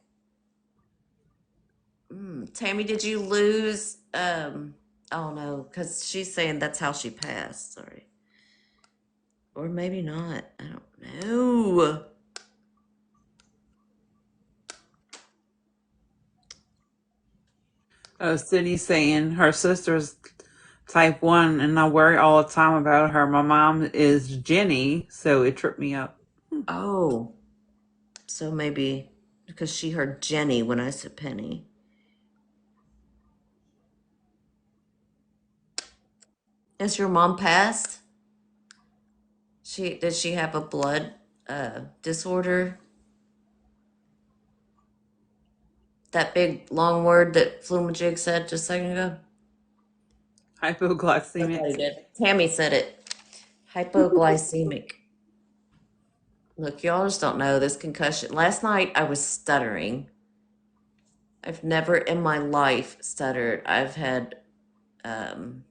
Tammy, did you lose? Oh no, because she's saying that's how she passed. Sorry, or maybe not. I don't know. Oh, Sydney's saying her sister's type 1, and I worry all the time about her. My mom is Jenny, so it tripped me up. Oh, so maybe because she heard Jenny when I said Penny. Has your mom passed? Did she have a blood disorder? That big long word that Flumajig said just a second ago? I thought he Hypoglycemic. did. Tammy said it. Hypoglycemic. Look, y'all just don't know this concussion. Last night I was stuttering. I've never in my life stuttered. I've had um,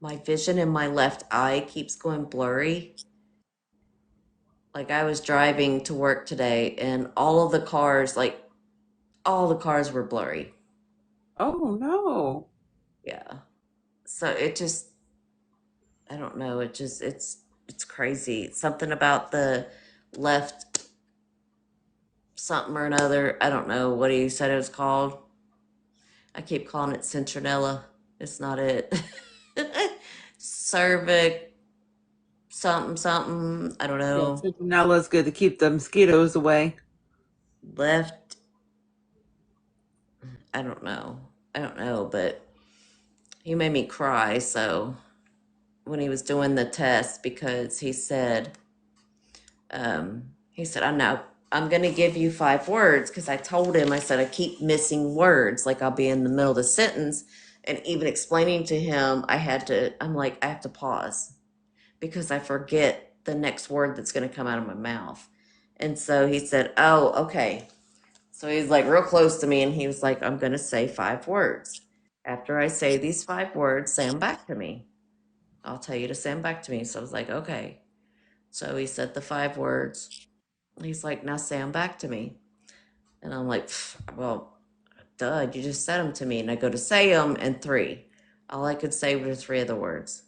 my vision in my left eye keeps going blurry. Like I was driving to work today and all of the cars, like all the cars were blurry. Oh no. Yeah. So it just, I don't know. It's crazy. Something about the left something or another. I don't know what he said it was called. I keep calling it citronella. It's not it. Cervic something something. I don't Yeah, know. citronella is good to keep the mosquitoes away. Left. I don't know. I don't know, but he made me cry. So when he was doing the test, because he said, I know I'm going to give you 5 words. Cause I told him, I said, I keep missing words. Like I'll be in the middle of the sentence and even explaining to him, I'm like, I have to pause because I forget the next word that's going to come out of my mouth. And so he said, oh, okay. So he's like real close to me and he was like, I'm going to say 5 words. After I say these 5 words, say them back to me. I'll tell you to say them back to me. So I was like, okay. So he said the 5 words. He's like, now say them back to me. And I'm like, well, duh, you just said them to me. And I go to say them and three. All I could say were three of the words.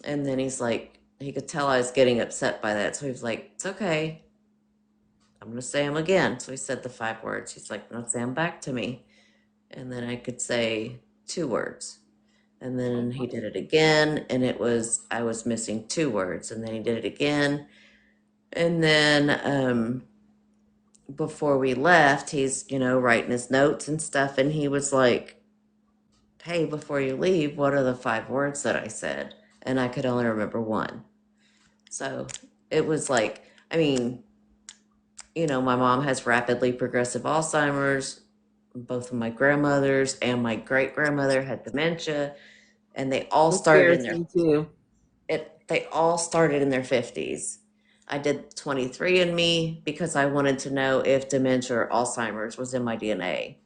And then he's like, he could tell I was getting upset by that. So he was like, it's okay. I'm going to say them again. So he said the 5 words. He's like, now say them back to me. And then I could say 2 words. And then he did it again. And I was missing 2 words. And then he did it again. And then before we left, he's, writing his notes and stuff. And he was like, hey, before you leave, what are the 5 words that I said? And I could only remember one. So it was like, I mean, my mom has rapidly progressive Alzheimer's. Both of my grandmothers and my great grandmother had dementia, and That scares me too. they all started in their 50s. I did 23andMe because I wanted to know if dementia or Alzheimer's was in my DNA.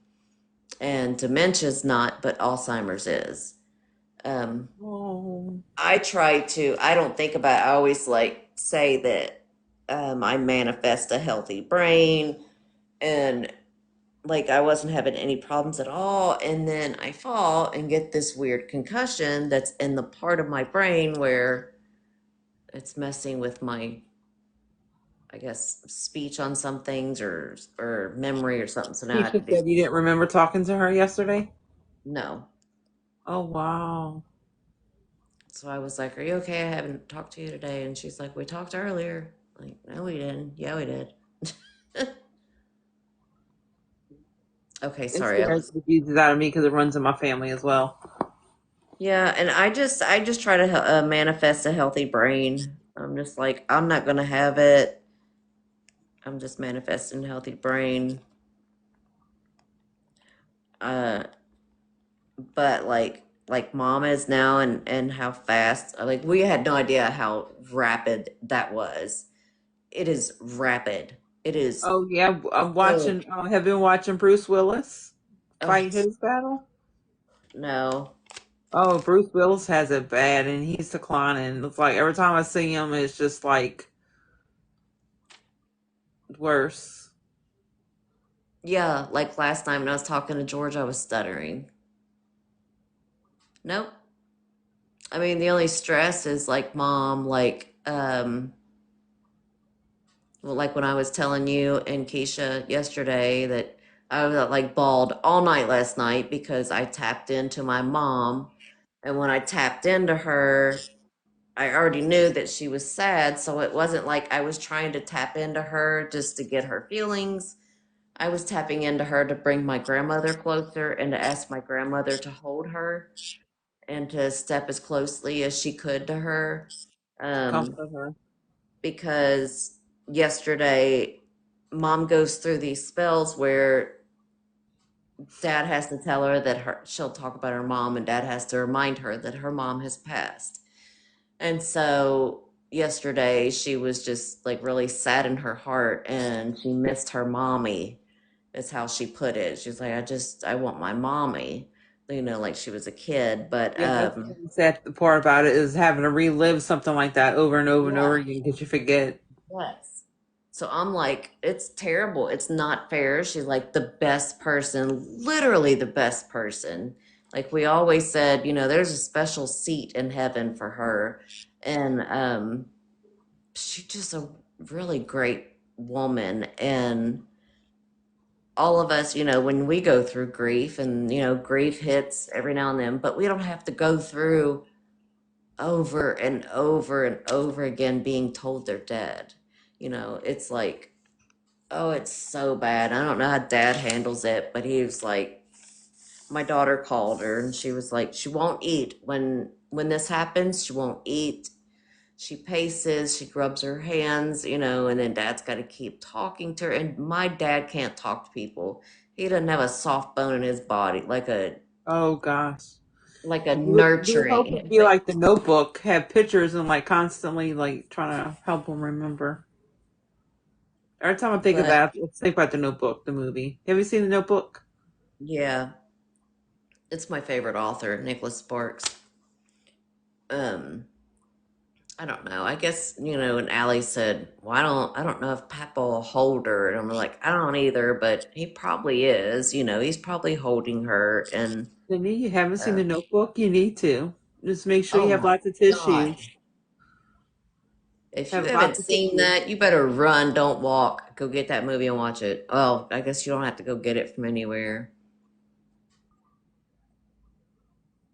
And dementia's not, but Alzheimer's is. Um, Oh, I don't think about, I always like say that I manifest a healthy brain and like I wasn't having any problems at all. And then I fall and get this weird concussion that's in the part of my brain where it's messing with my, I guess, speech on some things or memory or something. So now I have to Keisha do, said you didn't remember talking to her yesterday. no. Oh wow. So I was like, are you okay? I haven't talked to you today. And she's like, we talked earlier. Like, no, we didn't. Yeah, we did. Okay, It sorry. scares the bejesus out of me because it runs in my family as well. Yeah, and I just try to manifest a healthy brain. I'm just like, I'm not gonna have it. I'm just manifesting a healthy brain. Uh, but like mom is now, and how fast. Like we had no idea how rapid that was. It is rapid. It is Oh yeah, I'm so. watching. I have been watching Bruce Willis Oh fight his battle. no. Oh, Bruce Willis has it bad, and he's declining. It's like every time I see him, it's just like worse. Yeah, like last time when I was talking to George, I was stuttering. Nope. I mean, the only stress is like mom, well, like when I was telling you and Keisha yesterday that I was like bawled all night last night because I tapped into my mom. And when I tapped into her, I already knew that she was sad. So it wasn't like I was trying to tap into her just to get her feelings. I was tapping into her to bring my grandmother closer and to ask my grandmother to hold her and to step as closely as she could to her. Um, Comfort her. because yesterday, mom goes through these spells where dad has to tell her that she'll talk about her mom, and dad has to remind her that her mom has passed. And so yesterday, she was just like really sad in her heart, and she missed her mommy, is how she put it. She's like, I want my mommy, like she was a kid. But Yeah, that's the sad part about it is having to relive something like that over and over and over yeah. again because you forget. Yes. So I'm like, it's terrible. It's not fair. She's like the best person, literally the best person Like we always said, there's a special seat in heaven for her. And she's just a really great woman. And all of us, when we go through grief and, grief hits every now and then, but we don't have to go through over and over and over again being told they're dead. It's like, oh, it's so bad. I don't know how dad handles it, but he was like, my daughter called her and she was like, she won't eat when this happens. She won't eat. She paces, she rubs her hands, and then dad's got to keep talking to her. And my dad can't talk to people. He doesn't have a soft bone in his body, Oh gosh. like a We hope nurturing. it'd be like the Notebook, have pictures and like constantly like trying to help them remember. Every time I think of But that, let's think about the Notebook, the movie. Have you seen the Notebook? yeah, it's my favorite author, Nicholas Sparks. Um, I don't know. I guess, and Allie said, well, I don't know if Papa will hold her. And I'm like, I don't either, but he probably is, he's probably holding her. And, Then you haven't seen the um, Notebook, you need to. Just make sure you oh have my lots of tissues. God. If you Have haven't lots of seen tissues. that, you better run, don't walk. Go get that movie and watch it. Well, I guess you don't have to go get it from anywhere.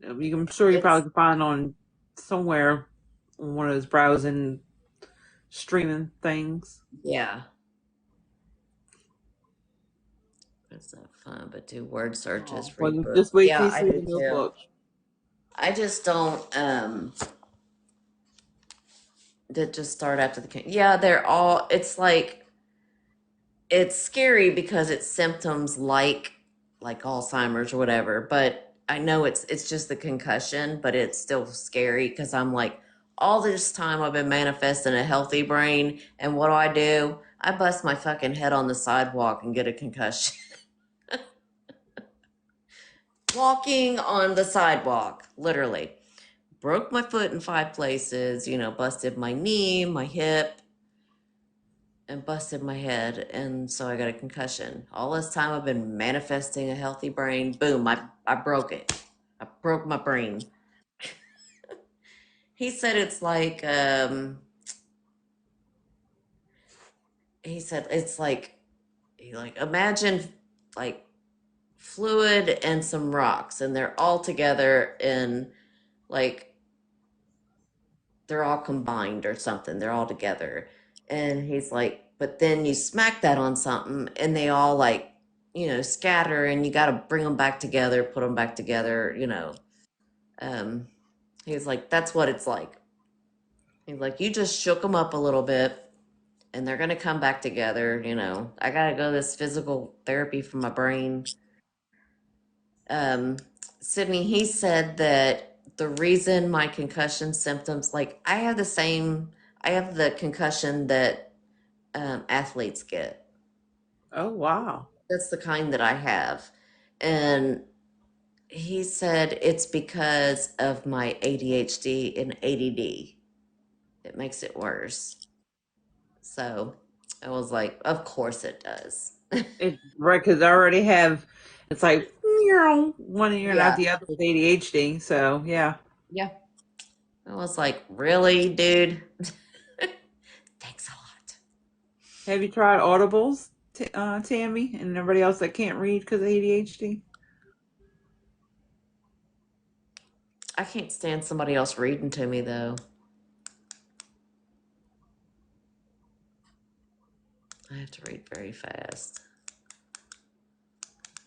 I'm sure you It's, probably can find on somewhere on one of those browsing streaming things. yeah, it's not fun, but do word searches Oh, for well, ebook. just wait till Yeah, you I see do the too. Notebook. I just don't, that just start after yeah, they're all, it's scary because it's symptoms like Alzheimer's or whatever, but I know it's just the concussion, but it's still scary because I'm like, all this time I've been manifesting a healthy brain, and what do? I bust my fucking head on the sidewalk and get a concussion. Walking on the sidewalk, literally. Broke my foot in 5 places, busted my knee, my hip, and busted my head, and so I got a concussion. All this time I've been manifesting a healthy brain. Boom, I broke it. I broke my brain. He said it's like he said it's like imagine like fluid and some rocks and they're all together and like they're all combined or something. They're all together. And he's like, but then you smack that on something and they all scatter and you got to bring them back together, put them back together. Um, he's like, that's what it's like. He's like, you just shook them up a little bit and they're going to come back together. I got to go to this physical therapy for my brain. Um, Sydney, he said that the reason my concussion symptoms, like I have the concussion that athletes get. Oh, wow. That's the kind that I have. And he said it's because of my ADHD and ADD. It makes it worse. So I was like, of course it does. Right, because I already have, it's like, one ear and out Yeah. the other with ADHD. So, yeah. Yeah. I was like, really, dude? Thanks a lot. Have you tried Audibles, Tammy, and everybody else that can't read because of ADHD? I can't stand somebody else reading to me though. I have to read very fast.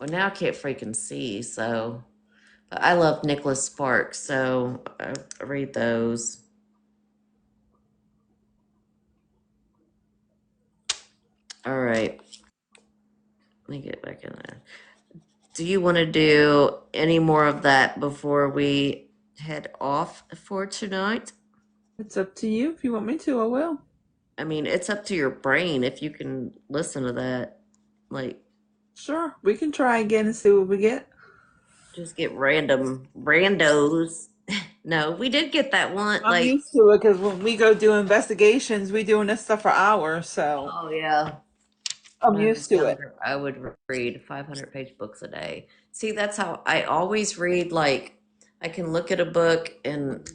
Well, now I can't freaking see, so. But I love Nicholas Sparks, so I read those. All right, let me get back in there. Do you want to do any more of that before we head off for tonight? It's up to you. If you want me to, I will. I mean, it's up to your brain if you can listen to that. Like, Sure. We can try again and see what we get. just get random randos. No, we did get that one. I'm used to it because when we go do investigations, we doing this stuff for hours. So Oh yeah. I'm When I used was to it. younger, I would read 500-page books a day. See, that's how I always read. Like, I can look at a book, and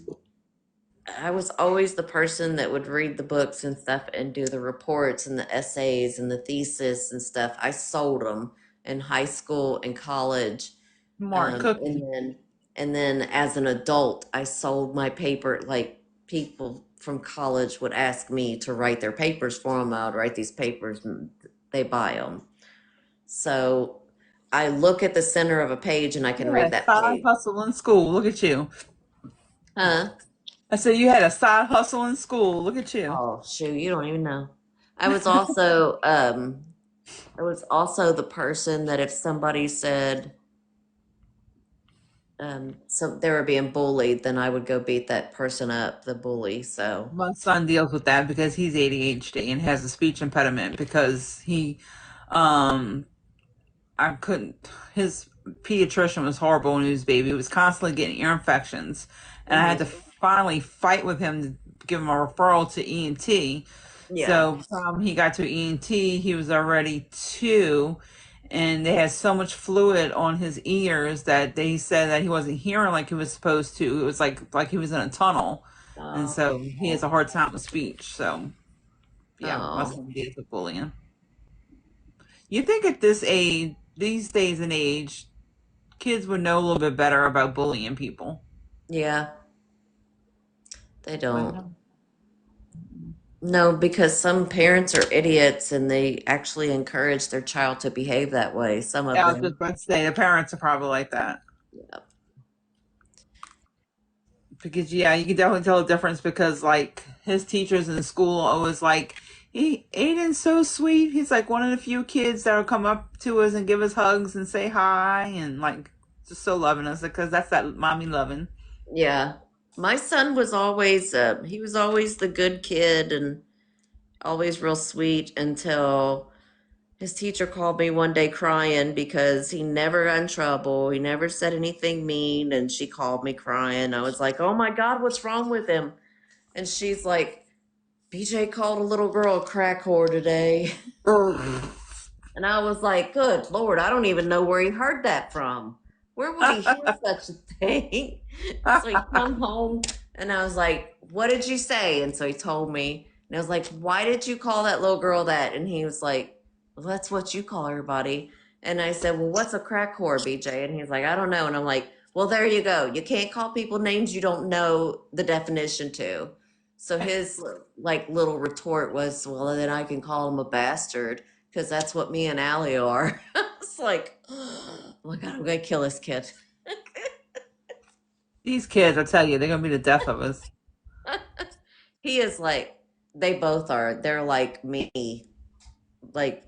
I was always the person that would read the books and stuff and do the reports and the essays and the thesis and stuff. I sold them in high school and college. Smart Um, cookie. and then, and then as an adult, I sold my paper. Like, people from college would ask me to write their papers for them. I would write these papers and they buy them. So I look at the center of a page and I can You had read a that side page. hustle in school. Look at you. Huh? I said you had a side hustle in school. Look at you. Oh, shoot, you don't even know. I was also I was also the person that if somebody said so they were being bullied, then I would go beat that person up, the bully. So My son deals with that because he's ADHD and has a speech impediment because um, I couldn't. His pediatrician was horrible when he was a baby. He was constantly getting ear infections, and I had to mhm. finally fight with him to give him a referral to ENT. Yeah. So by the time he got to ENT, he was already two, and they had so much fluid on his ears that they said that he wasn't hearing like he was supposed to. It was like he was in a tunnel, and so he has Oh, a hard time with speech. So yeah, my oh, son deals with bullying. You think at this age, these days and age, kids would know a little bit better about bullying people. yeah, they But don't. no. No, because some parents are idiots and they actually encourage their child to behave that way. Some of Yeah, I was just them. about to say the parents are probably like that. Yeah. Because yeah, you can definitely tell the difference because like his teachers in school always like Aiden's so sweet. He's like one of the few kids that'll come up to us and give us hugs and say hi and like just so loving us because that's that mommy loving. Yeah. My son was always he was always the good kid and always real sweet until his teacher called me one day crying because he never got in trouble. He never said anything mean and she called me crying. I was like, "Oh my God, what's wrong with him?" And she's like, "BJ called a little girl a crack whore today." And I was like, good Lord, I don't even know where he heard that from. Where would he hear such a thing? So he come home and I was like, what did you say? And so he told me. And I was like, why did you call that little girl that? And he was like, well, that's what you call everybody. And I said, well, what's a crack whore, BJ? And he's like, I don't know. And I'm like, well, there you go. You can't call people names you don't know the definition to. So his like little retort was, well, then I can call him a bastard because that's what me and Allie are. It's like, oh my God, I'm gonna kill this kid. These kids, I tell you, they're gonna be the death of us. He is like, they both are. They're like me. Like,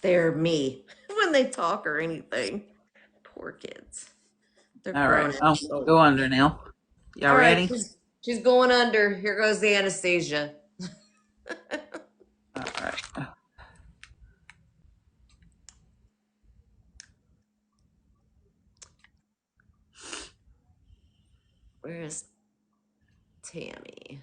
they're me when they talk or anything. Poor kids. They're All right, grown I'm ass gonna go adults. under now. Y'all All right, ready? she's going under. Here goes the anesthesia. All right. Where's Tammy?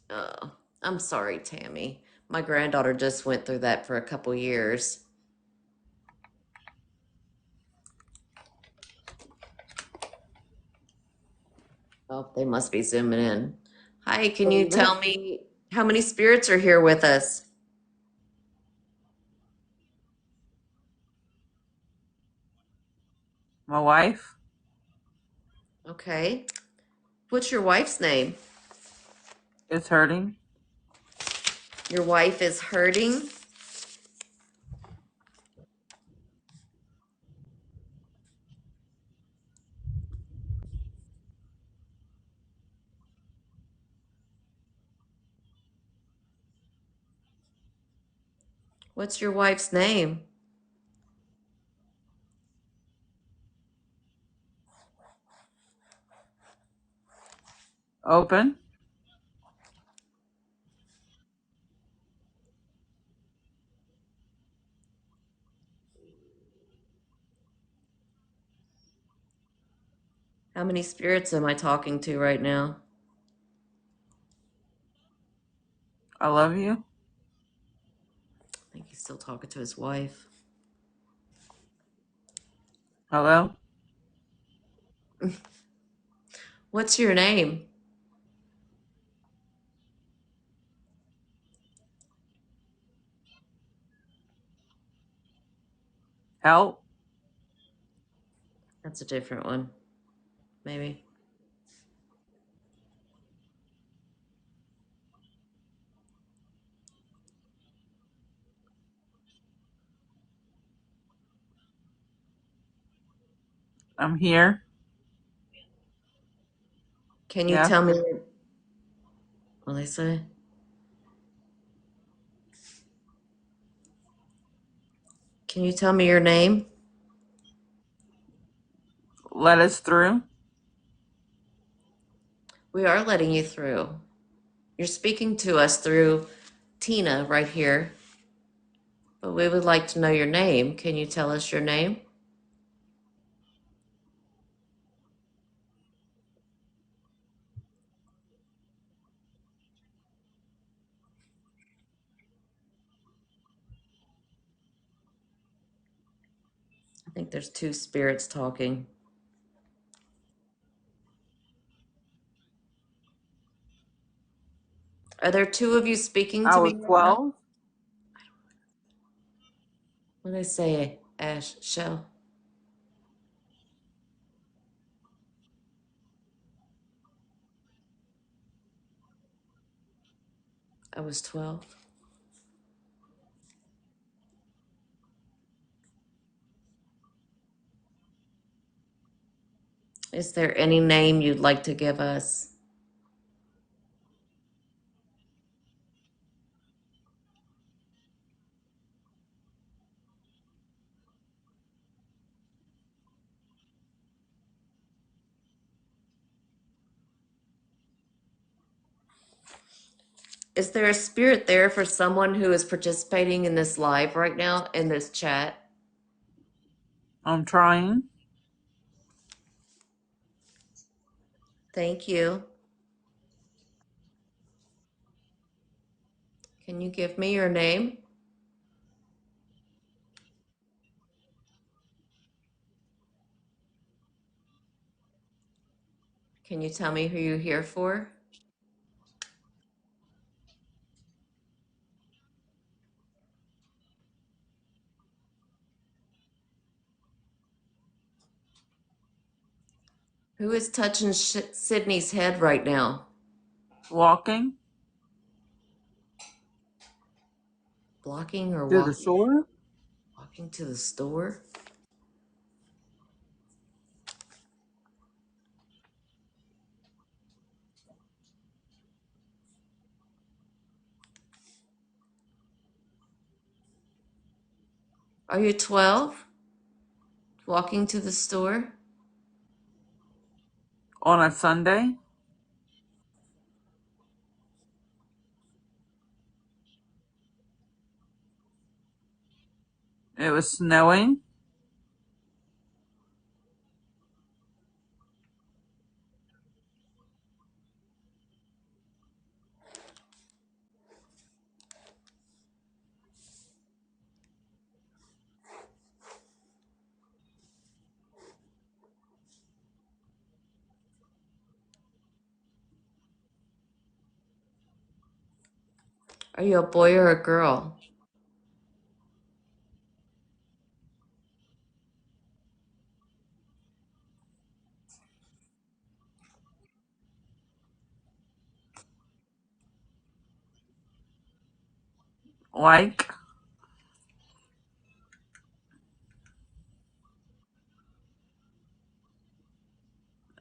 Oh, I'm sorry, Tammy. My granddaughter just went through that for a couple years. Oh, they must be zooming in. Hi, can you Baby. tell me how many spirits are here with us? My wife Okay. What's your wife's name? is hurting. Your wife is hurting. What's your wife's name? Open. How many spirits am I talking to right now? I love you. I think he's still talking to his wife. Hello? What's your name? Help? That's a different one, maybe. I'm here. Can you Yes. tell me what they say? Can you tell me your name? Let us through. We are letting you through. You're speaking to us through Tina right here, but we would like to know your name. Can you tell us your name? I think there's two spirits talking. Are there two of you speaking I to was me right now? 12. What did I say, Ash? Shell? I was 12. Is there any name you'd like to give us? Is there a spirit there for someone who is participating in this live right now in this chat? I'm trying. Thank you. Can you give me your name? Can you tell me who you're here for? Who is touching Sydney's head right now? Walking Blocking or to the walking? store. Walking to the store? Are you 12? Walking to the store? On a Sunday. It was snowing. Are you a boy or a girl? Like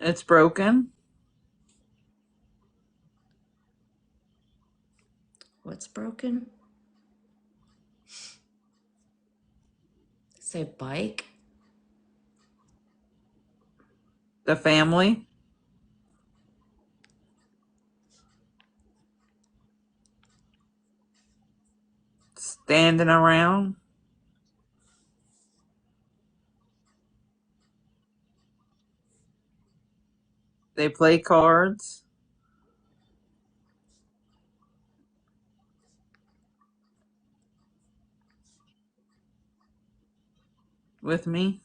it's broken. What's broken? Say bike? The family standing around. They play cards with me.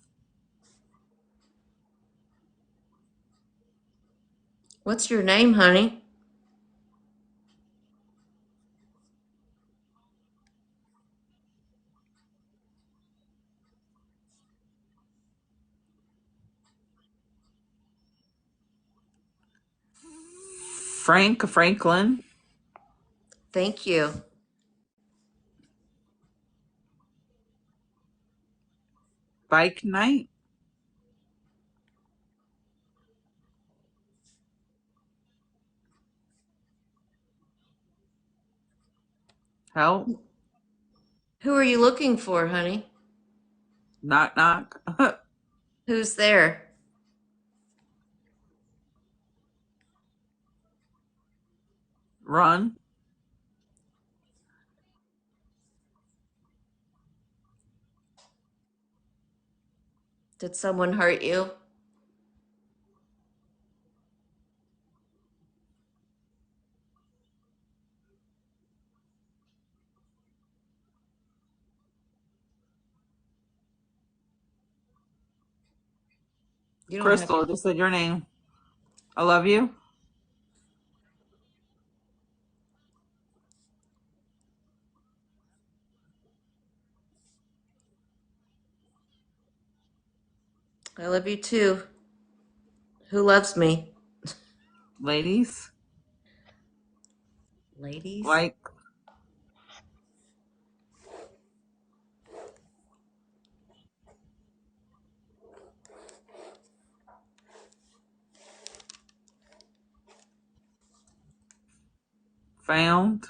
What's your name, honey? Franklin. Thank you. Bike night. Help. Who are you looking for, honey? Knock knock. Who's there? Run. Did someone hurt you? You don't have Crystal, just said your name. I love you. I love you too. Who loves me? Ladies. Ladies? Like found.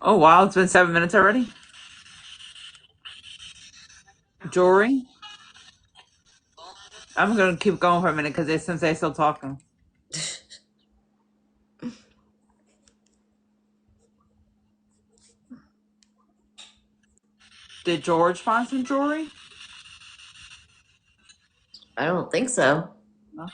Oh wow, it's been 7 minutes already. Jewelry. I'm gonna keep going for a minute because since they're still talking. Did George find some jewelry? I don't think so. No.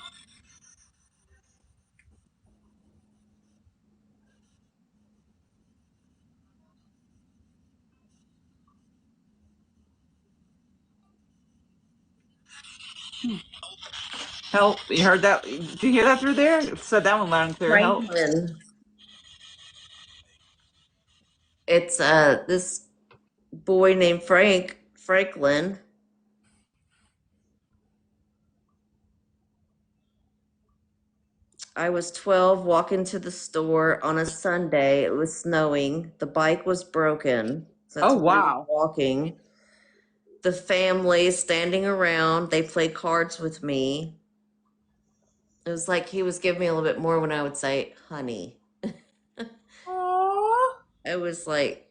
Help. You heard that? Did you hear that through there? It said that one loud and clear. Help. Franklin. It's this boy named Franklin. I was 12 walking to the store on a Sunday. It was snowing. The bike was broken. So Oh that's why we were wow. walking. The family standing around. They played cards with me. It was like he was giving me a little bit more when I would say, honey. Aww. It was like,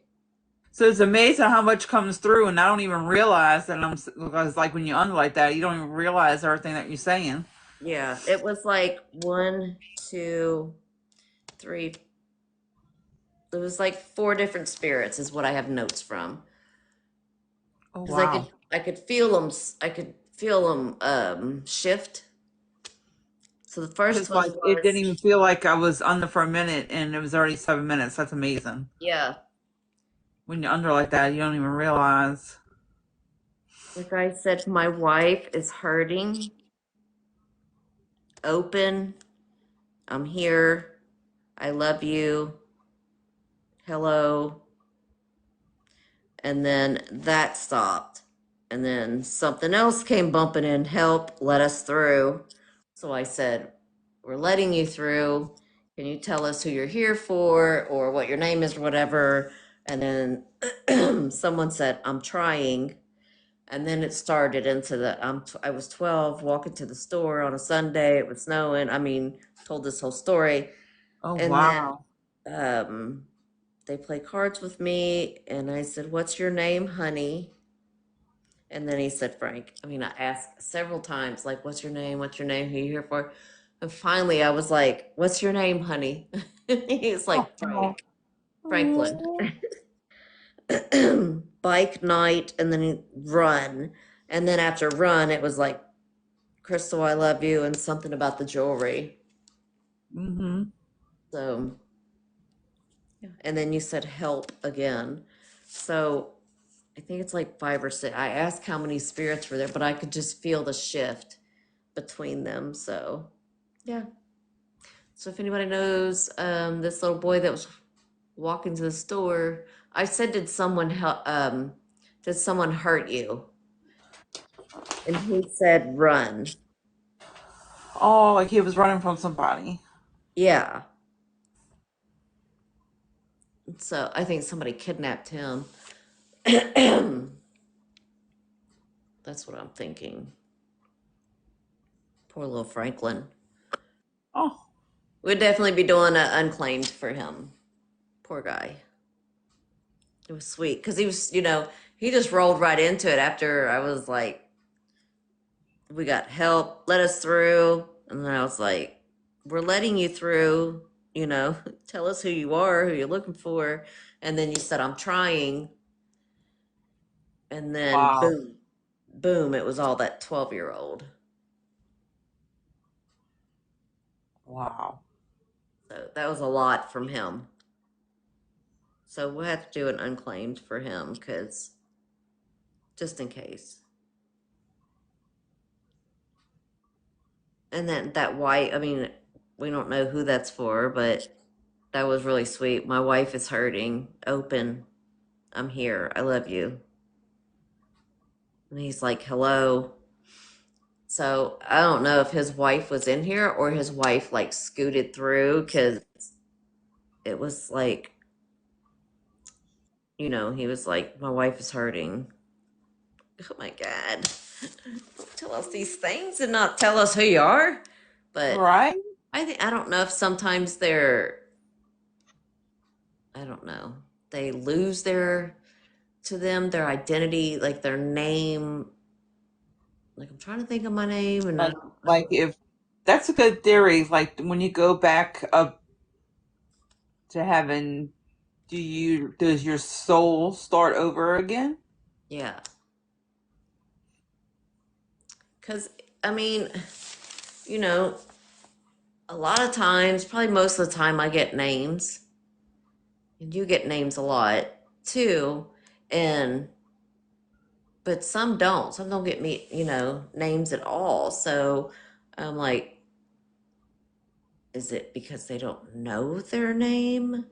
So it's amazing how much comes through, and I don't even realize that because like when you underlight that, you don't even realize everything that you're saying. yeah, it was like one, two, three. It was like four different spirits, is what I have notes from. Oh Because I could, wow. I could feel them. I could feel them shift. So the first Because one like it didn't was, even feel like I was under for a minute, and it was already 7 minutes. That's amazing. yeah, When you're under like that, you don't even realize. like I said, my wife is hurting. Open. I'm here. I love you. Hello. And then that stopped. And then something else came bumping in. Help, let us through. So I said, we're letting you through. Can you tell us who you're here for or what your name is or whatever? And then someone said, I'm trying. And then it started into I was 12 walking to the store on a Sunday. It was snowing. I mean, told this whole story. Oh And then wow. um, they play cards with me. And I said, what's your name, honey? And then he said, Frank. I mean, I asked several times, like, what's your name? What's your name? Who are you here for? And finally, I was like, what's your name, honey? He's like, Oh. Frank, Franklin. Bike night, and then run. And then after run, it was like, Crystal, I love you, and something about the jewelry. Mm-hmm. So, yeah. And then you said help again. So I think it's like five or six. I asked how many spirits were there, but I could just feel the shift. between them. So yeah. So if anybody knows this little boy that was walking to the store, I said, did someone hurt you? And he said, run. Oh, like he was running from somebody. Yeah. So I think somebody kidnapped him. That's what I'm thinking. Poor little Franklin. Oh, We'd definitely be doing an unclaimed for him. Poor guy. It was sweet because he was, he just rolled right into it after I was like, we got help, let us through. And then I was like, we're letting you through, tell us who you are, who you're looking for. And then you said, I'm trying. And then wow. boom, boom, it was all that 12-year-old. Wow. So that was a lot from him. So we'll have to do an unclaimed for him because just in case. And then that white, I mean, we don't know who that's for, but that was really sweet. My wife is hurting. Open. I'm here. I love you. And he's like, hello. So I don't know if his wife was in here or his wife like scooted through because it was like, he was like, my wife is hurting. Oh my God. Don't tell us these things and not tell us who you are. But Right? I don't know if sometimes I don't know, they lose their identity, like their name. Like I'm trying to think of my name, and Like, like if that's a good theory. Like when you go back up to heaven, does your soul start over again? yeah, because I mean, you know, a lot of times, probably most of the time, I get names, and you get names a lot too, and but some don't. Some don't get me, names at all. So I'm like, is it because they don't know their name?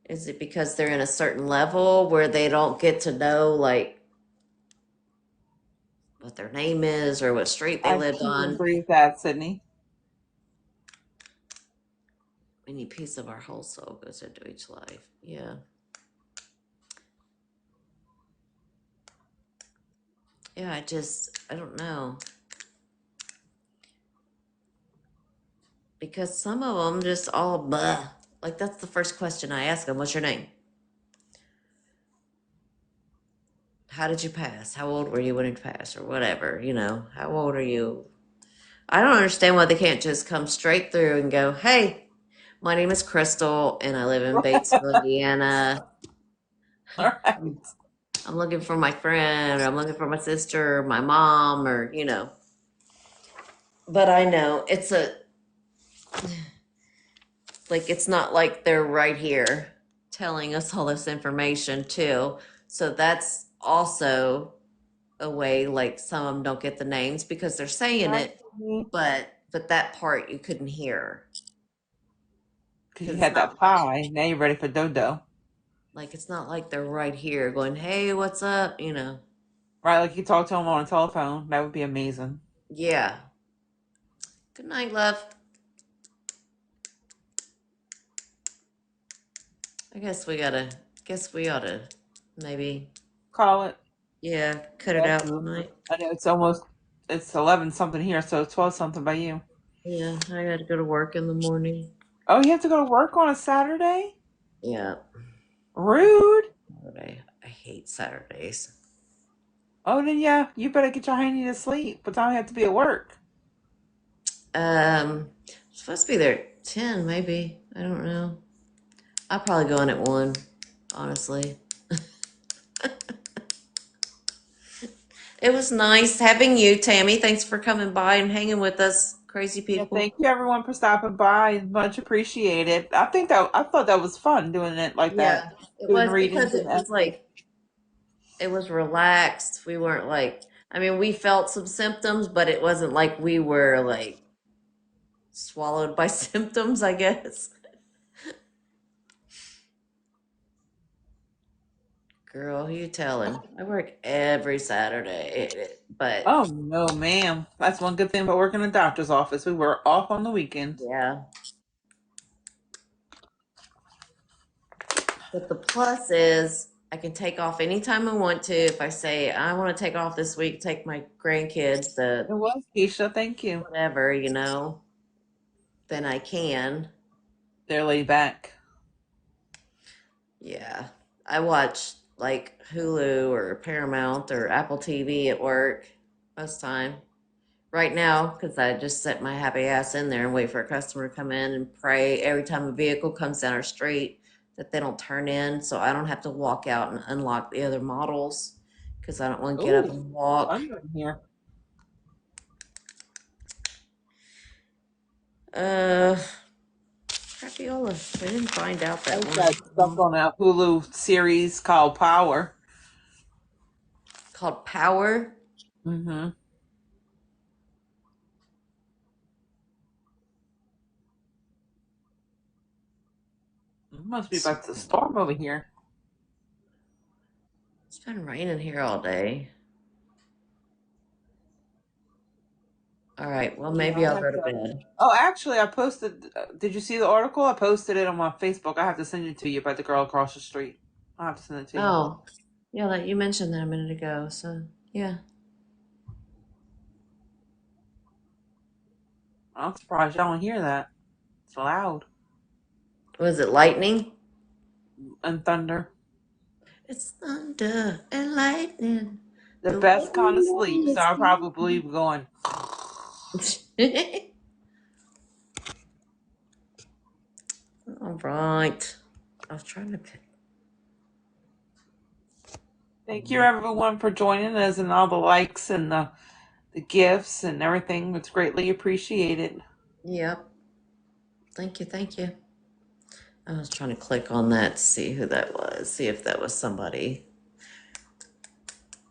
Is it because they're in a certain level where they don't get to know like what their name is or what street they I lived totally on? agree with that, Sydney. Any piece of our whole soul goes into each life. Yeah. Yeah, I don't know. Because some of them just all blah. Like that's the first question I ask them. What's your name? How did you pass? How old were you when you passed or whatever, how old are you? I don't understand why they can't just come straight through and go, hey, my name is Crystal and I live in Batesville, Indiana. All right. I'm looking for my friend, or I'm looking for my sister, or my mom, or, But I know it's not like they're right here telling us all this information, too. So that's also a way, like, some of them don't get the names because they're saying All right, it, Sydney. but that part you couldn't hear. Because you Because it's had not that pie. Now you're ready for dodo. it's not like they're right here going, hey, what's up? Right? Like you talk to them on a telephone. That would be amazing. Yeah. Good night, love. Guess we ought to maybe, Call it. yeah, cut it Yeah, out true. tonight. I know it's 11 something here, so it's 12 something by you. Yeah, I got to go to work in the morning. Oh, you have to go to work on a Saturday? Yeah, Rude. I hate Saturdays. Oh, then yeah, you better get your hiney to sleep. What time you have to be at work? Supposed to be there at 10, maybe. I don't know. I'll probably go in at 1, honestly. It was nice having you, Tammy. Thanks for coming by and hanging with us, crazy Yeah, people. thank you everyone for stopping by. Much appreciated. I thought that was fun doing it like that, Yeah, it doing was readings because and it was asking. like, it was relaxed. We weren't like, I mean, we felt some symptoms, but it wasn't like we were like swallowed by symptoms, I guess. Girl, who you telling? I work every Saturday, but Oh no, ma'am. That's one good thing about working in a doctor's office. We were off on the weekends. yeah. But the plus is I can take off anytime I want to. If I say I want to take off this week, take my grandkids, It the was, Keisha. Thank you. whatever, then I can. They're laid back. Yeah. I watch like Hulu or Paramount or Apple TV at work most time. Right now, because I just set my happy ass in there and wait for a customer to come in and pray every time a vehicle comes down our street that they don't turn in, so I don't have to walk out and unlock the other models because I don't want to get up Ooh, and walk. thunder in here. Uh, Crappiola. I didn't find out I that just got stuck one. on a Hulu series called Power. Called Power. Mm-hmm. It must be about to storm over here. It's been raining here all day. All right, well, Yeah, maybe I I'll have go to to. bed. Oh, actually, I posted. Did you see the article? I posted it on my Facebook. I have to send it to you about the girl across the street. I have to send it to you. Oh, yeah, that you mentioned that a minute ago. So, yeah. I'm surprised y'all don't hear that. It's loud. Was it lightning? And thunder. It's thunder and lightning. The The way best kind of sleep. So it's I'll probably be going. all right. I was trying to pick. Thank you, everyone, for joining us and all the likes and the gifts and everything. It's greatly appreciated. Yep. Thank you. Thank you. I was trying to click on that to see who that was. See if that was somebody.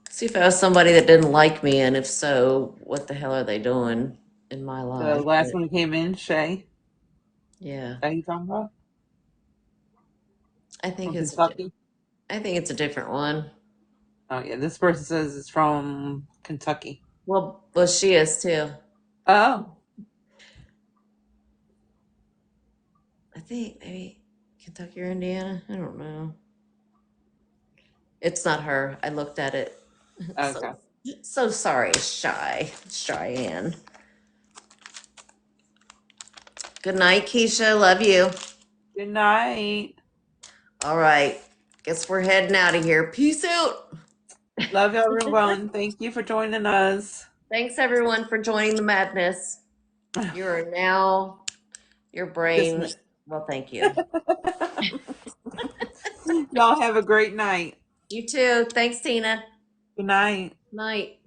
See if that was somebody that didn't like me, and if so, what the hell are they doing in my The life? last But one who came in, Shay. yeah, That you talking about? I think From it's. Kentucky? I think it's a different one. Oh, yeah. This person says it's from Kentucky. Well, she is too. Oh, I think maybe Kentucky or Indiana. I don't know. It's not her. I looked at it. okay. So so sorry, Cheyenne. Good night, Keisha. Love you. Good night. All right. Guess we're heading out of here. Peace out. Love everyone. Thank you for joining us. Thanks everyone for joining the madness. You are now your brain. Dismissed. Well, thank you. Y'all have a great night. You too. Thanks, Tina. Good night. Night.